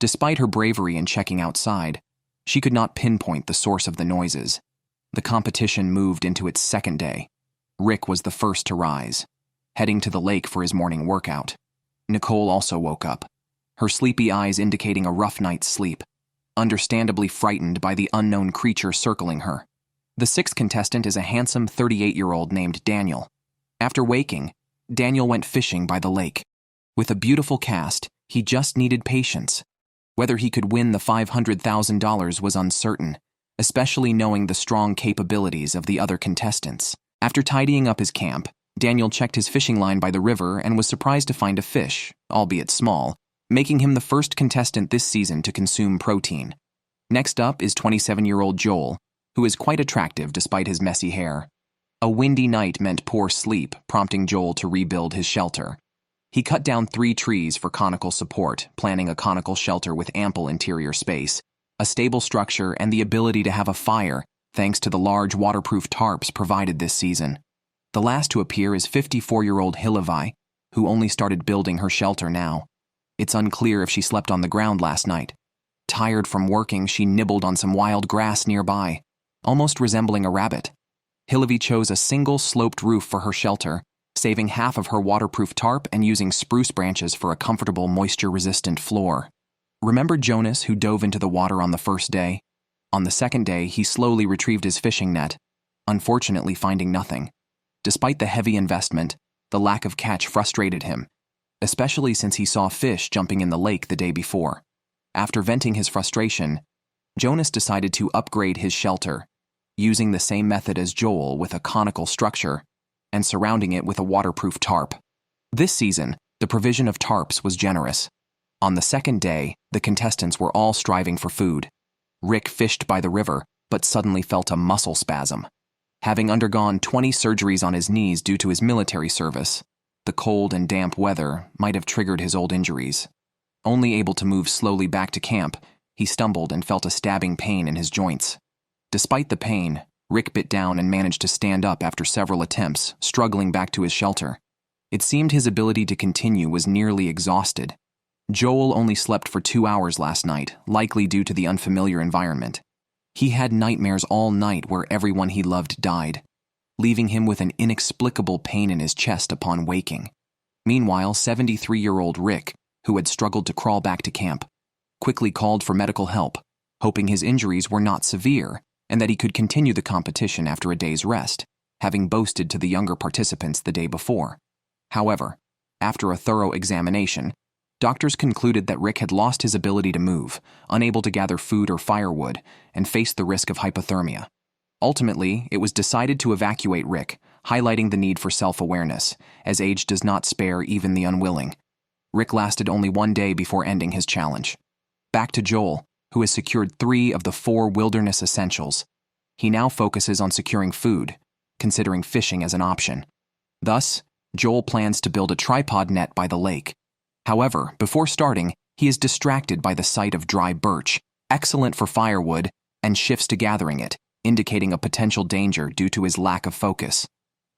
Despite her bravery in checking outside, she could not pinpoint the source of the noises. The competition moved into its second day. Rick was the first to rise, heading to the lake for his morning workout. Nicole also woke up, her sleepy eyes indicating a rough night's sleep, understandably frightened by the unknown creature circling her. The sixth contestant is a handsome 38-year-old named Daniel. After waking, Daniel went fishing by the lake. With a beautiful cast, he just needed patience. Whether he could win the $500,000 was uncertain, especially knowing the strong capabilities of the other contestants. After tidying up his camp, Daniel checked his fishing line by the river and was surprised to find a fish, albeit small, making him the first contestant this season to consume protein. Next up is 27-year-old Joel, who is quite attractive despite his messy hair. A windy night meant poor sleep, prompting Joel to rebuild his shelter. He cut down 3 trees for conical support, planning a conical shelter with ample interior space, a stable structure, and the ability to have a fire, thanks to the large waterproof tarps provided this season. The last to appear is 54-year-old Hillevi, who only started building her shelter now. It's unclear if she slept on the ground last night. Tired from working, she nibbled on some wild grass nearby, almost resembling a rabbit. Hillevi chose a single sloped roof for her shelter, saving half of her waterproof tarp and using spruce branches for a comfortable moisture-resistant floor. Remember Jonas, who dove into the water on the first day? On the second day, he slowly retrieved his fishing net, unfortunately finding nothing. Despite the heavy investment, the lack of catch frustrated him, especially since he saw fish jumping in the lake the day before. After venting his frustration, Jonas decided to upgrade his shelter, using the same method as Joel with a conical structure and surrounding it with a waterproof tarp. This season, the provision of tarps was generous. On the second day, the contestants were all striving for food. Rick fished by the river, but suddenly felt a muscle spasm. Having undergone 20 surgeries on his knees due to his military service, the cold and damp weather might have triggered his old injuries. Only able to move slowly back to camp, he stumbled and felt a stabbing pain in his joints. Despite the pain, Rick bit down and managed to stand up after several attempts, struggling back to his shelter. It seemed his ability to continue was nearly exhausted. Joel only slept for 2 hours last night, likely due to the unfamiliar environment. He had nightmares all night where everyone he loved died, leaving him with an inexplicable pain in his chest upon waking. Meanwhile, 73-year-old Rick, who had struggled to crawl back to camp, quickly called for medical help, hoping his injuries were not severe and that he could continue the competition after a day's rest, having boasted to the younger participants the day before. However, after a thorough examination, doctors concluded that Rick had lost his ability to move, unable to gather food or firewood, and faced the risk of hypothermia. Ultimately, it was decided to evacuate Rick, highlighting the need for self-awareness, as age does not spare even the unwilling. Rick lasted only 1 day before ending his challenge. Back to Joel, who has secured 3 of the 4 wilderness essentials, he now focuses on securing food, considering fishing as an option. Thus, Joel plans to build a tripod net by the lake. However, before starting, he is distracted by the sight of dry birch, excellent for firewood, and shifts to gathering it, indicating a potential danger due to his lack of focus.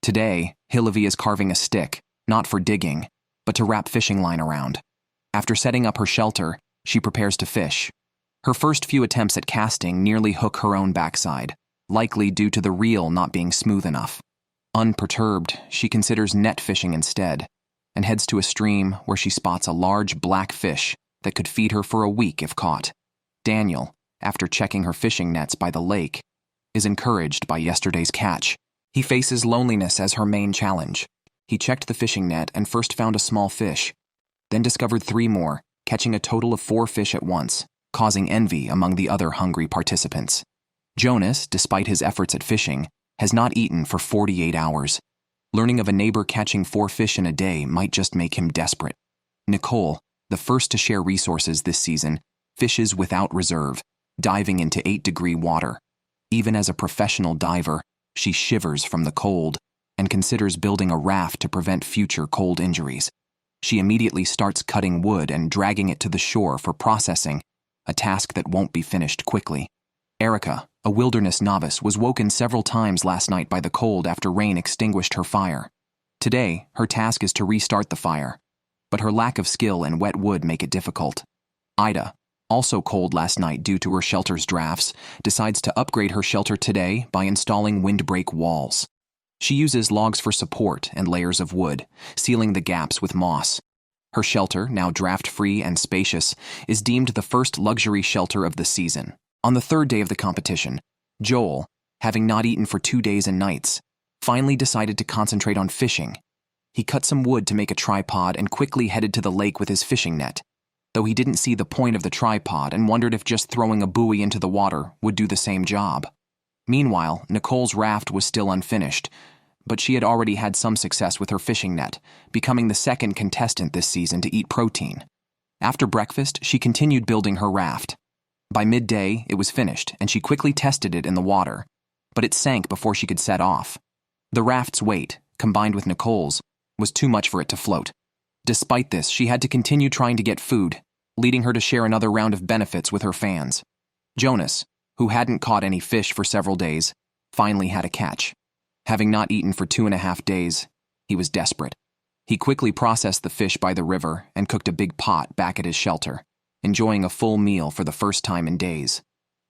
Today, Hillevi is carving a stick, not for digging, but to wrap fishing line around. After setting up her shelter, she prepares to fish. Her first few attempts at casting nearly hook her own backside, likely due to the reel not being smooth enough. Unperturbed, she considers net fishing instead, and heads to a stream where she spots a large black fish that could feed her for a week if caught. Daniel, after checking her fishing nets by the lake, is encouraged by yesterday's catch. He faces loneliness as her main challenge. He checked the fishing net and first found a small fish, then discovered 3 more, catching a total of 4 fish at once, causing envy among the other hungry participants. Jonas, despite his efforts at fishing, has not eaten for 48 hours. Learning of a neighbor catching 4 fish in a day might just make him desperate. Nicole, the first to share resources this season, fishes without reserve, diving into 8-degree water. Even as a professional diver, she shivers from the cold and considers building a raft to prevent future cold injuries. She immediately starts cutting wood and dragging it to the shore for processing, a task that won't be finished quickly. Erica, a wilderness novice, was woken several times last night by the cold after rain extinguished her fire. Today, her task is to restart the fire, but her lack of skill and wet wood make it difficult. Ida, also cold last night due to her shelter's drafts, decides to upgrade her shelter today by installing windbreak walls. She uses logs for support and layers of wood, sealing the gaps with moss. Her shelter, now draft-free and spacious, is deemed the first luxury shelter of the season. On the 3rd day of the competition, Joel, having not eaten for 2 days and nights, finally decided to concentrate on fishing. He cut some wood to make a tripod and quickly headed to the lake with his fishing net, though he didn't see the point of the tripod and wondered if just throwing a buoy into the water would do the same job. Meanwhile, Nicole's raft was still unfinished, but she had already had some success with her fishing net, becoming the 2nd contestant this season to eat protein. After breakfast, she continued building her raft. By midday, it was finished, and she quickly tested it in the water, but it sank before she could set off. The raft's weight, combined with Nicole's, was too much for it to float. Despite this, she had to continue trying to get food, leading her to share another round of benefits with her fans. Jonas, who hadn't caught any fish for several days, finally had a catch. Having not eaten for 2.5 days, he was desperate. He quickly processed the fish by the river and cooked a big pot back at his shelter, enjoying a full meal for the first time in days.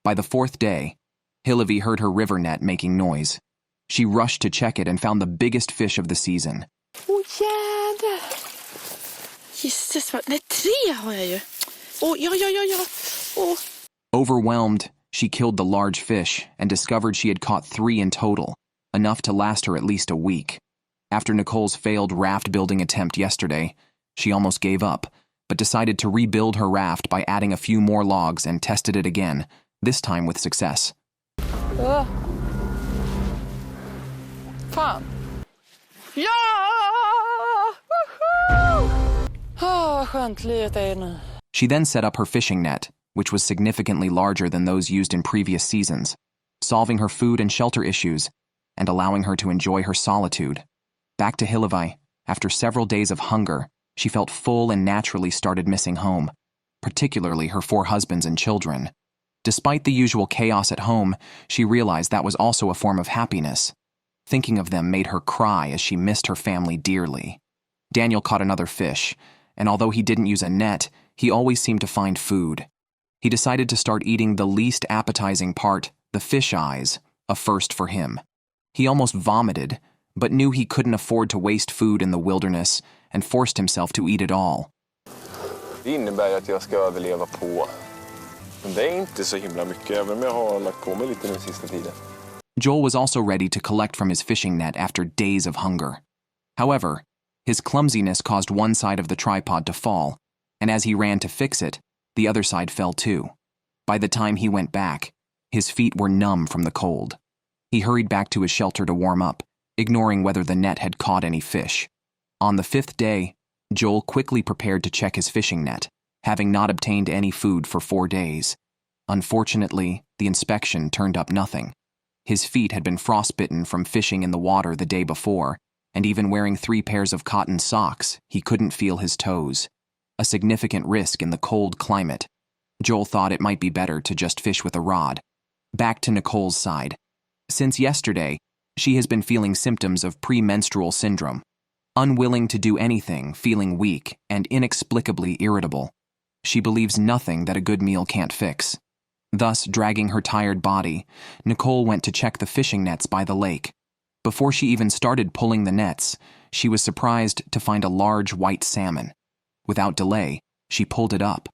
By the 4th day, Hillevi heard her river net making noise. She rushed to check it and found the biggest fish of the season. Åh, jädrar! Gisses, nej, 3 har jag ju. Åh, ja. Åh. Overwhelmed, she killed the large fish and discovered she had caught 3 in total, enough to last her at least a week. After Nicole's failed raft-building attempt yesterday, she almost gave up, but decided to rebuild her raft by adding a few more logs and tested it again, this time with success. Fan. Ja! Woho! Vad skönt livet är nu. She then set up her fishing net, which was significantly larger than those used in previous seasons, solving her food and shelter issues and allowing her to enjoy her solitude. Back to Hillevi, after several days of hunger, she felt full and naturally started missing home, particularly her 4 husbands and children. Despite the usual chaos at home, she realized that was also a form of happiness. Thinking of them made her cry as she missed her family dearly. Daniel caught another fish, and although he didn't use a net, he always seemed to find food. He decided to start eating the least appetizing part, the fish eyes, a first for him. He almost vomited, but knew he couldn't afford to waste food in the wilderness and forced himself to eat it all. Det innebär att jag ska överleva på. Men det är inte så himla mycket, även om jag har lagt på mig lite den sista tiden. Joel was also ready to collect from his fishing net after days of hunger. However, his clumsiness caused one side of the tripod to fall, and as he ran to fix it, the other side fell too. By the time he went back, his feet were numb from the cold. He hurried back to his shelter to warm up, ignoring whether the net had caught any fish. On the 5th day, Joel quickly prepared to check his fishing net, having not obtained any food for 4 days. Unfortunately, the inspection turned up nothing. His feet had been frostbitten from fishing in the water the day before, and even wearing 3 pairs of cotton socks, he couldn't feel his toes. A significant risk in the cold climate. Joel thought it might be better to just fish with a rod. Back to Nicole's side. Since yesterday, she has been feeling symptoms of premenstrual syndrome. Unwilling to do anything, feeling weak, and inexplicably irritable. She believes nothing that a good meal can't fix. Thus, dragging her tired body, Nicole went to check the fishing nets by the lake. Before she even started pulling the nets, she was surprised to find a large white salmon. Without delay, she pulled it up.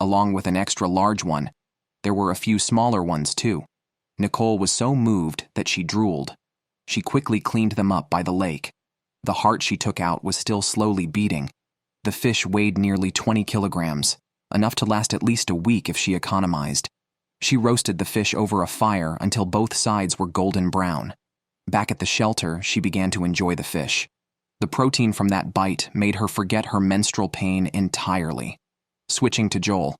Along with an extra large one, there were a few smaller ones too. Nicole was so moved that she drooled. She quickly cleaned them up by the lake. The heart she took out was still slowly beating. The fish weighed nearly 20 kilograms, enough to last at least a week if she economized. She roasted the fish over a fire until both sides were golden brown. Back at the shelter, she began to enjoy the fish. The protein from that bite made her forget her menstrual pain entirely. Switching to Joel.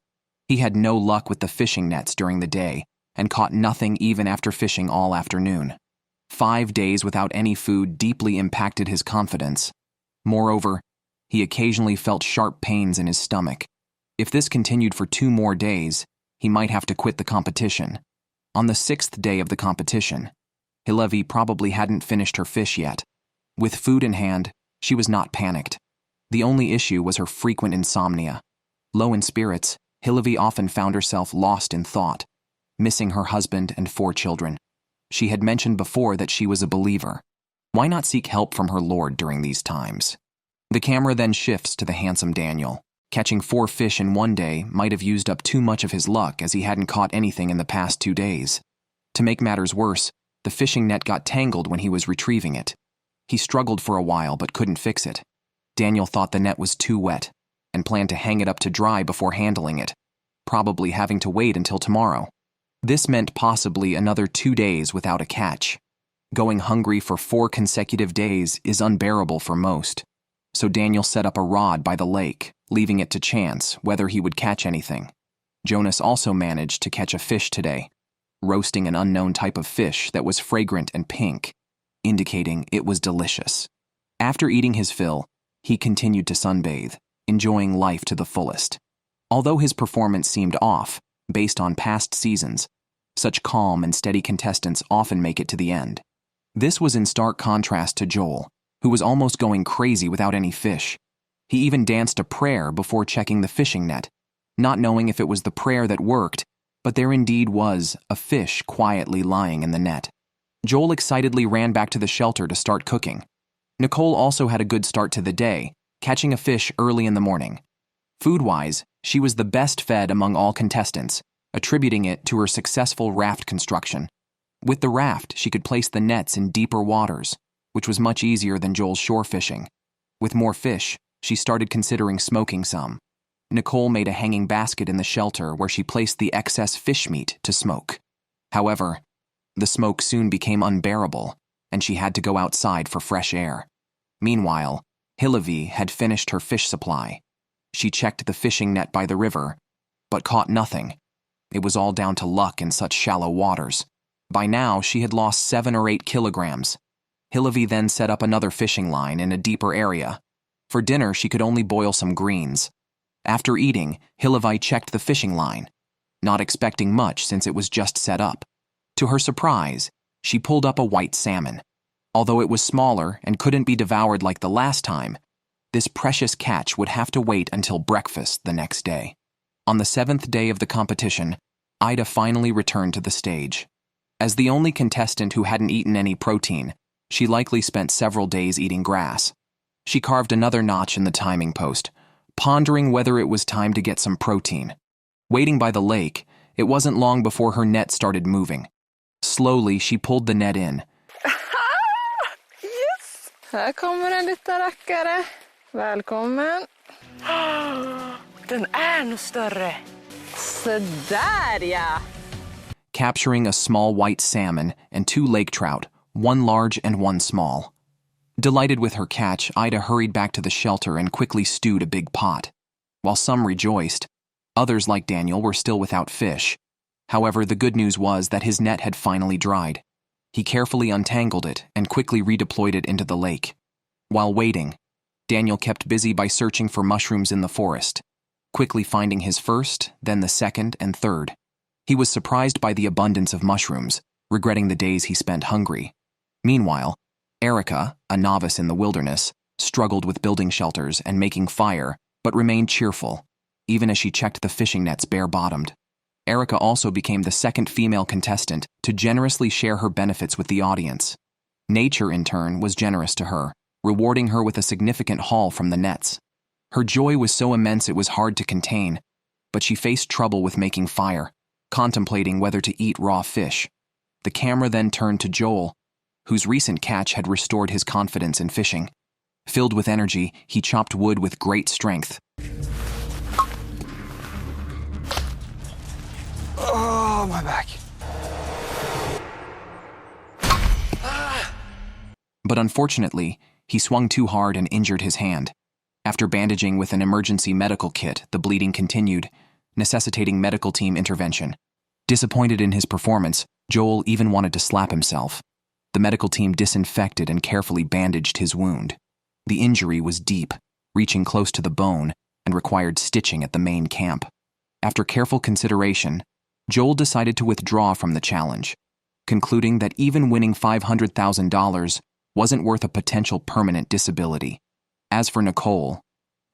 He had no luck with the fishing nets during the day and caught nothing even after fishing all afternoon. 5 days without any food deeply impacted his confidence. Moreover, he occasionally felt sharp pains in his stomach. If this continued for 2 more days, he might have to quit the competition. On the 6th day of the competition, Hillevi probably hadn't finished her fish yet. With food in hand, she was not panicked. The only issue was her frequent insomnia. Low in spirits, Hillevi often found herself lost in thought, missing her husband and 4 children. She had mentioned before that she was a believer. Why not seek help from her Lord during these times? The camera then shifts to the handsome Daniel. Catching 4 fish in one day might have used up too much of his luck as he hadn't caught anything in the past 2 days. To make matters worse, the fishing net got tangled when he was retrieving it. He struggled for a while but couldn't fix it. Daniel thought the net was too wet and planned to hang it up to dry before handling it, probably having to wait until tomorrow. This meant possibly another 2 days without a catch. Going hungry for 4 consecutive days is unbearable for most. So Daniel set up a rod by the lake, leaving it to chance whether he would catch anything. Jonas also managed to catch a fish today, roasting an unknown type of fish that was fragrant and pink, indicating it was delicious. After eating his fill, he continued to sunbathe, enjoying life to the fullest. Although his performance seemed off, based on past seasons, such calm and steady contestants often make it to the end. This was in stark contrast to Joel, who was almost going crazy without any fish. He even danced a prayer before checking the fishing net, not knowing if it was the prayer that worked, but there indeed was a fish quietly lying in the net. Joel excitedly ran back to the shelter to start cooking. Nicole also had a good start to the day, catching a fish early in the morning. Food-wise, she was the best fed among all contestants, attributing it to her successful raft construction. With the raft, she could place the nets in deeper waters, which was much easier than Joel's shore fishing. With more fish, she started considering smoking some. Nicole made a hanging basket in the shelter where she placed the excess fish meat to smoke. However, the smoke soon became unbearable, and she had to go outside for fresh air. Meanwhile, Hillevi had finished her fish supply. She checked the fishing net by the river, but caught nothing. It was all down to luck in such shallow waters. By now, she had lost 7 or 8 kilograms. Hillevi then set up another fishing line in a deeper area. For dinner, she could only boil some greens. After eating, Hillevi checked the fishing line, not expecting much since it was just set up. To her surprise, she pulled up a white salmon. Although it was smaller and couldn't be devoured like the last time, this precious catch would have to wait until breakfast the next day. On the 7th day of the competition, Ida finally returned to the stage. As the only contestant who hadn't eaten any protein, she likely spent several days eating grass. She carved another notch in the timing post, pondering whether it was time to get some protein. Waiting by the lake, it wasn't long before her net started moving. Slowly, she pulled the net in. Yes! Här kommer en liten rackare. Välkommen. Den är nog större. Så där ja! Capturing a small white salmon and 2 lake trout, 1 large and 1 small. Delighted with her catch, Ida hurried back to the shelter and quickly stewed a big pot. While some rejoiced, others like Daniel were still without fish. However, the good news was that his net had finally dried. He carefully untangled it and quickly redeployed it into the lake. While waiting, Daniel kept busy by searching for mushrooms in the forest, quickly finding his first, then the second and third. He was surprised by the abundance of mushrooms, regretting the days he spent hungry. Meanwhile, Erica, a novice in the wilderness, struggled with building shelters and making fire, but remained cheerful, even as she checked the fishing nets bare-bottomed. Erica also became the second female contestant to generously share her benefits with the audience. Nature, in turn, was generous to her, rewarding her with a significant haul from the nets. Her joy was so immense it was hard to contain, but she faced trouble with making fire, contemplating whether to eat raw fish. The camera then turned to Joel, whose recent catch had restored his confidence in fishing. Filled with energy, he chopped wood with great strength. Oh, my back. But unfortunately, he swung too hard and injured his hand. After bandaging with an emergency medical kit, the bleeding continued, necessitating medical team intervention. Disappointed in his performance, Joel even wanted to slap himself. The medical team disinfected and carefully bandaged his wound. The injury was deep, reaching close to the bone, and required stitching at the main camp. After careful consideration, Joel decided to withdraw from the challenge, concluding that even winning $500,000 wasn't worth a potential permanent disability. As for Nicole,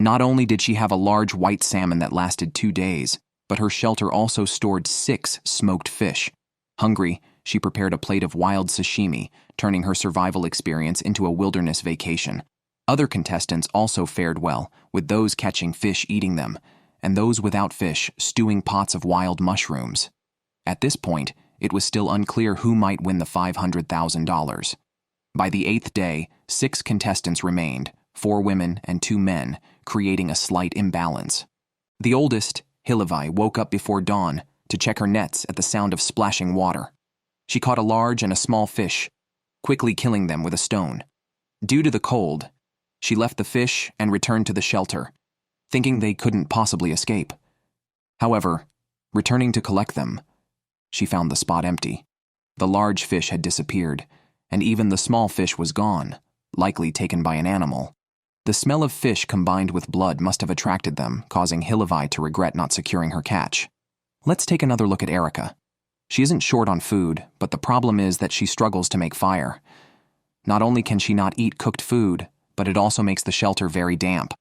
not only did she have a large white salmon that lasted 2 days, but her shelter also stored 6 smoked fish. Hungry, she prepared a plate of wild sashimi, turning her survival experience into a wilderness vacation. Other contestants also fared well, with those catching fish eating them, and those without fish stewing pots of wild mushrooms. At this point, it was still unclear who might win the $500,000. By the 8th day, 6 contestants remained, 4 women and 2 men, creating a slight imbalance. The oldest, Hillevi, woke up before dawn to check her nets at the sound of splashing water. She caught a large and a small fish, quickly killing them with a stone. Due to the cold, she left the fish and returned to the shelter, thinking they couldn't possibly escape. However, returning to collect them, she found the spot empty. The large fish had disappeared, and even the small fish was gone, likely taken by an animal. The smell of fish combined with blood must have attracted them, causing Hillevi to regret not securing her catch. Let's take another look at Erica. She isn't short on food, but the problem is that she struggles to make fire. Not only can she not eat cooked food, but it also makes the shelter very damp.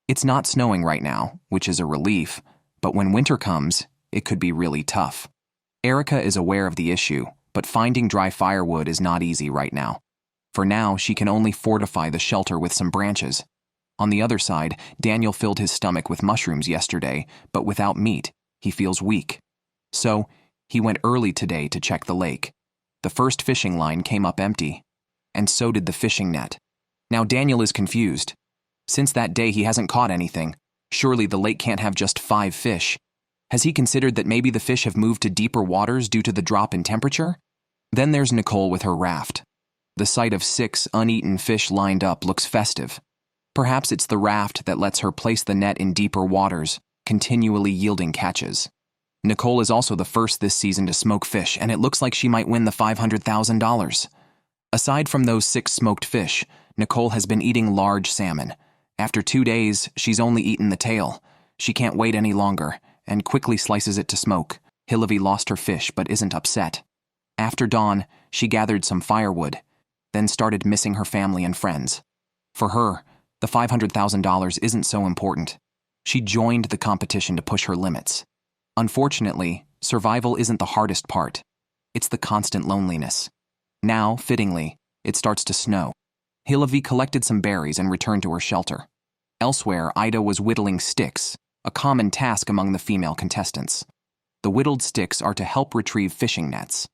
It's not snowing right now, which is a relief, but when winter comes, it could be really tough. Erica is aware of the issue, but finding dry firewood is not easy right now. For now, she can only fortify the shelter with some branches. On the other side, Daniel filled his stomach with mushrooms yesterday, but without meat, he feels weak. So, he went early today to check the lake. The first fishing line came up empty, and so did the fishing net. Now Daniel is confused. Since that day he hasn't caught anything. Surely the lake can't have just 5 fish. Has he considered that maybe the fish have moved to deeper waters due to the drop in temperature? Then there's Nicole with her raft. The sight of 6 uneaten fish lined up looks festive. Perhaps it's the raft that lets her place the net in deeper waters, continually yielding catches. Nicole is also the first this season to smoke fish, and it looks like she might win the $500,000. Aside from those 6 smoked fish, Nicole has been eating large salmon. After 2 days, she's only eaten the tail. She can't wait any longer, and quickly slices it to smoke. Hillevi lost her fish but isn't upset. After dawn, she gathered some firewood, then started missing her family and friends. For her, the $500,000 isn't so important. She joined the competition to push her limits. Unfortunately, survival isn't the hardest part. It's the constant loneliness. Now, fittingly, it starts to snow. Hillevi collected some berries and returned to her shelter. Elsewhere, Ida was whittling sticks, a common task among the female contestants. The whittled sticks are to help retrieve fishing nets.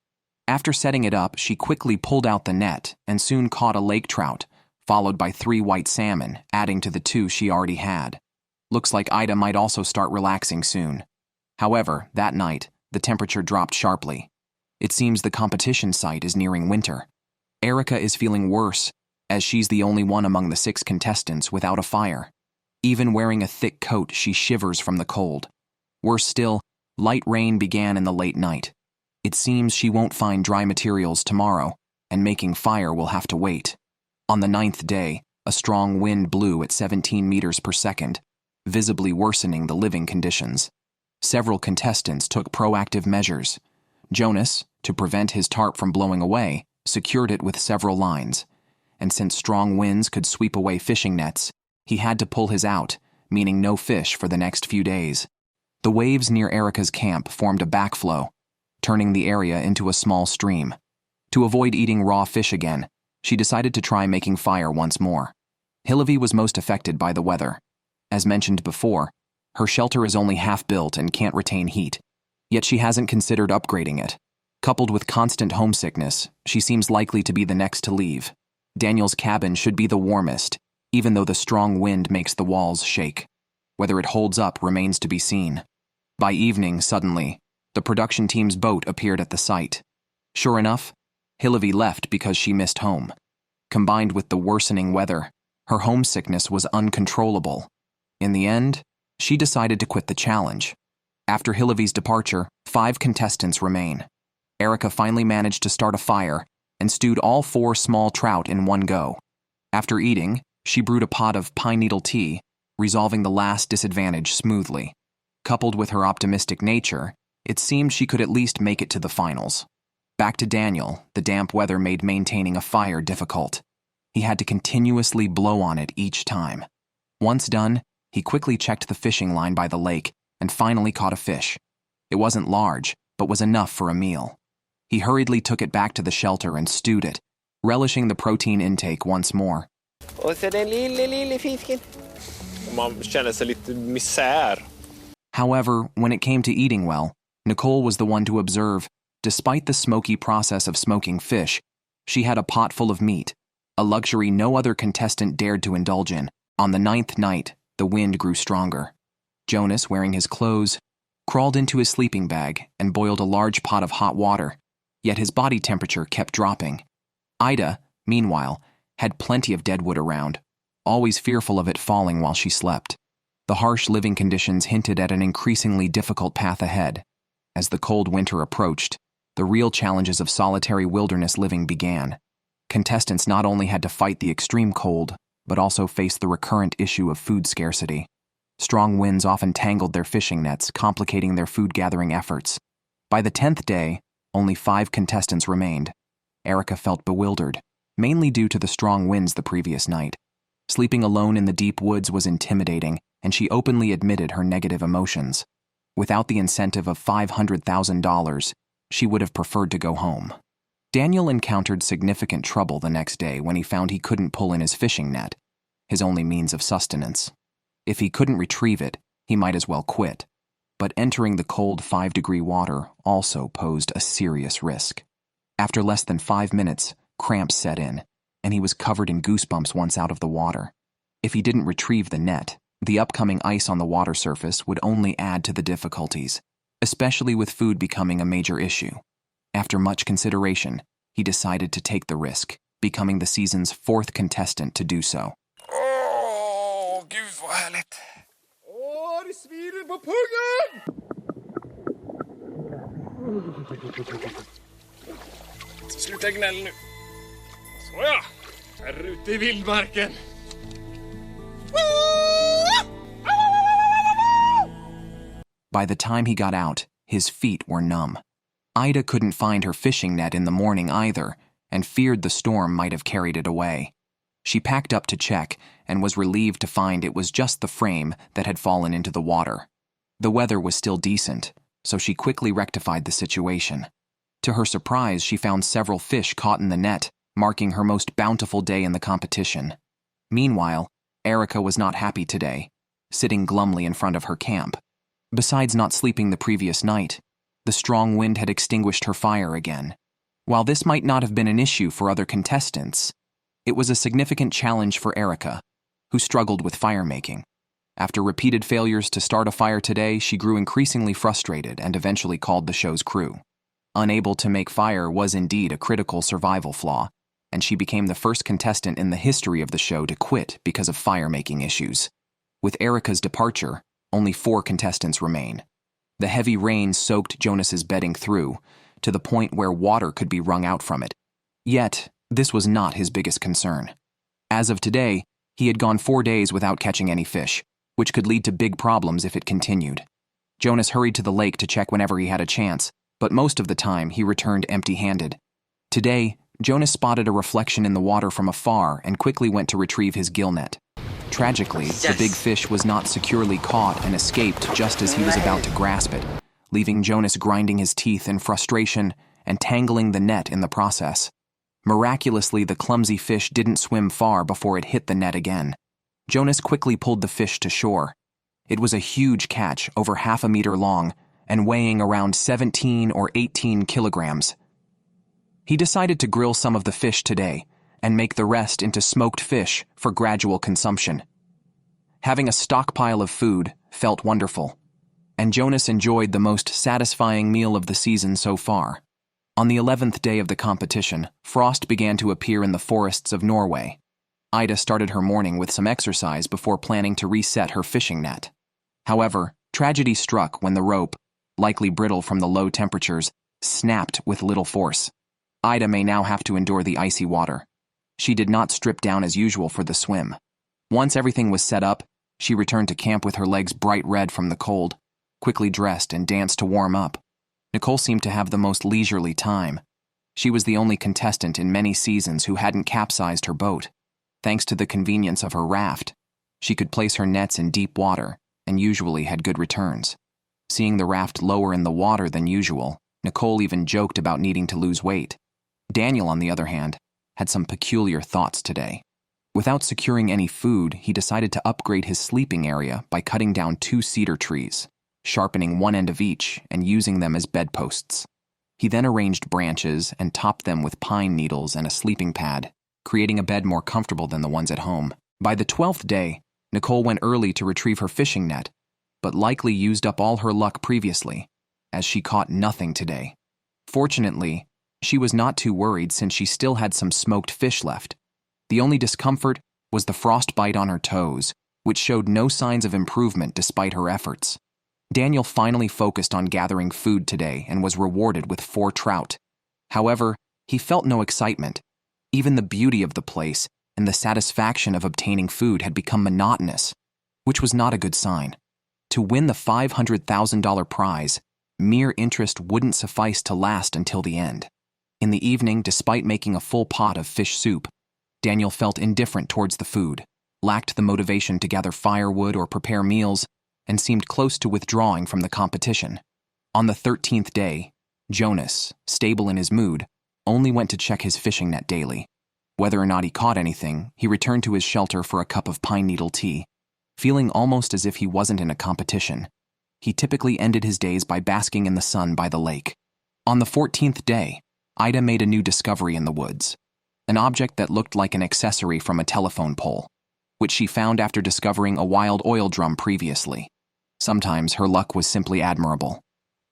After setting it up, she quickly pulled out the net and soon caught a lake trout, followed by 3 white salmon, adding to the 2 she already had. Looks like Ida might also start relaxing soon. However, that night, the temperature dropped sharply. It seems the competition site is nearing winter. Erica is feeling worse, as she's the only one among the 6 contestants without a fire. Even wearing a thick coat, she shivers from the cold. Worse still, light rain began in the late night. It seems she won't find dry materials tomorrow, and making fire will have to wait. On the 9th day, a strong wind blew at 17 meters per second, visibly worsening the living conditions. Several contestants took proactive measures. Jonas, to prevent his tarp from blowing away, secured it with several lines. And since strong winds could sweep away fishing nets, he had to pull his out, meaning no fish for the next few days. The waves near Erica's camp formed a backflow, turning the area into a small stream. To avoid eating raw fish again, she decided to try making fire once more. Hillevi was most affected by the weather. As mentioned before, her shelter is only half built and can't retain heat, yet she hasn't considered upgrading it. Coupled with constant homesickness, she seems likely to be the next to leave. Daniel's cabin should be the warmest, even though the strong wind makes the walls shake. Whether it holds up remains to be seen. By evening, suddenly, the production team's boat appeared at the site. Sure enough, Hillevi left because she missed home. Combined with the worsening weather, her homesickness was uncontrollable. In the end, she decided to quit the challenge. After Hillevi's departure, 5 contestants remain. Erica finally managed to start a fire and stewed all 4 small trout in one go. After eating, she brewed a pot of pine needle tea, resolving the last disadvantage smoothly. Coupled with her optimistic nature, it seemed she could at least make it to the finals. Back to Daniel, the damp weather made maintaining a fire difficult. He had to continuously blow on it each time. Once done, he quickly checked the fishing line by the lake and finally caught a fish. It wasn't large, but was enough for a meal. He hurriedly took it back to the shelter and stewed it, relishing the protein intake once more. Och så den lille fisken. Man känner sig lite misär. However, when it came to eating well, Nicole was the one to observe, despite the smoky process of smoking fish, she had a pot full of meat, a luxury no other contestant dared to indulge in. On the 9th night, the wind grew stronger. Jonas, wearing his clothes, crawled into his sleeping bag and boiled a large pot of hot water, yet his body temperature kept dropping. Ida, meanwhile, had plenty of dead wood around, always fearful of it falling while she slept. The harsh living conditions hinted at an increasingly difficult path ahead. As the cold winter approached, the real challenges of solitary wilderness living began. Contestants not only had to fight the extreme cold, but also faced the recurrent issue of food scarcity. Strong winds often tangled their fishing nets, complicating their food-gathering efforts. By the 10th day, only 5 contestants remained. Erica felt bewildered, mainly due to the strong winds the previous night. Sleeping alone in the deep woods was intimidating, and she openly admitted her negative emotions. Without the incentive of $500,000, she would have preferred to go home. Daniel encountered significant trouble the next day when he found he couldn't pull in his fishing net, his only means of sustenance. If he couldn't retrieve it, he might as well quit. But entering the cold 5-degree water also posed a serious risk. After less than 5 minutes, cramps set in, and he was covered in goosebumps once out of the water. If he didn't retrieve the net, the upcoming ice on the water surface would only add to the difficulties, especially with food becoming a major issue. After much consideration, he decided to take the risk, becoming the season's 4th contestant to do so. Åh, gud vad härligt. Åh, det svider på pungen! Sluta gnäll nu. Såja, här ute i vildmarken. By the time he got out, his feet were numb. Ida couldn't find her fishing net in the morning either, and feared the storm might have carried it away. She packed up to check and was relieved to find it was just the frame that had fallen into the water. The weather was still decent, so she quickly rectified the situation. To her surprise, she found several fish caught in the net, marking her most bountiful day in the competition. Meanwhile, Erica was not happy today, sitting glumly in front of her camp. Besides not sleeping the previous night, the strong wind had extinguished her fire again. While this might not have been an issue for other contestants, it was a significant challenge for Erica, who struggled with fire-making. After repeated failures to start a fire today, she grew increasingly frustrated and eventually called the show's crew. Unable to make fire was indeed a critical survival flaw, and she became the first contestant in the history of the show to quit because of fire-making issues. With Erica's departure, only 4 contestants remain. The heavy rain soaked Jonas's bedding through, to the point where water could be wrung out from it. Yet, this was not his biggest concern. As of today, he had gone 4 days without catching any fish, which could lead to big problems if it continued. Jonas hurried to the lake to check whenever he had a chance, but most of the time he returned empty-handed. Today, Jonas spotted a reflection in the water from afar and quickly went to retrieve his gill net. Tragically, the big fish was not securely caught and escaped just as he was about to grasp it, leaving Jonas grinding his teeth in frustration and tangling the net in the process. Miraculously, the clumsy fish didn't swim far before it hit the net again. Jonas quickly pulled the fish to shore. It was a huge catch, over 1/2 meter long, and weighing around 17 or 18 kilograms. He decided to grill some of the fish today and make the rest into smoked fish for gradual consumption. Having a stockpile of food felt wonderful, and Jonas enjoyed the most satisfying meal of the season so far. On the 11th day of the competition, frost began to appear in the forests of Norway. Ida started her morning with some exercise before planning to reset her fishing net. However, tragedy struck when the rope, likely brittle from the low temperatures, snapped with little force. Ida may now have to endure the icy water. She did not strip down as usual for the swim. Once everything was set up, she returned to camp with her legs bright red from the cold, quickly dressed and danced to warm up. Nicole seemed to have the most leisurely time. She was the only contestant in many seasons who hadn't capsized her boat. Thanks to the convenience of her raft, she could place her nets in deep water and usually had good returns. Seeing the raft lower in the water than usual, Nicole even joked about needing to lose weight. Daniel, on the other hand, had some peculiar thoughts today. Without securing any food, he decided to upgrade his sleeping area by cutting down 2 cedar trees, sharpening one end of each and using them as bedposts. He then arranged branches and topped them with pine needles and a sleeping pad, creating a bed more comfortable than the ones at home. By the 12th day, Nicole went early to retrieve her fishing net, but likely used up all her luck previously, as she caught nothing today. Fortunately, she was not too worried since she still had some smoked fish left. The only discomfort was the frostbite on her toes, which showed no signs of improvement despite her efforts. Daniel finally focused on gathering food today and was rewarded with 4 trout. However, he felt no excitement. Even the beauty of the place and the satisfaction of obtaining food had become monotonous, which was not a good sign. To win the $500,000 prize, mere interest wouldn't suffice to last until the end. In the evening, despite making a full pot of fish soup, Daniel felt indifferent towards the food, lacked the motivation to gather firewood or prepare meals, and seemed close to withdrawing from the competition. On the 13th day, Jonas, stable in his mood, only went to check his fishing net daily. Whether or not he caught anything, he returned to his shelter for a cup of pine needle tea, feeling almost as if he wasn't in a competition. He typically ended his days by basking in the sun by the lake. On the 14th day, Ida made a new discovery in the woods, an object that looked like an accessory from a telephone pole, which she found after discovering a wild oil drum previously. Sometimes her luck was simply admirable.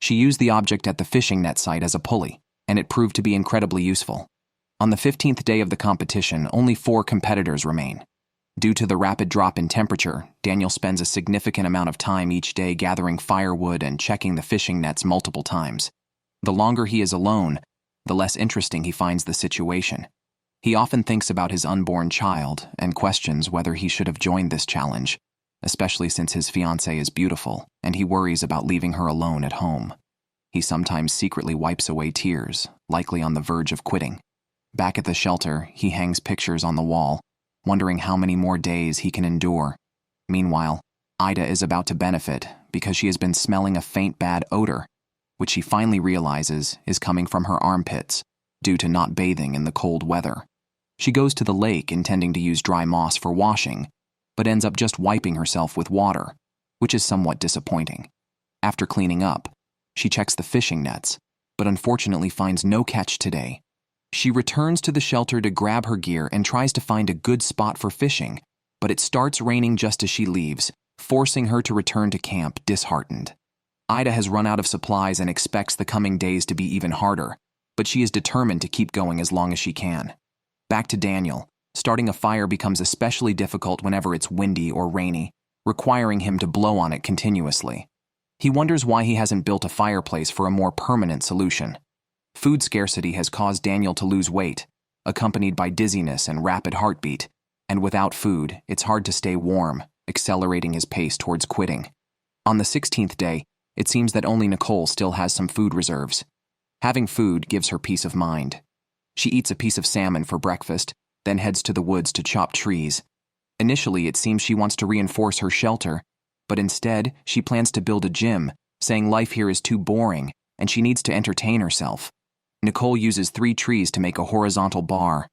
She used the object at the fishing net site as a pulley, and it proved to be incredibly useful. On the 15th day of the competition, only 4 competitors remain. Due to the rapid drop in temperature, Daniel spends a significant amount of time each day gathering firewood and checking the fishing nets multiple times. The longer he is alone, the less interesting he finds the situation. He often thinks about his unborn child and questions whether he should have joined this challenge, especially since his fiancée is beautiful and he worries about leaving her alone at home. He sometimes secretly wipes away tears, likely on the verge of quitting. Back at the shelter, he hangs pictures on the wall, wondering how many more days he can endure. Meanwhile, Ida is about to benefit because she has been smelling a faint bad odor, which she finally realizes is coming from her armpits due to not bathing in the cold weather. She goes to the lake intending to use dry moss for washing, but ends up just wiping herself with water, which is somewhat disappointing. After cleaning up, she checks the fishing nets, but unfortunately finds no catch today. She returns to the shelter to grab her gear and tries to find a good spot for fishing, but it starts raining just as she leaves, forcing her to return to camp disheartened. Ida has run out of supplies and expects the coming days to be even harder, but she is determined to keep going as long as she can. Back to Daniel. Starting a fire becomes especially difficult whenever it's windy or rainy, requiring him to blow on it continuously. He wonders why he hasn't built a fireplace for a more permanent solution. Food scarcity has caused Daniel to lose weight, accompanied by dizziness and rapid heartbeat, and without food, it's hard to stay warm, accelerating his pace towards quitting. On the 16th day, it seems that only Nicole still has some food reserves. Having food gives her peace of mind. She eats a piece of salmon for breakfast, then heads to the woods to chop trees. Initially, it seems she wants to reinforce her shelter, but instead, she plans to build a gym, saying life here is too boring and she needs to entertain herself. Nicole uses 3 trees to make a horizontal bar.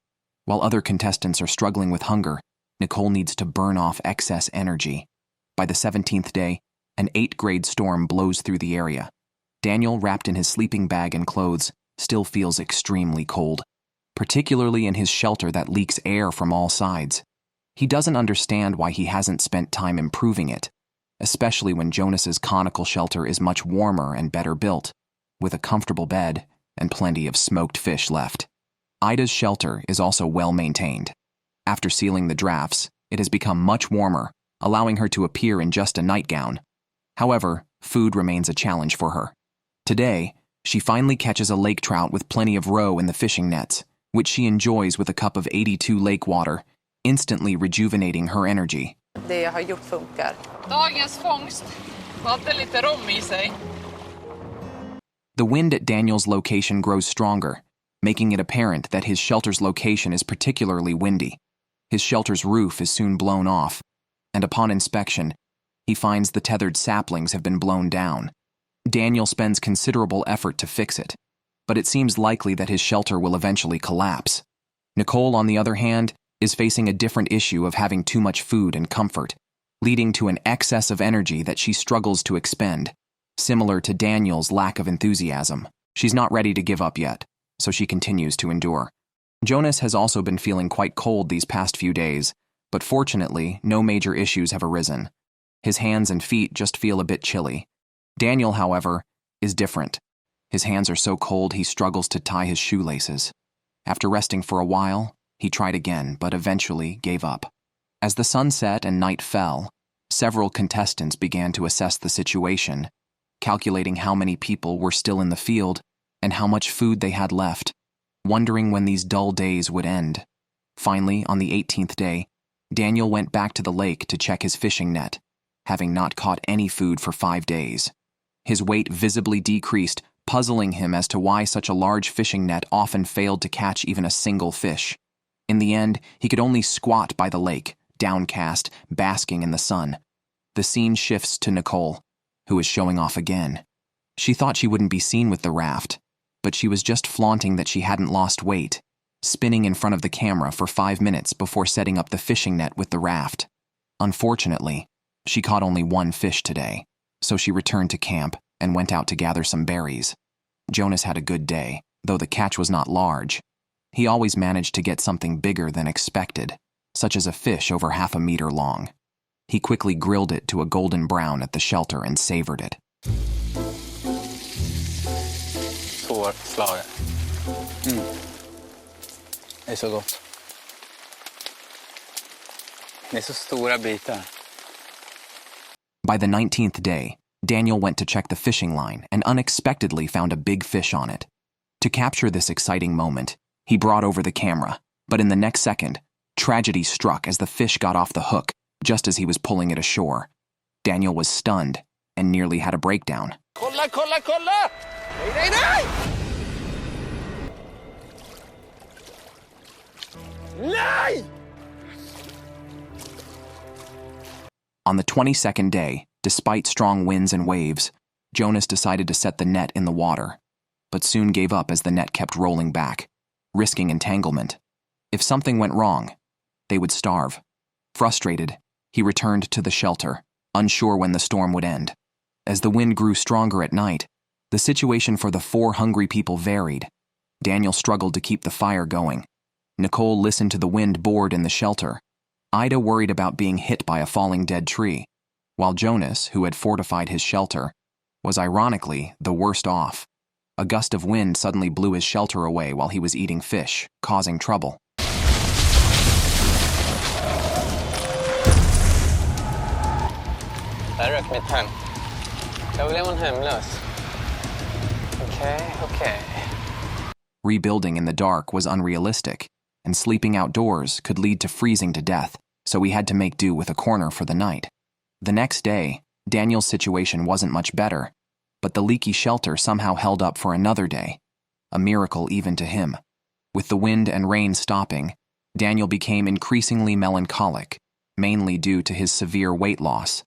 While other contestants are struggling with hunger, Nicole needs to burn off excess energy. By the 17th day, an 8th-grade storm blows through the area. Daniel, wrapped in his sleeping bag and clothes, still feels extremely cold, particularly in his shelter that leaks air from all sides. He doesn't understand why he hasn't spent time improving it, especially when Jonas's conical shelter is much warmer and better built, with a comfortable bed and plenty of smoked fish left. Ida's shelter is also well maintained. After sealing the drafts, it has become much warmer, allowing her to appear in just a nightgown. However, food remains a challenge for her. Today, she finally catches a lake trout with plenty of roe in the fishing nets, which she enjoys with a cup of 82 lake water, instantly rejuvenating her energy. Det jag har gjort funkar. Dagens fångst hade lite rom i sig. The wind at Daniel's location grows stronger, making it apparent that his shelter's location is particularly windy. His shelter's roof is soon blown off, and upon inspection, he finds the tethered saplings have been blown down. Daniel spends considerable effort to fix it, but it seems likely that his shelter will eventually collapse. Nicole, on the other hand, is facing a different issue of having too much food and comfort, leading to an excess of energy that she struggles to expend. Similar to Daniel's lack of enthusiasm, she's not ready to give up yet, so she continues to endure. Jonas has also been feeling quite cold these past few days, but fortunately, no major issues have arisen. His hands and feet just feel a bit chilly. Daniel, however, is different. His hands are so cold he struggles to tie his shoelaces. After resting for a while, he tried again, but eventually gave up. As the sun set and night fell, several contestants began to assess the situation, calculating how many people were still in the field and how much food they had left, wondering when these dull days would end. Finally, on the 18th day, Daniel went back to the lake to check his fishing net, having not caught any food for 5 days. His weight visibly decreased, puzzling him as to why such a large fishing net often failed to catch even a single fish. In the end, he could only squat by the lake, downcast, basking in the sun. The scene shifts to Nicole, who is showing off again. She thought she wouldn't be seen with the raft, but she was just flaunting that she hadn't lost weight, spinning in front of the camera for 5 minutes before setting up the fishing net with the raft. Unfortunately, she caught only 1 fish today, so she returned to camp and went out to gather some berries. Jonas had a good day, though the catch was not large. He always managed to get something bigger than expected, such as a fish over 1/2 meter long. He quickly grilled it to a golden brown at the shelter and savored it. Svårslaget. Det är så gott. Det är så stora bitar. By the 19th day, Daniel went to check the fishing line and unexpectedly found a big fish on it. To capture this exciting moment, he brought over the camera, but in the next second, tragedy struck as the fish got off the hook just as he was pulling it ashore. Daniel was stunned and nearly had a breakdown. Kolla, kolla, kolla! Nej, nej, nej! Nej! On the 22nd day, despite strong winds and waves, Jonas decided to set the net in the water, but soon gave up as the net kept rolling back, risking entanglement. If something went wrong, they would starve. Frustrated, he returned to the shelter, unsure when the storm would end. As the wind grew stronger at night, the situation for the 4 hungry people varied. Daniel struggled to keep the fire going. Nicole listened to the wind bored in the shelter. Ida worried about being hit by a falling dead tree, while Jonas, who had fortified his shelter, was ironically the worst off. A gust of wind suddenly blew his shelter away while he was eating fish, causing trouble. Där rök mitt hem. Jag blev hemlös. Okay. Rebuilding in the dark was unrealistic, and sleeping outdoors could lead to freezing to death, so he had to make do with a corner for the night. The next day, Daniel's situation wasn't much better, but the leaky shelter somehow held up for another day, a miracle even to him. With the wind and rain stopping, Daniel became increasingly melancholic, mainly due to his severe weight loss.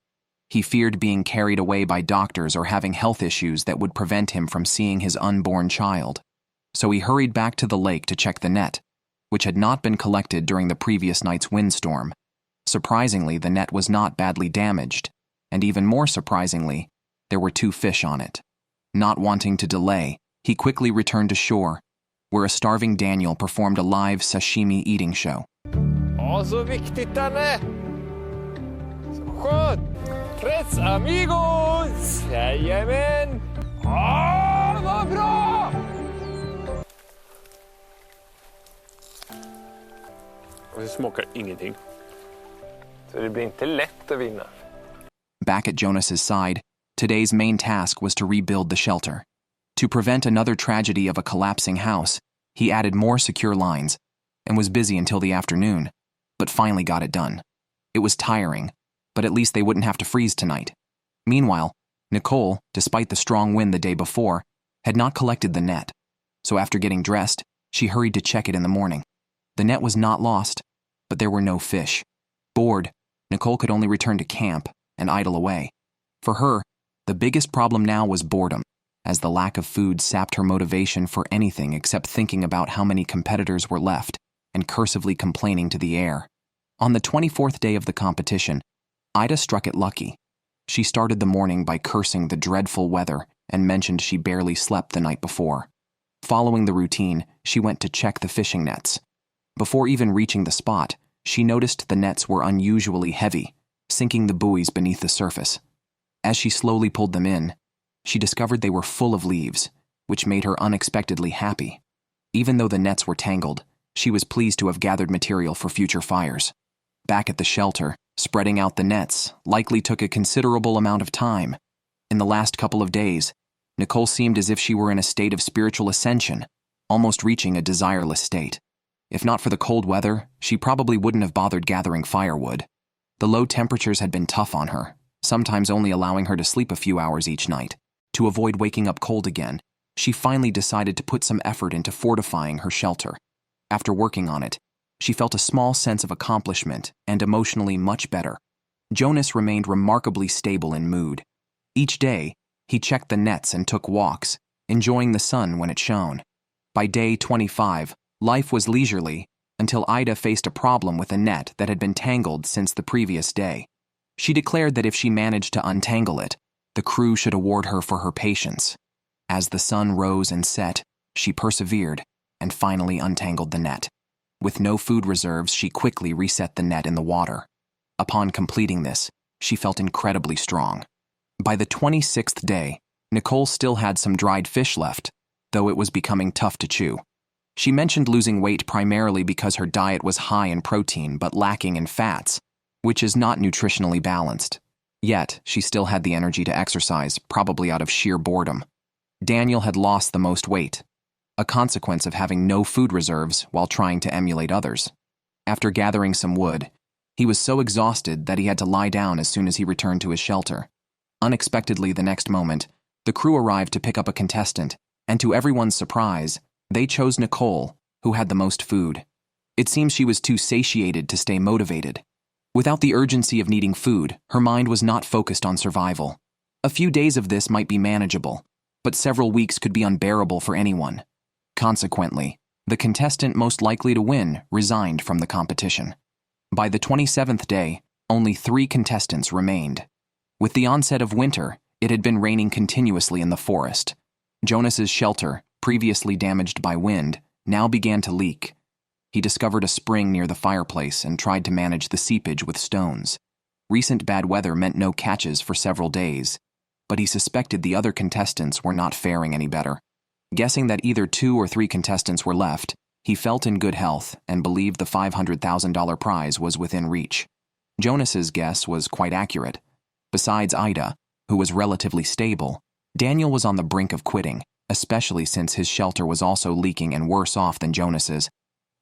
He feared being carried away by doctors or having health issues that would prevent him from seeing his unborn child. So he hurried back to the lake to check the net, which had not been collected during the previous night's windstorm. Surprisingly, the net was not badly damaged, and even more surprisingly, there were 2 fish on it. Not wanting to delay, he quickly returned to shore, where a starving Daniel performed a live sashimi eating show. Så viktigt, Danne! Så skönt! Tres amigos! Jajamän! Vad bra! Det smakar ingenting. Så det blir inte lätt att vinna. Back at Jonas's side, today's main task was to rebuild the shelter. To prevent another tragedy of a collapsing house, he added more secure lines and was busy until the afternoon, but finally got it done. It was tiring, but at least they wouldn't have to freeze tonight. Meanwhile, Nicole, despite the strong wind the day before, had not collected the net, so after getting dressed, she hurried to check it in the morning. The net was not lost, but there were no fish. Bored, Nicole could only return to camp and idle away. For her, the biggest problem now was boredom, as the lack of food sapped her motivation for anything except thinking about how many competitors were left and cursively complaining to the air. On the 24th day of the competition, Ida struck it lucky. She started the morning by cursing the dreadful weather and mentioned she barely slept the night before. Following the routine, she went to check the fishing nets. Before even reaching the spot, she noticed the nets were unusually heavy, sinking the buoys beneath the surface. As she slowly pulled them in, she discovered they were full of leaves, which made her unexpectedly happy. Even though the nets were tangled, she was pleased to have gathered material for future fires. Back at the shelter, spreading out the nets likely took a considerable amount of time. In the last couple of days, Nicole seemed as if she were in a state of spiritual ascension, almost reaching a desireless state. If not for the cold weather, she probably wouldn't have bothered gathering firewood. The low temperatures had been tough on her, sometimes only allowing her to sleep a few hours each night. To avoid waking up cold again, she finally decided to put some effort into fortifying her shelter. After working on it, she felt a small sense of accomplishment and emotionally much better. Jonas remained remarkably stable in mood. Each day, he checked the nets and took walks, enjoying the sun when it shone. By day 25, life was leisurely until Ida faced a problem with a net that had been tangled since the previous day. She declared that if she managed to untangle it, the crew should award her for her patience. As the sun rose and set, she persevered and finally untangled the net. With no food reserves, she quickly reset the net in the water. Upon completing this, she felt incredibly strong. By the 26th day, Nicole still had some dried fish left, though it was becoming tough to chew. She mentioned losing weight primarily because her diet was high in protein but lacking in fats, which is not nutritionally balanced. Yet, she still had the energy to exercise, probably out of sheer boredom. Daniel had lost the most weight, a consequence of having no food reserves while trying to emulate others. After gathering some wood, he was so exhausted that he had to lie down as soon as he returned to his shelter. Unexpectedly the next moment, the crew arrived to pick up a contestant, and to everyone's surprise, they chose Nicole, who had the most food. It seems she was too satiated to stay motivated. Without the urgency of needing food, her mind was not focused on survival. A few days of this might be manageable, but several weeks could be unbearable for anyone. Consequently, the contestant most likely to win resigned from the competition. By the 27th day, only 3 contestants remained. With the onset of winter, it had been raining continuously in the forest. Jonas's shelter, previously damaged by wind, now began to leak. He discovered a spring near the fireplace and tried to manage the seepage with stones. Recent bad weather meant no catches for several days, but he suspected the other contestants were not faring any better. Guessing that either 2 or 3 contestants were left, he felt in good health and believed the $500,000 prize was within reach. Jonas's guess was quite accurate. Besides Ida, who was relatively stable, Daniel was on the brink of quitting, especially since his shelter was also leaking and worse off than Jonas's.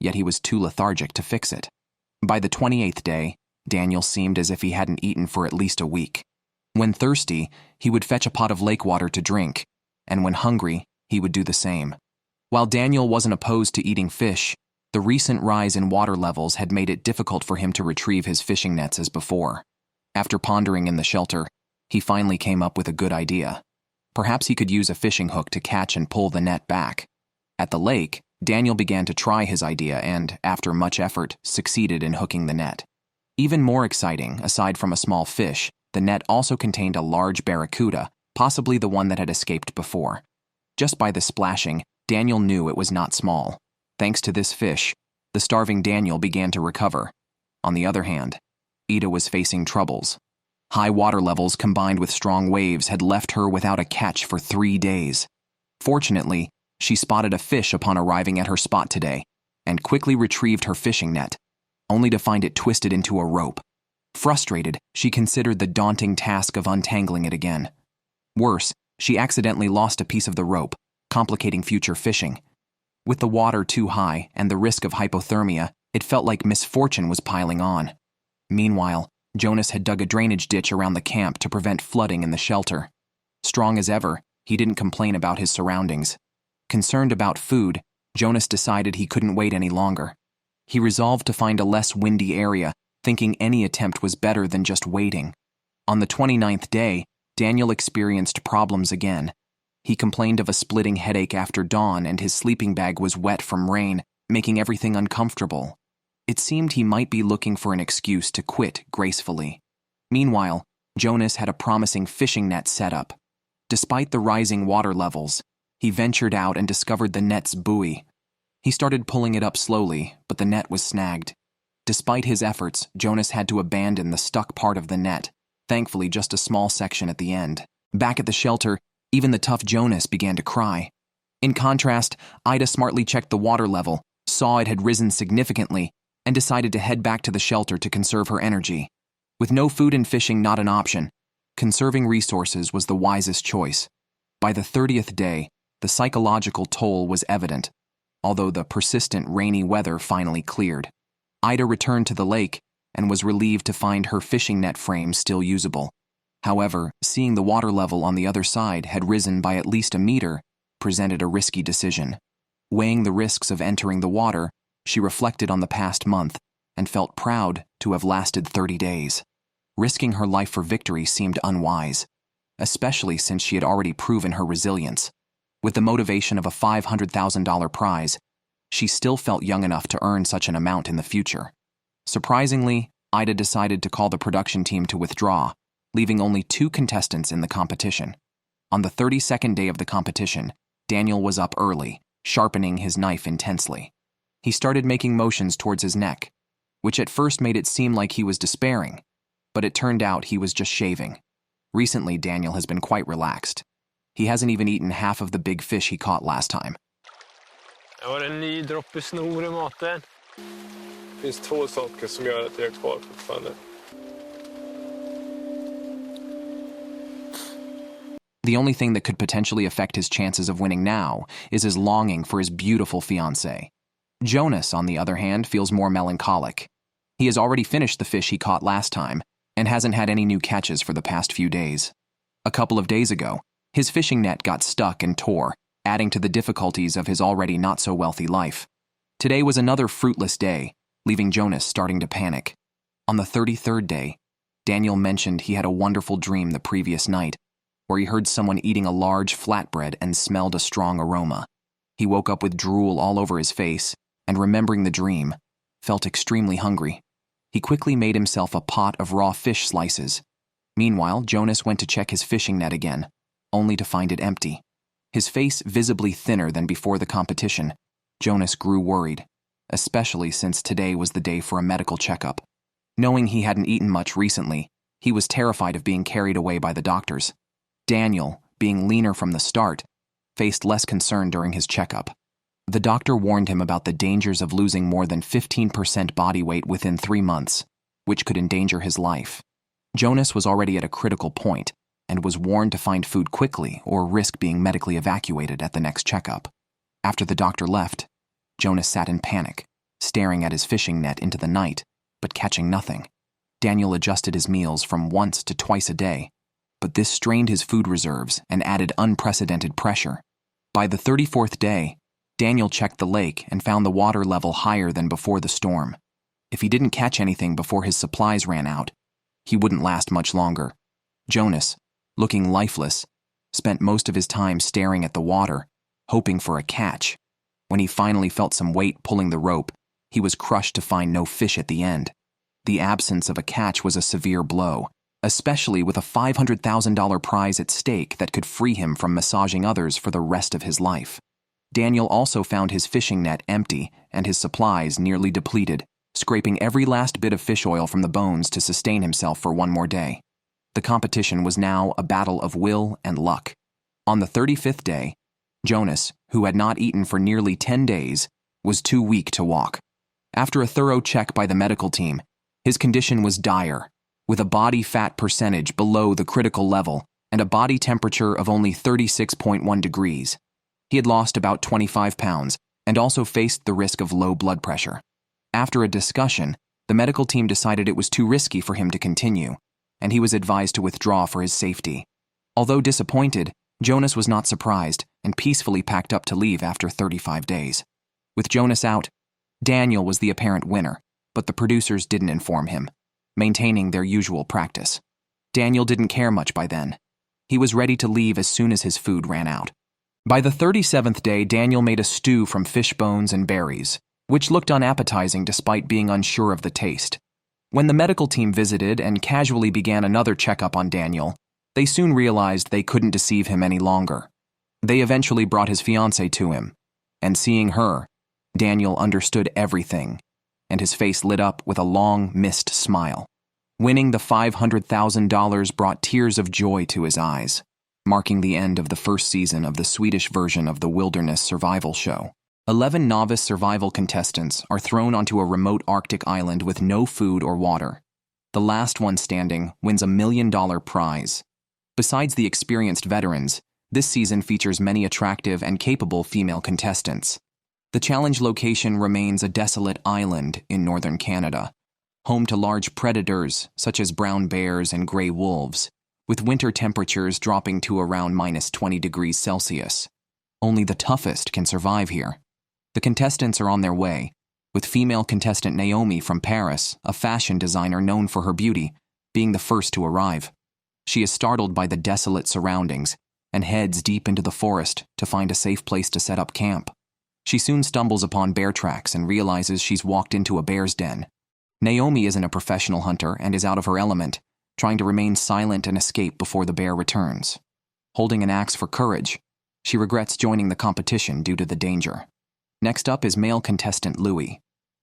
yet he was too lethargic to fix it. By the 28th day, Daniel seemed as if he hadn't eaten for at least a week. When thirsty, he would fetch a pot of lake water to drink, and when hungry, he would do the same. While Daniel wasn't opposed to eating fish, the recent rise in water levels had made it difficult for him to retrieve his fishing nets as before. After pondering in the shelter, he finally came up with a good idea. Perhaps he could use a fishing hook to catch and pull the net back. At the lake, Daniel began to try his idea and, after much effort, succeeded in hooking the net. Even more exciting, aside from a small fish, the net also contained a large barracuda, possibly the one that had escaped before. Just by the splashing, Daniel knew it was not small. Thanks to this fish, the starving Daniel began to recover. On the other hand, Ida was facing troubles. High water levels combined with strong waves had left her without a catch for 3 days. Fortunately, she spotted a fish upon arriving at her spot today and quickly retrieved her fishing net, only to find it twisted into a rope. Frustrated, she considered the daunting task of untangling it again. Worse, she accidentally lost a piece of the rope, complicating future fishing. With the water too high and the risk of hypothermia, it felt like misfortune was piling on. Meanwhile, Jonas had dug a drainage ditch around the camp to prevent flooding in the shelter. Strong as ever, he didn't complain about his surroundings. Concerned about food, Jonas decided he couldn't wait any longer. He resolved to find a less windy area, thinking any attempt was better than just waiting. On the 29th day, Daniel experienced problems again. He complained of a splitting headache after dawn, and his sleeping bag was wet from rain, making everything uncomfortable. It seemed he might be looking for an excuse to quit gracefully. Meanwhile, Jonas had a promising fishing net set up. Despite the rising water levels, he ventured out and discovered the net's buoy. He started pulling it up slowly, but the net was snagged. Despite his efforts, Jonas had to abandon the stuck part of the net, thankfully just a small section at the end. Back at the shelter, even the tough Jonas began to cry. In contrast, Ida smartly checked the water level, saw it had risen significantly, and decided to head back to the shelter to conserve her energy. With no food and fishing not an option, conserving resources was the wisest choice. By the 30th day, the psychological toll was evident, although the persistent rainy weather finally cleared. Ida returned to the lake and was relieved to find her fishing net frame still usable. However, seeing the water level on the other side had risen by at least a meter presented a risky decision. Weighing the risks of entering the water, she reflected on the past month and felt proud to have lasted 30 days. Risking her life for victory seemed unwise, especially since she had already proven her resilience. With the motivation of a $500,000 prize, she still felt young enough to earn such an amount in the future. Surprisingly, Ida decided to call the production team to withdraw, leaving only 2 contestants in the competition. On the 32nd day of the competition, Daniel was up early, sharpening his knife intensely. He started making motions towards his neck, which at first made it seem like he was despairing, but it turned out he was just shaving. Recently, Daniel has been quite relaxed. He hasn't even eaten half of the big fish he caught last time. Jag har en ny droppe snor i maten. Det finns 2 saker som gör att jag är kvar fortfarande. The only thing that could potentially affect his chances of winning now is his longing for his beautiful fiancée. Jonas, on the other hand, feels more melancholic. He has already finished the fish he caught last time and hasn't had any new catches for the past few days. A couple of days ago, his fishing net got stuck and tore, adding to the difficulties of his already not-so-wealthy life. Today was another fruitless day, leaving Jonas starting to panic. On the 33rd day, Daniel mentioned he had a wonderful dream the previous night, where he heard someone eating a large flatbread and smelled a strong aroma. He woke up with drool all over his face, and remembering the dream, felt extremely hungry. He quickly made himself a pot of raw fish slices. Meanwhile, Jonas went to check his fishing net again, only to find it empty. His face visibly thinner than before the competition, Jonas grew worried, especially since today was the day for a medical checkup. Knowing he hadn't eaten much recently, he was terrified of being carried away by the doctors. Daniel, being leaner from the start, faced less concern during his checkup. The doctor warned him about the dangers of losing more than 15% body weight within 3 months, which could endanger his life. Jonas was already at a critical point and was warned to find food quickly or risk being medically evacuated at the next checkup. After the doctor left, Jonas sat in panic, staring at his fishing net into the night, but catching nothing. Daniel adjusted his meals from once to twice a day, but this strained his food reserves and added unprecedented pressure. By the 34th day, Daniel checked the lake and found the water level higher than before the storm. If he didn't catch anything before his supplies ran out, he wouldn't last much longer. Jonas, looking lifeless, spent most of his time staring at the water, hoping for a catch. When he finally felt some weight pulling the rope, he was crushed to find no fish at the end. The absence of a catch was a severe blow, especially with a $500,000 prize at stake that could free him from massaging others for the rest of his life. Daniel also found his fishing net empty and his supplies nearly depleted, scraping every last bit of fish oil from the bones to sustain himself for one more day. The competition was now a battle of will and luck. On the 35th day, Jonas, who had not eaten for nearly 10 days, was too weak to walk. After a thorough check by the medical team, his condition was dire, with a body fat percentage below the critical level and a body temperature of only 36.1 degrees. He had lost about 25 pounds and also faced the risk of low blood pressure. After a discussion, the medical team decided it was too risky for him to continue, and he was advised to withdraw for his safety. Although disappointed, Jonas was not surprised and peacefully packed up to leave after 35 days. With Jonas out, Daniel was the apparent winner, but the producers didn't inform him, maintaining their usual practice. Daniel didn't care much by then. He was ready to leave as soon as his food ran out. By the 37th day, Daniel made a stew from fish bones and berries, which looked unappetizing despite being unsure of the taste. When the medical team visited and casually began another checkup on Daniel, they soon realized they couldn't deceive him any longer. They eventually brought his fiancée to him, and seeing her, Daniel understood everything, and his face lit up with a long, missed smile. Winning the $500,000 brought tears of joy to his eyes, marking the end of the first season of the Swedish version of the wilderness survival show. 11 novice survival contestants are thrown onto a remote Arctic island with no food or water. The last one standing wins $1 million prize. Besides the experienced veterans, this season features many attractive and capable female contestants. The challenge location remains a desolate island in northern Canada, home to large predators such as brown bears and gray wolves, with winter temperatures dropping to around -20 degrees Celsius. Only the toughest can survive here. The contestants are on their way, with female contestant Naomi from Paris, a fashion designer known for her beauty, being the first to arrive. She is startled by the desolate surroundings and heads deep into the forest to find a safe place to set up camp. She soon stumbles upon bear tracks and realizes she's walked into a bear's den. Naomi isn't a professional hunter and is out of her element, trying to remain silent and escape before the bear returns. Holding an axe for courage, she regrets joining the competition due to the danger. Next up is male contestant Louis,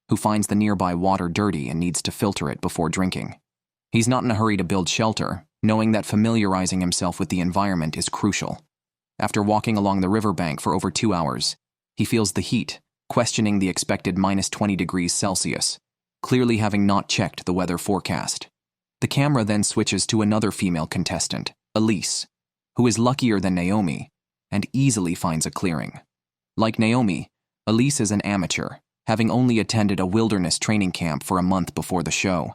who finds the nearby water dirty and needs to filter it before drinking. He's not in a hurry to build shelter, knowing that familiarizing himself with the environment is crucial. After walking along the riverbank for over 2 hours, he feels the heat, questioning the expected -20 degrees Celsius, clearly having not checked the weather forecast. The camera then switches to another female contestant, Elise, who is luckier than Naomi and easily finds a clearing. Like Naomi, Elise is an amateur, having only attended a wilderness training camp for a month before the show.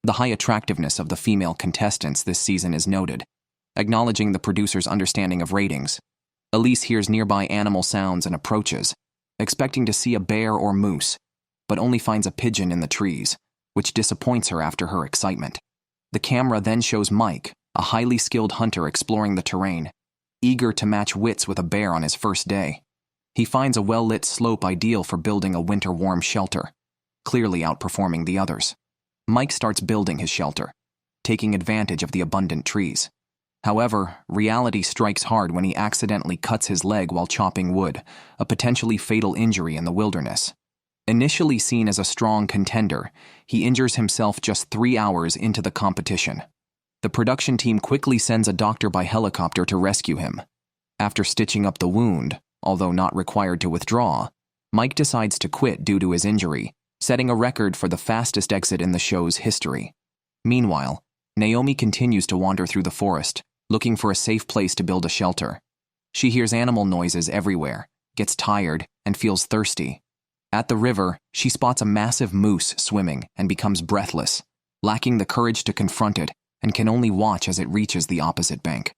The high attractiveness of the female contestants this season is noted. Acknowledging the producer's understanding of ratings, Elise hears nearby animal sounds and approaches, expecting to see a bear or moose, but only finds a pigeon in the trees, which disappoints her after her excitement. The camera then shows Mike, a highly skilled hunter exploring the terrain, eager to match wits with a bear on his first day. He finds a well-lit slope ideal for building a winter-warm shelter, clearly outperforming the others. Mike starts building his shelter, taking advantage of the abundant trees. However, reality strikes hard when he accidentally cuts his leg while chopping wood, a potentially fatal injury in the wilderness. Initially seen as a strong contender, he injures himself just 3 hours into the competition. The production team quickly sends a doctor by helicopter to rescue him. After stitching up the wound, although not required to withdraw, Mike decides to quit due to his injury, setting a record for the fastest exit in the show's history. Meanwhile, Naomi continues to wander through the forest, looking for a safe place to build a shelter. She hears animal noises everywhere, gets tired, and feels thirsty. At the river, she spots a massive moose swimming and becomes breathless, lacking the courage to confront it, and can only watch as it reaches the opposite bank.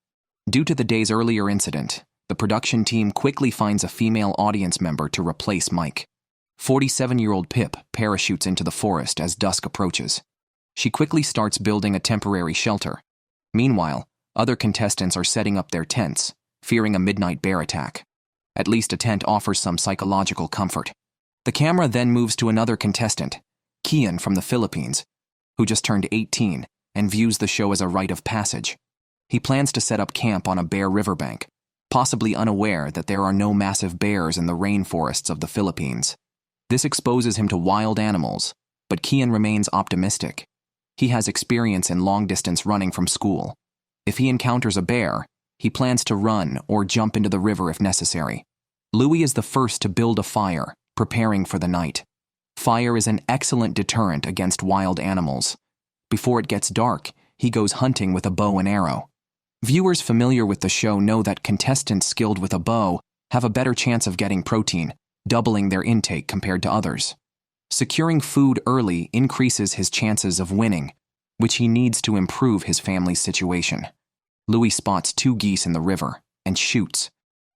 Due to the day's earlier incident, the production team quickly finds a female audience member to replace Mike. 47-year-old Pip parachutes into the forest as dusk approaches. She quickly starts building a temporary shelter. Meanwhile, other contestants are setting up their tents, fearing a midnight bear attack. At least a tent offers some psychological comfort. The camera then moves to another contestant, Kian from the Philippines, who just turned 18 and views the show as a rite of passage. He plans to set up camp on a bare riverbank, possibly unaware that there are no massive bears in the rainforests of the Philippines. This exposes him to wild animals, but Kian remains optimistic. He has experience in long-distance running from school. If he encounters a bear, he plans to run or jump into the river if necessary. Louis is the first to build a fire, preparing for the night. Fire is an excellent deterrent against wild animals. Before it gets dark, he goes hunting with a bow and arrow. Viewers familiar with the show know that contestants skilled with a bow have a better chance of getting protein, doubling their intake compared to others. Securing food early increases his chances of winning, which he needs to improve his family's situation. Louis spots 2 geese in the river and shoots.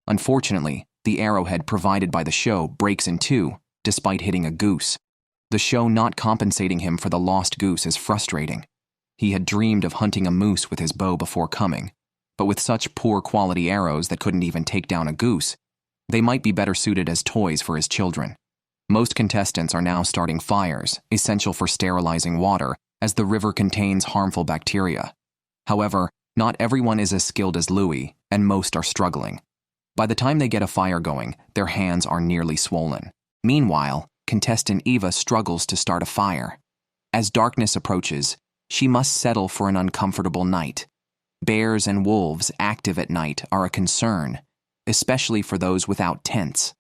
Unfortunately, the arrowhead provided by the show breaks in 2, despite hitting a goose. The show not compensating him for the lost goose is frustrating. He had dreamed of hunting a moose with his bow before coming, but with such poor quality arrows that couldn't even take down a goose, they might be better suited as toys for his children. Most contestants are now starting fires, essential for sterilizing water, as the river contains harmful bacteria. However, not everyone is as skilled as Louis, and most are struggling. By the time they get a fire going, their hands are nearly swollen. Meanwhile, contestant Eva struggles to start a fire. As darkness approaches, she must settle for an uncomfortable night. Bears and wolves active at night are a concern, especially for those without tents.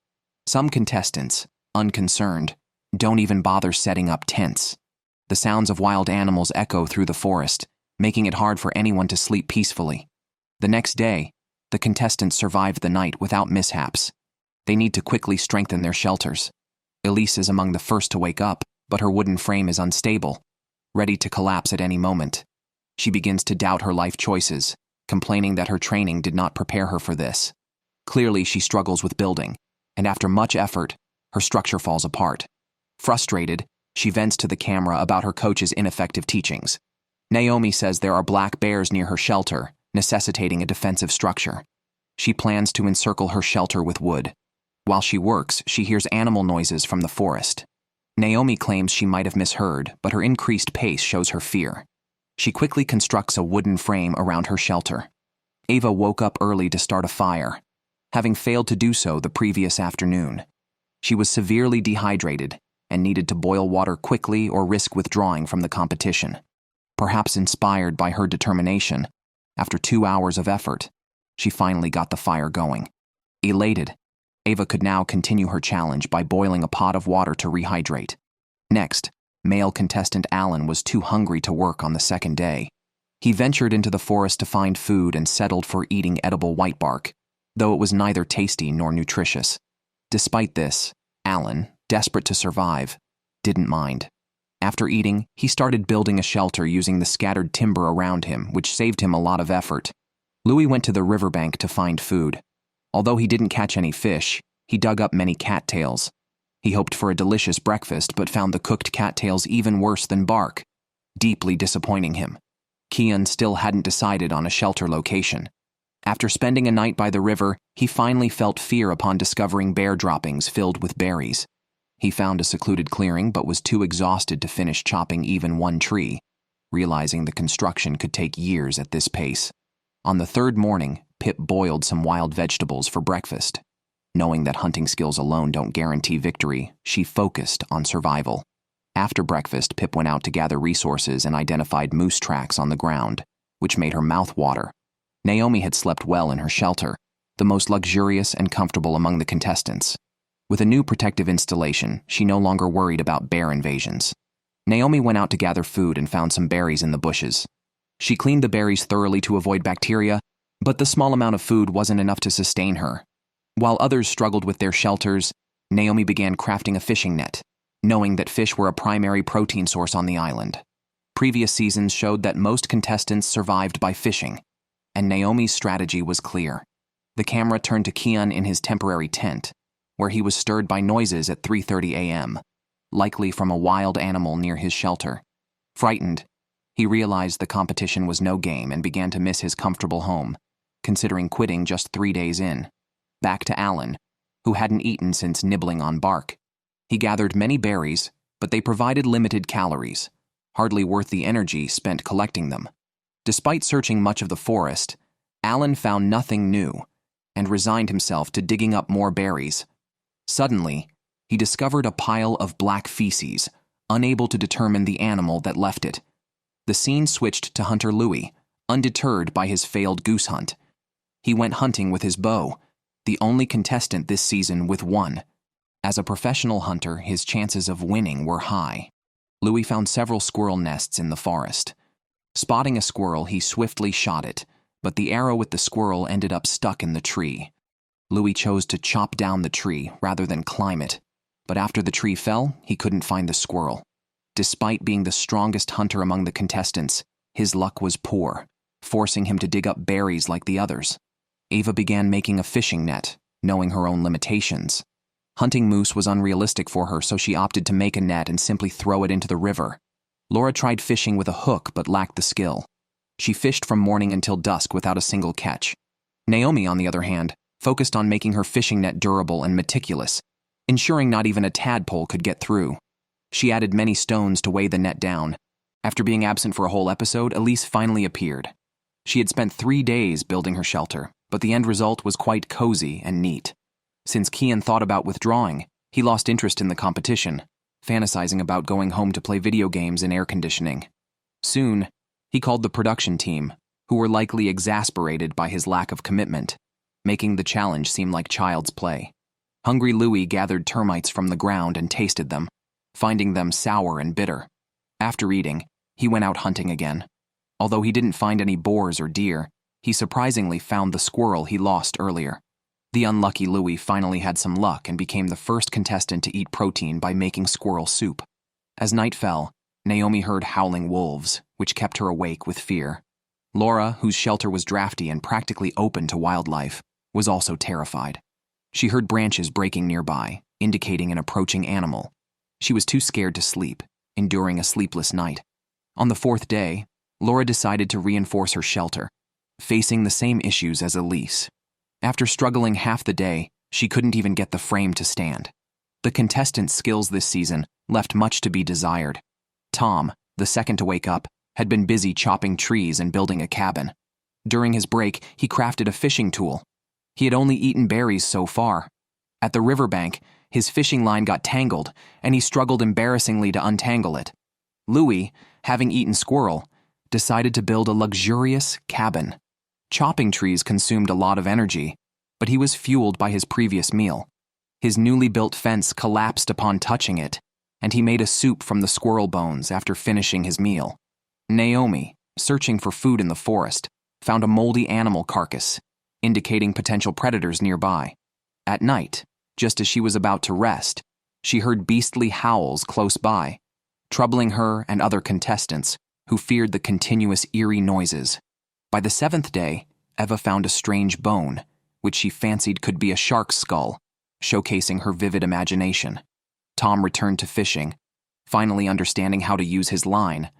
Some contestants, unconcerned, don't even bother setting up tents. The sounds of wild animals echo through the forest, making it hard for anyone to sleep peacefully. The next day, the contestants survive the night without mishaps. They need to quickly strengthen their shelters. Elise is among the first to wake up, but her wooden frame is unstable, ready to collapse at any moment. She begins to doubt her life choices, complaining that her training did not prepare her for this. Clearly, she struggles with building, and after much effort, her structure falls apart. Frustrated, she vents to the camera about her coach's ineffective teachings. Naomi says there are black bears near her shelter, necessitating a defensive structure. She plans to encircle her shelter with wood. While she works, she hears animal noises from the forest. Naomi claims she might have misheard, but her increased pace shows her fear. She quickly constructs a wooden frame around her shelter. Ava woke up early to start a fire, having failed to do so the previous afternoon. She was severely dehydrated and needed to boil water quickly or risk withdrawing from the competition. Perhaps inspired by her determination, after 2 hours of effort, she finally got the fire going. Elated, Ava could now continue her challenge by boiling a pot of water to rehydrate. Next, male contestant Alan was too hungry to work on the second day. He ventured into the forest to find food and settled for eating edible white bark, though it was neither tasty nor nutritious. Despite this, Alan, desperate to survive, didn't mind. After eating, he started building a shelter using the scattered timber around him, which saved him a lot of effort. Louis went to the riverbank to find food. Although he didn't catch any fish, he dug up many cattails. He hoped for a delicious breakfast but found the cooked cattails even worse than bark, deeply disappointing him. Kian still hadn't decided on a shelter location. After spending a night by the river, he finally felt fear upon discovering bear droppings filled with berries. He found a secluded clearing but was too exhausted to finish chopping even one tree, realizing the construction could take years at this pace. On the third morning, Pip boiled some wild vegetables for breakfast. Knowing that hunting skills alone don't guarantee victory, she focused on survival. After breakfast, Pip went out to gather resources and identified moose tracks on the ground, which made her mouth water. Naomi had slept well in her shelter, the most luxurious and comfortable among the contestants. With a new protective installation, she no longer worried about bear invasions. Naomi went out to gather food and found some berries in the bushes. She cleaned the berries thoroughly to avoid bacteria, but the small amount of food wasn't enough to sustain her. While others struggled with their shelters, Naomi began crafting a fishing net, knowing that fish were a primary protein source on the island. Previous seasons showed that most contestants survived by fishing, and Naomi's strategy was clear. The camera turned to Kian in his temporary tent, where he was stirred by noises at 3:30 a.m., likely from a wild animal near his shelter. Frightened, he realized the competition was no game and began to miss his comfortable home, considering quitting just 3 days in. Back to Alan, who hadn't eaten since nibbling on bark. He gathered many berries, but they provided limited calories, hardly worth the energy spent collecting them. Despite searching much of the forest, Alan found nothing new and resigned himself to digging up more berries. Suddenly, he discovered a pile of black feces, unable to determine the animal that left it. The scene switched to Hunter Louie, undeterred by his failed goose hunt. He went hunting with his bow, the only contestant this season with one. As a professional hunter, his chances of winning were high. Louie found several squirrel nests in the forest. Spotting a squirrel, he swiftly shot it, but the arrow with the squirrel ended up stuck in the tree. Louie chose to chop down the tree rather than climb it, but after the tree fell, he couldn't find the squirrel. Despite being the strongest hunter among the contestants, his luck was poor, forcing him to dig up berries like the others. Ava began making a fishing net, knowing her own limitations. Hunting moose was unrealistic for her, so she opted to make a net and simply throw it into the river. Laura tried fishing with a hook but lacked the skill. She fished from morning until dusk without a single catch. Naomi, on the other hand, focused on making her fishing net durable and meticulous, ensuring not even a tadpole could get through. She added many stones to weigh the net down. After being absent for a whole episode, Elise finally appeared. She had spent 3 days building her shelter, but the end result was quite cozy and neat. Since Kian thought about withdrawing, he lost interest in the competition, fantasizing about going home to play video games in air conditioning. Soon, he called the production team, who were likely exasperated by his lack of commitment, making the challenge seem like child's play. Hungry Louie gathered termites from the ground and tasted them, finding them sour and bitter. After eating, he went out hunting again. Although he didn't find any boars or deer, he surprisingly found the squirrel he lost earlier. The unlucky Louie finally had some luck and became the first contestant to eat protein by making squirrel soup. As night fell, Naomi heard howling wolves, which kept her awake with fear. Laura, whose shelter was drafty and practically open to wildlife, was also terrified. She heard branches breaking nearby, indicating an approaching animal. She was too scared to sleep, enduring a sleepless night. On the 4th day, Laura decided to reinforce her shelter, facing the same issues as Elise. After struggling half the day, she couldn't even get the frame to stand. The contestants' skills this season left much to be desired. Tom, the second to wake up, had been busy chopping trees and building a cabin. During his break, he crafted a fishing tool. He had only eaten berries so far. At the riverbank, his fishing line got tangled, and he struggled embarrassingly to untangle it. Louie, having eaten squirrel, decided to build a luxurious cabin. Chopping trees consumed a lot of energy, but he was fueled by his previous meal. His newly built fence collapsed upon touching it, and he made a soup from the squirrel bones after finishing his meal. Naomi, searching for food in the forest, found a moldy animal carcass, indicating potential predators nearby. At night, just as she was about to rest, she heard beastly howls close by, troubling her and other contestants who feared the continuous eerie noises. By the 7th day, Eva found a strange bone, which she fancied could be a shark's skull, showcasing her vivid imagination. Tom returned to fishing, finally understanding how to use his line,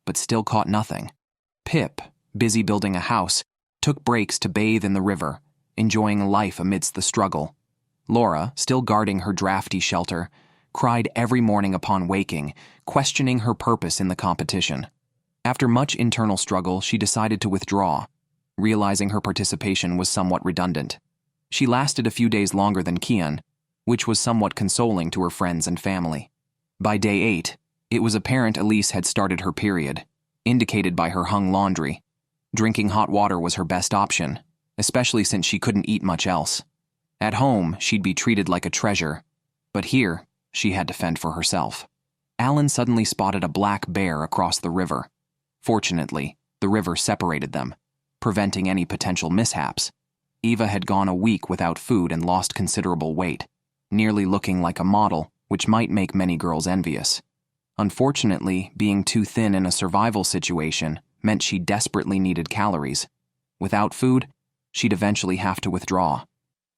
but still caught nothing. Pip, busy building a house, took breaks to bathe in the river, enjoying life amidst the struggle. Laura, still guarding her drafty shelter, cried every morning upon waking, questioning her purpose in the competition. After much internal struggle, she decided to withdraw, realizing her participation was somewhat redundant. She lasted a few days longer than Kian, which was somewhat consoling to her friends and family. By day 8, it was apparent Elise had started her period, indicated by her hung laundry. Drinking hot water was her best option, especially since she couldn't eat much else. At home, she'd be treated like a treasure, but here, she had to fend for herself. Alan suddenly spotted a black bear across the river. Fortunately, the river separated them, preventing any potential mishaps. Eva had gone a week without food and lost considerable weight. nearly looking like a model, which might make many girls envious. Unfortunately, being too thin in a survival situation meant she desperately needed calories. Without food, she'd eventually have to withdraw.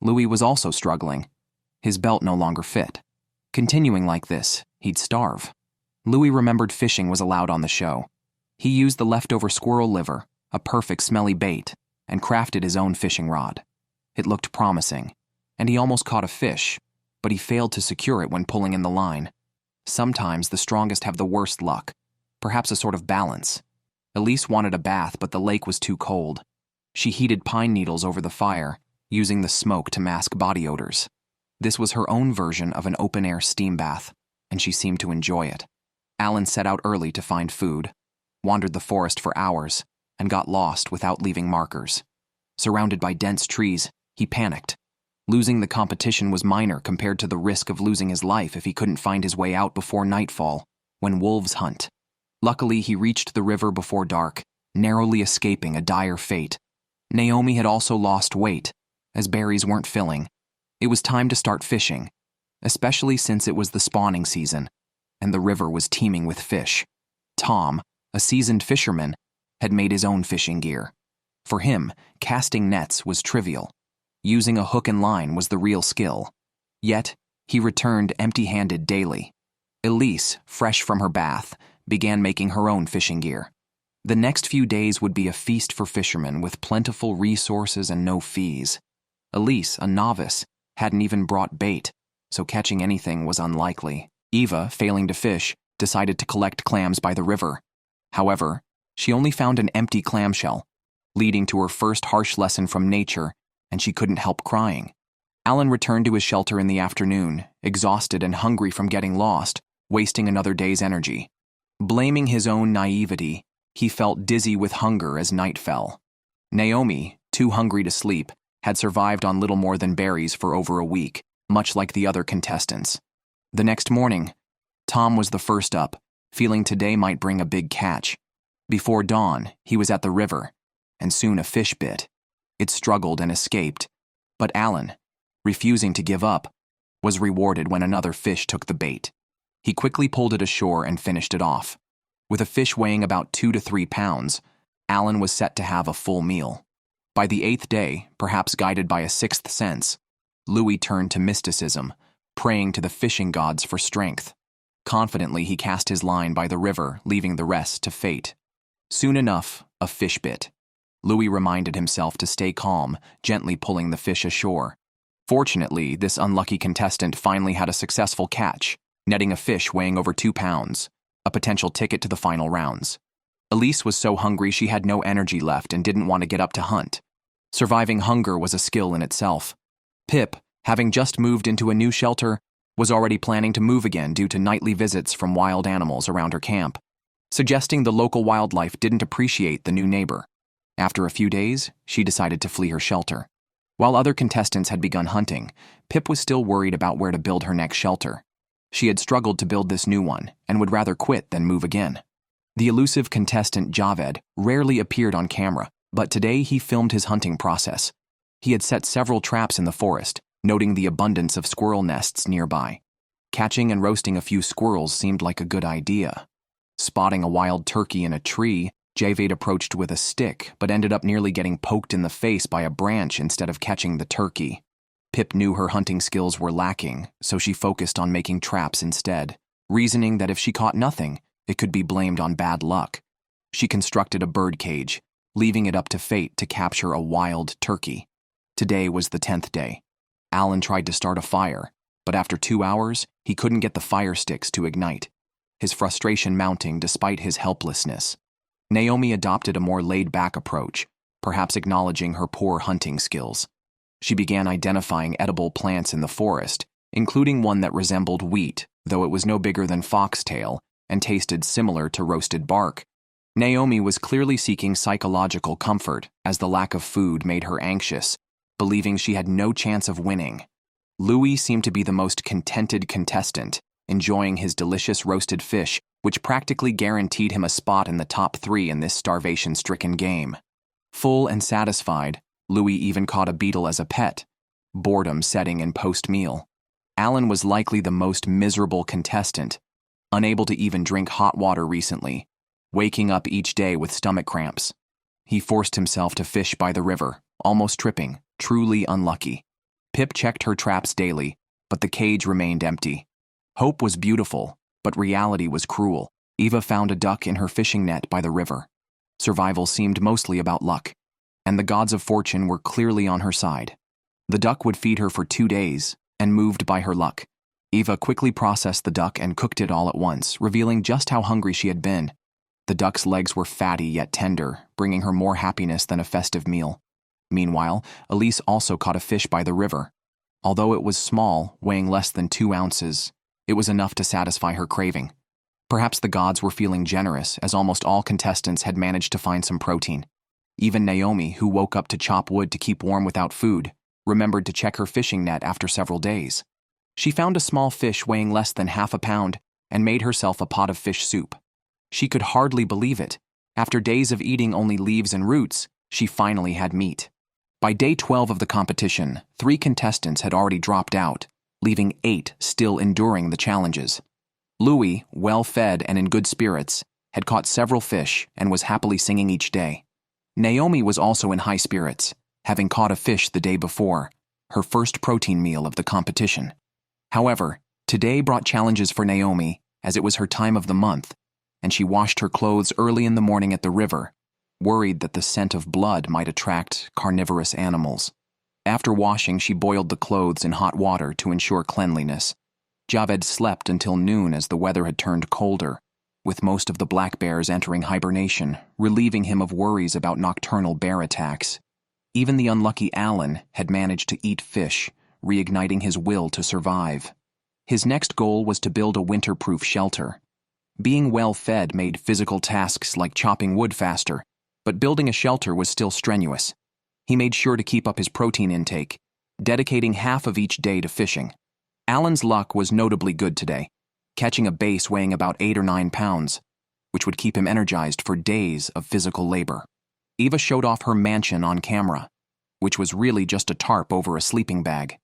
Louis was also struggling. His belt no longer fit. Continuing like this, he'd starve. Louis remembered fishing was allowed on the show. He used the leftover squirrel liver, a perfect smelly bait, and crafted his own fishing rod. It looked promising, and he almost caught a fish, but he failed to secure it when pulling in the line. Sometimes the strongest have the worst luck, perhaps a sort of balance. Elise wanted a bath, but the lake was too cold. She heated pine needles over the fire, using the smoke to mask body odors. This was her own version of an open-air steam bath, and she seemed to enjoy it. Alan set out early to find food, wandered the forest for hours, and got lost without leaving markers. Surrounded by dense trees, he panicked. Losing the competition was minor compared to the risk of losing his life if he couldn't find his way out before nightfall, when wolves hunt. Luckily, he reached the river before dark, narrowly escaping a dire fate. Naomi had also lost weight, as berries weren't filling. It was time to start fishing, especially since it was the spawning season, and the river was teeming with fish. Tom, a seasoned fisherman, had made his own fishing gear. For him, casting nets was trivial. Using a hook and line was the real skill. Yet, he returned empty-handed daily. Elise, fresh from her bath, began making her own fishing gear. The next few days would be a feast for fishermen with plentiful resources and no fees. Elise, a novice, hadn't even brought bait, so catching anything was unlikely. Eva, failing to fish, decided to collect clams by the river. However, she only found an empty clamshell, leading to her first harsh lesson from nature, and she couldn't help crying. Alan returned to his shelter in the afternoon, exhausted and hungry from getting lost, wasting another day's energy. Blaming his own naivety, he felt dizzy with hunger as night fell. Naomi, too hungry to sleep, had survived on little more than berries for over a week, much like the other contestants. The next morning, Tom was the first up, feeling today might bring a big catch. Before dawn, he was at the river, and soon a fish bit. It struggled and escaped, but Alan, refusing to give up, was rewarded when another fish took the bait. He quickly pulled it ashore and finished it off. With a fish weighing about 2 to 3 pounds, Alan was set to have a full meal. By the 8th day, perhaps guided by a sixth sense, Louis turned to mysticism, praying to the fishing gods for strength. Confidently, he cast his line by the river, leaving the rest to fate. Soon enough, a fish bit. Louis reminded himself to stay calm, gently pulling the fish ashore. Fortunately, this unlucky contestant finally had a successful catch, netting a fish weighing over 2 pounds, a potential ticket to the final rounds. Elise was so hungry she had no energy left and didn't want to get up to hunt. Surviving hunger was a skill in itself. Pip, having just moved into a new shelter, was already planning to move again due to nightly visits from wild animals around her camp, suggesting the local wildlife didn't appreciate the new neighbor. After a few days, she decided to flee her shelter. While other contestants had begun hunting, Pip was still worried about where to build her next shelter. She had struggled to build this new one and would rather quit than move again. The elusive contestant Javed rarely appeared on camera, but today he filmed his hunting process. He had set several traps in the forest, noting the abundance of squirrel nests nearby. Catching and roasting a few squirrels seemed like a good idea. Spotting a wild turkey in a tree, Javed approached with a stick, but ended up nearly getting poked in the face by a branch instead of catching the turkey. Pip knew her hunting skills were lacking, so she focused on making traps instead, reasoning that if she caught nothing, it could be blamed on bad luck. She constructed a bird cage, leaving it up to fate to capture a wild turkey. Today was the 10th day. Alan tried to start a fire, but after 2 hours, he couldn't get the fire sticks to ignite, his frustration mounting despite his helplessness. Naomi adopted a more laid-back approach, perhaps acknowledging her poor hunting skills. She began identifying edible plants in the forest, including one that resembled wheat, though it was no bigger than foxtail, and tasted similar to roasted bark. Naomi was clearly seeking psychological comfort, as the lack of food made her anxious, believing she had no chance of winning. Louis seemed to be the most contented contestant, enjoying his delicious roasted fish, which practically guaranteed him a spot in the top 3 in this starvation-stricken game. Full and satisfied, Louis even caught a beetle as a pet, boredom setting in post-meal. Alan was likely the most miserable contestant, unable to even drink hot water recently, waking up each day with stomach cramps. He forced himself to fish by the river, almost tripping, truly unlucky. Pip checked her traps daily, but the cage remained empty. Hope was beautiful, but reality was cruel. Eva found a duck in her fishing net by the river. Survival seemed mostly about luck, and the gods of fortune were clearly on her side. The duck would feed her for 2 days, and moved by her luck, Eva quickly processed the duck and cooked it all at once, revealing just how hungry she had been. The duck's legs were fatty yet tender, bringing her more happiness than a festive meal. Meanwhile, Elise also caught a fish by the river. Although it was small, weighing less than 2 ounces, it was enough to satisfy her craving. Perhaps the gods were feeling generous, as almost all contestants had managed to find some protein. Even Naomi, who woke up to chop wood to keep warm without food, remembered to check her fishing net after several days. She found a small fish weighing less than half a pound and made herself a pot of fish soup. She could hardly believe it. After days of eating only leaves and roots, she finally had meat. By day 12 of the competition, 3 contestants had already dropped out, leaving 8 still enduring the challenges. Louis, well-fed and in good spirits, had caught several fish and was happily singing each day. Naomi was also in high spirits, having caught a fish the day before, her first protein meal of the competition. However, today brought challenges for Naomi, as it was her time of the month, and she washed her clothes early in the morning at the river, worried that the scent of blood might attract carnivorous animals. After washing, she boiled the clothes in hot water to ensure cleanliness. Javed slept until noon as the weather had turned colder, with most of the black bears entering hibernation, relieving him of worries about nocturnal bear attacks. Even the unlucky Alan had managed to eat fish, reigniting his will to survive. His next goal was to build a winter-proof shelter. Being well-fed made physical tasks like chopping wood faster, but building a shelter was still strenuous. He made sure to keep up his protein intake, dedicating half of each day to fishing. Alan's luck was notably good today, catching a bass weighing about 8 or 9 pounds, which would keep him energized for days of physical labor. Eva showed off her mansion on camera, which was really just a tarp over a sleeping bag.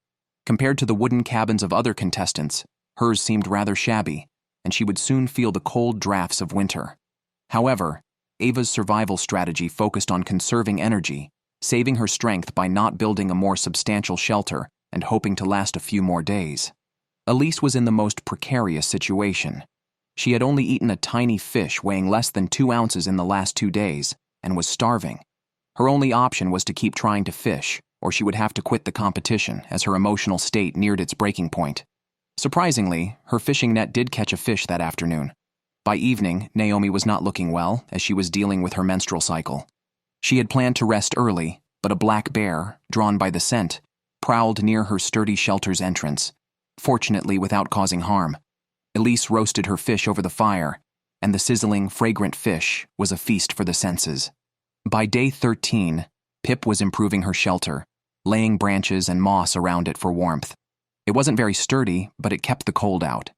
Compared to the wooden cabins of other contestants, hers seemed rather shabby, and she would soon feel the cold drafts of winter. However, Eva's survival strategy focused on conserving energy, saving her strength by not building a more substantial shelter and hoping to last a few more days. Elise was in the most precarious situation. She had only eaten a tiny fish weighing less than 2 ounces in the last 2 days and was starving. Her only option was to keep trying to fish, or she would have to quit the competition as her emotional state neared its breaking point. Surprisingly, her fishing net did catch a fish that afternoon. By evening, Naomi was not looking well as she was dealing with her menstrual cycle. She had planned to rest early, but a black bear, drawn by the scent, prowled near her sturdy shelter's entrance, fortunately without causing harm. Elise roasted her fish over the fire, and the sizzling, fragrant fish was a feast for the senses. By day 13, Pip was improving her shelter, laying branches and moss around it for warmth. It wasn't very sturdy, but it kept the cold out.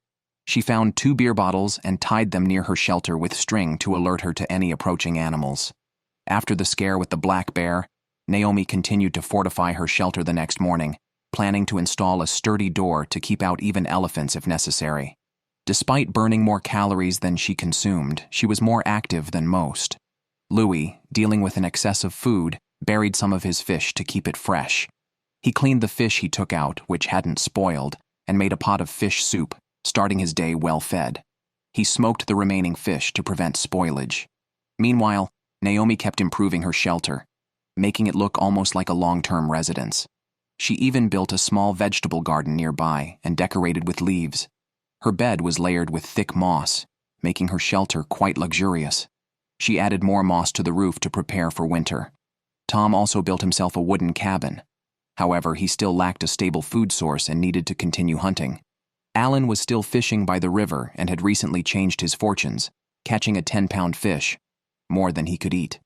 She found 2 beer bottles and tied them near her shelter with string to alert her to any approaching animals. After the scare with the black bear, Naomi continued to fortify her shelter the next morning, planning to install a sturdy door to keep out even elephants if necessary. Despite burning more calories than she consumed, she was more active than most. Louis, dealing with an excess of food, buried some of his fish to keep it fresh. He cleaned the fish he took out, which hadn't spoiled, and made a pot of fish soup, starting his day well-fed. He smoked the remaining fish to prevent spoilage. Meanwhile, Naomi kept improving her shelter, making it look almost like a long-term residence. She even built a small vegetable garden nearby and decorated with leaves. Her bed was layered with thick moss, making her shelter quite luxurious. She added more moss to the roof to prepare for winter. Tom also built himself a wooden cabin. However, he still lacked a stable food source and needed to continue hunting. Alan was still fishing by the river and had recently changed his fortunes, catching a 10-pound fish, more than he could eat.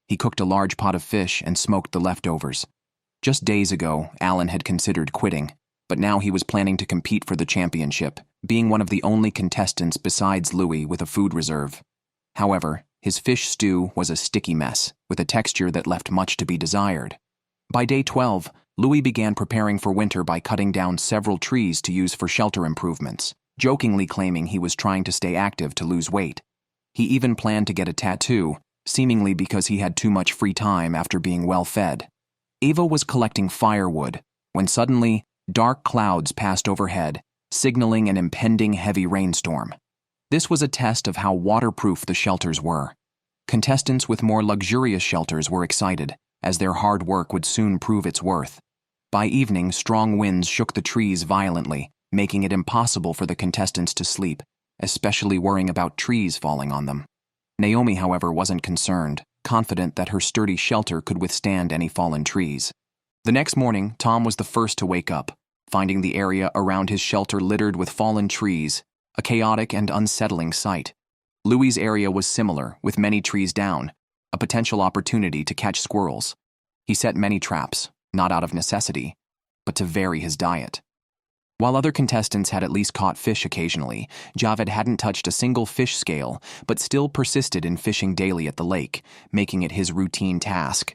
He cooked a large pot of fish and smoked the leftovers. Just days ago, Alan had considered quitting, but now he was planning to compete for the championship, being one of the only contestants besides Louis with a food reserve. However, his fish stew was a sticky mess, with a texture that left much to be desired. By day 12, Louis began preparing for winter by cutting down several trees to use for shelter improvements, jokingly claiming he was trying to stay active to lose weight. He even planned to get a tattoo, seemingly because he had too much free time after being well fed. Ava was collecting firewood when suddenly dark clouds passed overhead, signaling an impending heavy rainstorm. This was a test of how waterproof the shelters were. Contestants with more luxurious shelters were excited, as their hard work would soon prove its worth. By evening, strong winds shook the trees violently, making it impossible for the contestants to sleep, especially worrying about trees falling on them. Naomi, however, wasn't concerned, confident that her sturdy shelter could withstand any fallen trees. The next morning, Tom was the first to wake up, finding the area around his shelter littered with fallen trees, a chaotic and unsettling sight. Louis's area was similar, with many trees down, a potential opportunity to catch squirrels. He set many traps, not out of necessity, but to vary his diet. While other contestants had at least caught fish occasionally, Javed hadn't touched a single fish scale, but still persisted in fishing daily at the lake, making it his routine task.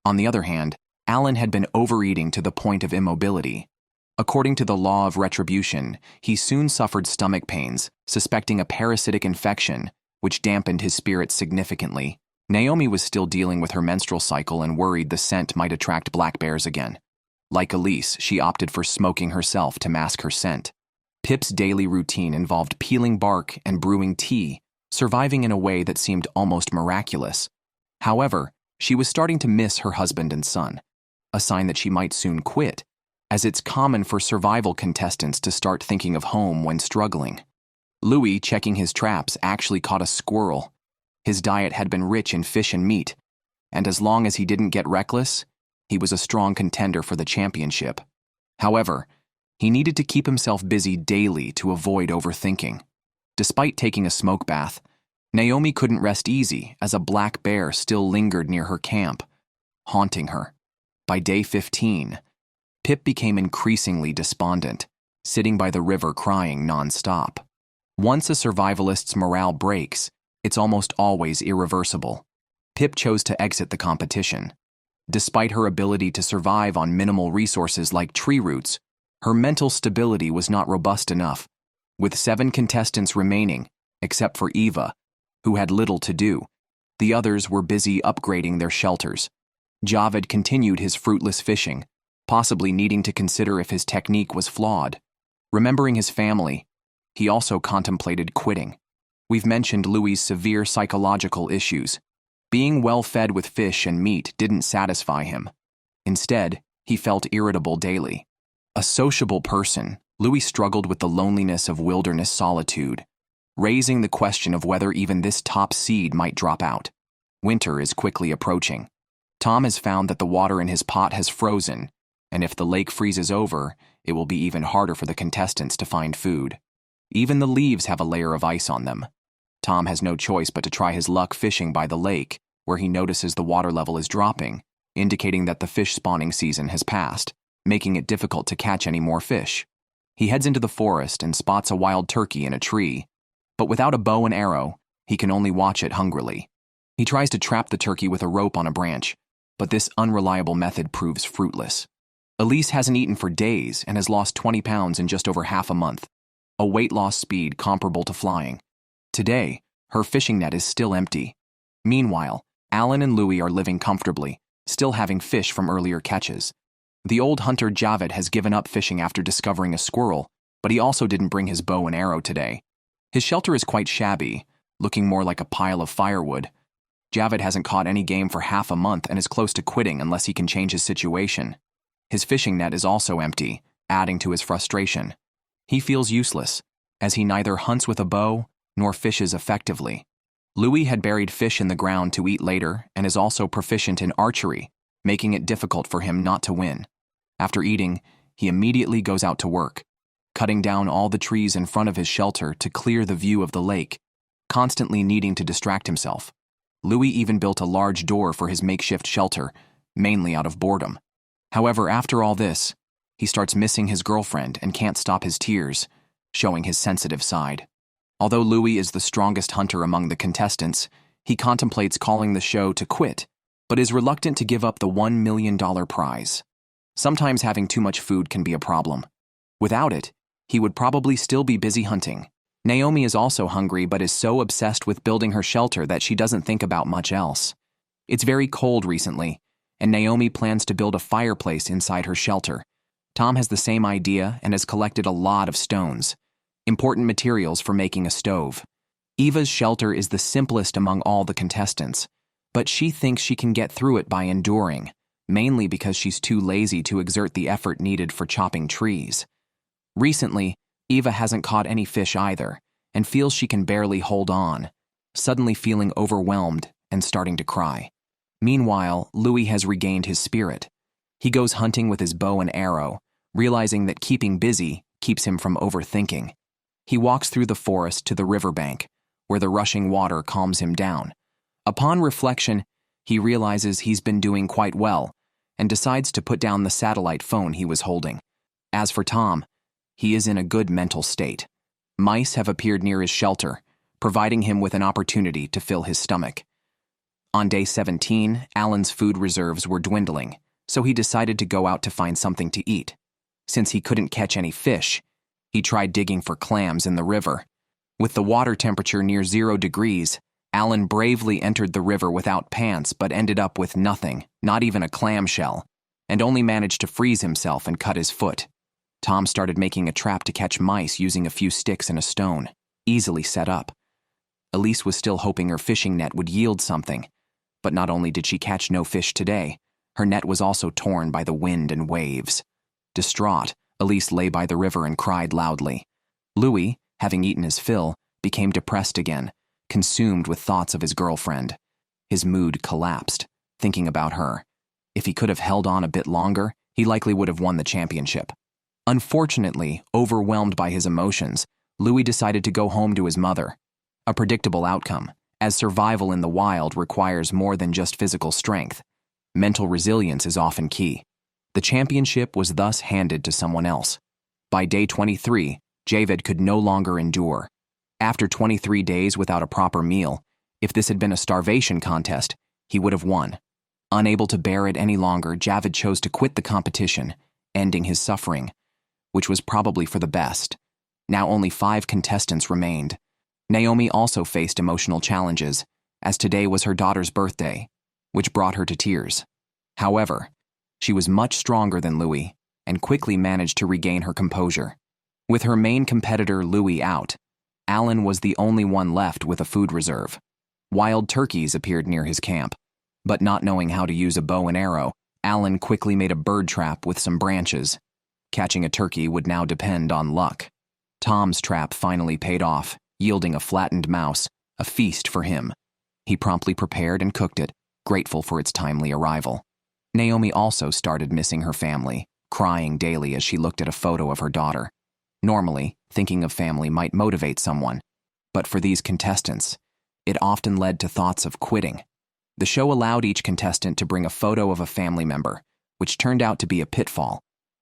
On the other hand, Alan had been overeating to the point of immobility. According to the law of retribution, he soon suffered stomach pains, suspecting a parasitic infection, which dampened his spirits significantly. Naomi was still dealing with her menstrual cycle and worried the scent might attract black bears again. Like Elise, she opted for smoking herself to mask her scent. Pip's daily routine involved peeling bark and brewing tea, surviving in a way that seemed almost miraculous. However, she was starting to miss her husband and son, a sign that she might soon quit, as it's common for survival contestants to start thinking of home when struggling. Louis, checking his traps, actually caught a squirrel. His diet had been rich in fish and meat, and as long as he didn't get reckless, he was a strong contender for the championship. However, he needed to keep himself busy daily to avoid overthinking. Despite taking a smoke bath, Naomi couldn't rest easy as a black bear still lingered near her camp, haunting her. By day 15, Pip became increasingly despondent, sitting by the river crying nonstop. Once a survivalist's morale breaks, it's almost always irreversible. Pip chose to exit the competition. Despite her ability to survive on minimal resources like tree roots, her mental stability was not robust enough. With 7 contestants remaining, except for Eva, who had little to do, the others were busy upgrading their shelters. Javed continued his fruitless fishing, possibly needing to consider if his technique was flawed. Remembering his family, he also contemplated quitting. We've mentioned Louis's severe psychological issues. Being well fed with fish and meat didn't satisfy him. Instead, he felt irritable daily. A sociable person, Louis struggled with the loneliness of wilderness solitude, raising the question of whether even this top seed might drop out. Winter is quickly approaching. Tom has found that the water in his pot has frozen, and if the lake freezes over, it will be even harder for the contestants to find food. Even the leaves have a layer of ice on them. Tom has no choice but to try his luck fishing by the lake, where he notices the water level is dropping, indicating that the fish spawning season has passed, making it difficult to catch any more fish. He heads into the forest and spots a wild turkey in a tree, but without a bow and arrow, he can only watch it hungrily. He tries to trap the turkey with a rope on a branch, but this unreliable method proves fruitless. Elise hasn't eaten for days and has lost 20 pounds in just over half a month, a weight loss speed comparable to flying. Today, her fishing net is still empty. Meanwhile, Alan and Louis are living comfortably, still having fish from earlier catches. The old hunter Javed has given up fishing after discovering a squirrel, but he also didn't bring his bow and arrow today. His shelter is quite shabby, looking more like a pile of firewood. Javed hasn't caught any game for half a month and is close to quitting unless he can change his situation. His fishing net is also empty, adding to his frustration. He feels useless, as he neither hunts with a bow nor fishes effectively. Louis had buried fish in the ground to eat later and is also proficient in archery, making it difficult for him not to win. After eating, he immediately goes out to work, cutting down all the trees in front of his shelter to clear the view of the lake, constantly needing to distract himself. Louis even built a large door for his makeshift shelter, mainly out of boredom. However, after all this, he starts missing his girlfriend and can't stop his tears, showing his sensitive side. Although Louis is the strongest hunter among the contestants, he contemplates calling the show to quit, but is reluctant to give up the $1 million prize. Sometimes having too much food can be a problem. Without it, he would probably still be busy hunting. Naomi is also hungry but is so obsessed with building her shelter that she doesn't think about much else. It's very cold recently, and Naomi plans to build a fireplace inside her shelter. Tom has the same idea and has collected a lot of stones, important materials for making a stove. Eva's shelter is the simplest among all the contestants, but she thinks she can get through it by enduring, mainly because she's too lazy to exert the effort needed for chopping trees. Recently, Eva hasn't caught any fish either, and feels she can barely hold on, suddenly feeling overwhelmed and starting to cry. Meanwhile, Louis has regained his spirit. He goes hunting with his bow and arrow, realizing that keeping busy keeps him from overthinking. He walks through the forest to the riverbank, where the rushing water calms him down. Upon reflection, he realizes he's been doing quite well and decides to put down the satellite phone he was holding. As for Tom, he is in a good mental state. Mice have appeared near his shelter, providing him with an opportunity to fill his stomach. On day 17, Alan's food reserves were dwindling, so he decided to go out to find something to eat. Since he couldn't catch any fish, he tried digging for clams in the river. With the water temperature near 0 degrees, Alan bravely entered the river without pants but ended up with nothing, not even a clamshell, and only managed to freeze himself and cut his foot. Tom started making a trap to catch mice using a few sticks and a stone, easily set up. Elise was still hoping her fishing net would yield something, but not only did she catch no fish today, her net was also torn by the wind and waves. Distraught, Elise lay by the river and cried loudly. Louis, having eaten his fill, became depressed again, consumed with thoughts of his girlfriend. His mood collapsed, thinking about her. If he could have held on a bit longer, he likely would have won the championship. Unfortunately, overwhelmed by his emotions, Louis decided to go home to his mother. A predictable outcome, as survival in the wild requires more than just physical strength. Mental resilience is often key. The championship was thus handed to someone else. By day 23, Javed could no longer endure. After 23 days without a proper meal, if this had been a starvation contest, he would have won. Unable to bear it any longer, Javed chose to quit the competition, ending his suffering, which was probably for the best. Now only 5 contestants remained. Naomi also faced emotional challenges, as today was her daughter's birthday, which brought her to tears. However, she was much stronger than Louis and quickly managed to regain her composure. With her main competitor Louis out, Alan was the only one left with a food reserve. Wild turkeys appeared near his camp, but not knowing how to use a bow and arrow, Alan quickly made a bird trap with some branches. Catching a turkey would now depend on luck. Tom's trap finally paid off, yielding a flattened mouse, a feast for him. He promptly prepared and cooked it, grateful for its timely arrival. Naomi also started missing her family, crying daily as she looked at a photo of her daughter. Normally, thinking of family might motivate someone, but for these contestants, it often led to thoughts of quitting. The show allowed each contestant to bring a photo of a family member, which turned out to be a pitfall,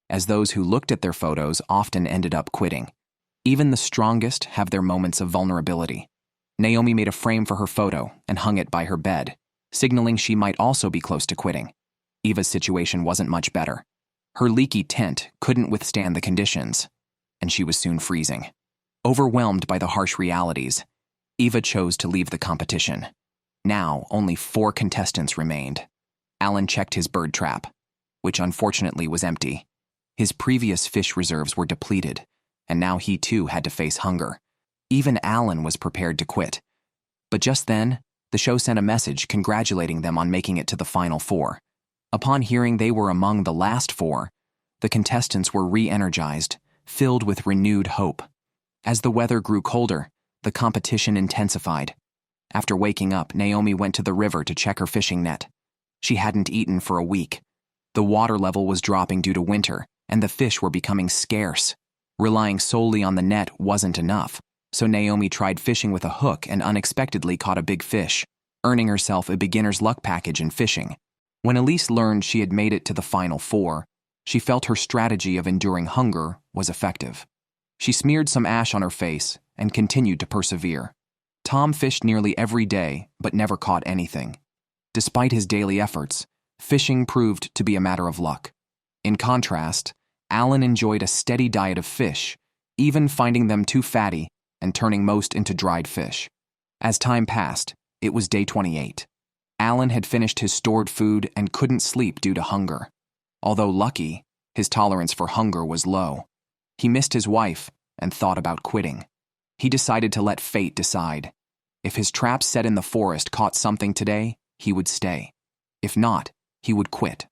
as those who looked at their photos often ended up quitting. Even the strongest have their moments of vulnerability. Naomi made a frame for her photo and hung it by her bed, signaling she might also be close to quitting. Eva's situation wasn't much better. Her leaky tent couldn't withstand the conditions, and she was soon freezing. Overwhelmed by the harsh realities, Eva chose to leave the competition. Now, only 4 contestants remained. Alan checked his bird trap, which unfortunately was empty. His previous fish reserves were depleted, and now he too had to face hunger. Even Alan was prepared to quit. But just then, the show sent a message congratulating them on making it to the final 4. Upon hearing they were among the last 4, the contestants were re-energized, filled with renewed hope. As the weather grew colder, the competition intensified. After waking up, Naomi went to the river to check her fishing net. She hadn't eaten for a week. The water level was dropping due to winter, and the fish were becoming scarce. Relying solely on the net wasn't enough, so Naomi tried fishing with a hook and unexpectedly caught a big fish, earning herself a beginner's luck package in fishing. When Elise learned she had made it to the final 4, she felt her strategy of enduring hunger was effective. She smeared some ash on her face and continued to persevere. Tom fished nearly every day, but never caught anything. Despite his daily efforts, fishing proved to be a matter of luck. In contrast, Alan enjoyed a steady diet of fish, even finding them too fatty and turning most into dried fish. As time passed, it was day 28. Alan had finished his stored food and couldn't sleep due to hunger. Although lucky, his tolerance for hunger was low. He missed his wife and thought about quitting. He decided to let fate decide. If his traps set in the forest caught something today, he would stay. If not, he would quit.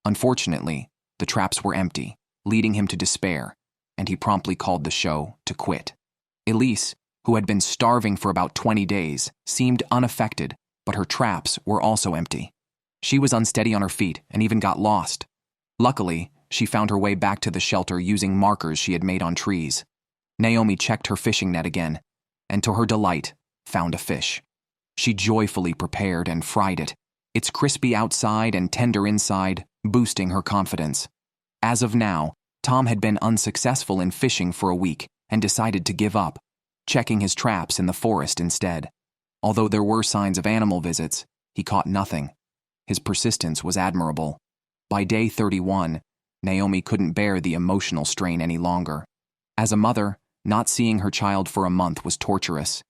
Unfortunately, the traps were empty, leading him to despair, and he promptly called the show to quit. Elise, who had been starving for about 20 days, seemed unaffected, but her traps were also empty. She was unsteady on her feet and even got lost. Luckily, she found her way back to the shelter using markers she had made on trees. Naomi checked her fishing net again, and to her delight, found a fish. She joyfully prepared and fried it, its crispy outside and tender inside, boosting her confidence. As of now, Tom had been unsuccessful in fishing for a week and decided to give up, checking his traps in the forest instead. Although there were signs of animal visits, he caught nothing. His persistence was admirable. By day 31, Naomi couldn't bear the emotional strain any longer. As a mother, not seeing her child for a month was torturous.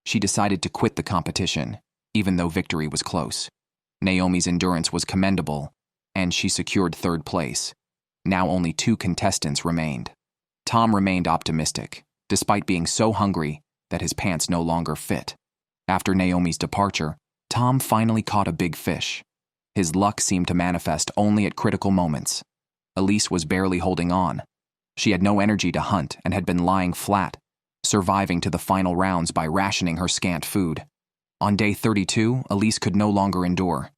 She decided to quit the competition, even though victory was close. Naomi's endurance was commendable, and she secured third place. Now only 2 contestants remained. Tom remained optimistic, despite being so hungry that his pants no longer fit. After Naomi's departure, Tom finally caught a big fish. His luck seemed to manifest only at critical moments. Elise was barely holding on. She had no energy to hunt and had been lying flat, surviving to the final rounds by rationing her scant food. On day 32, Elise could no longer endure.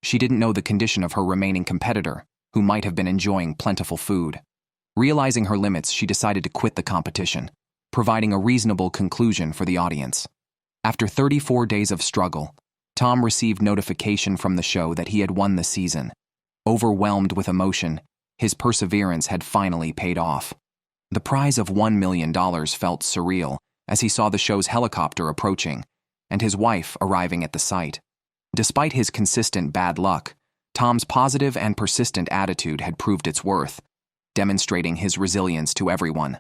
She didn't know the condition of her remaining competitor, who might have been enjoying plentiful food. Realizing her limits, she decided to quit the competition, providing a reasonable conclusion for the audience. After 34 days of struggle, Tom received notification from the show that he had won the season. Overwhelmed with emotion, his perseverance had finally paid off. The prize of $1 million felt surreal as he saw the show's helicopter approaching and his wife arriving at the site. Despite his consistent bad luck, Tom's positive and persistent attitude had proved its worth, demonstrating his resilience to everyone.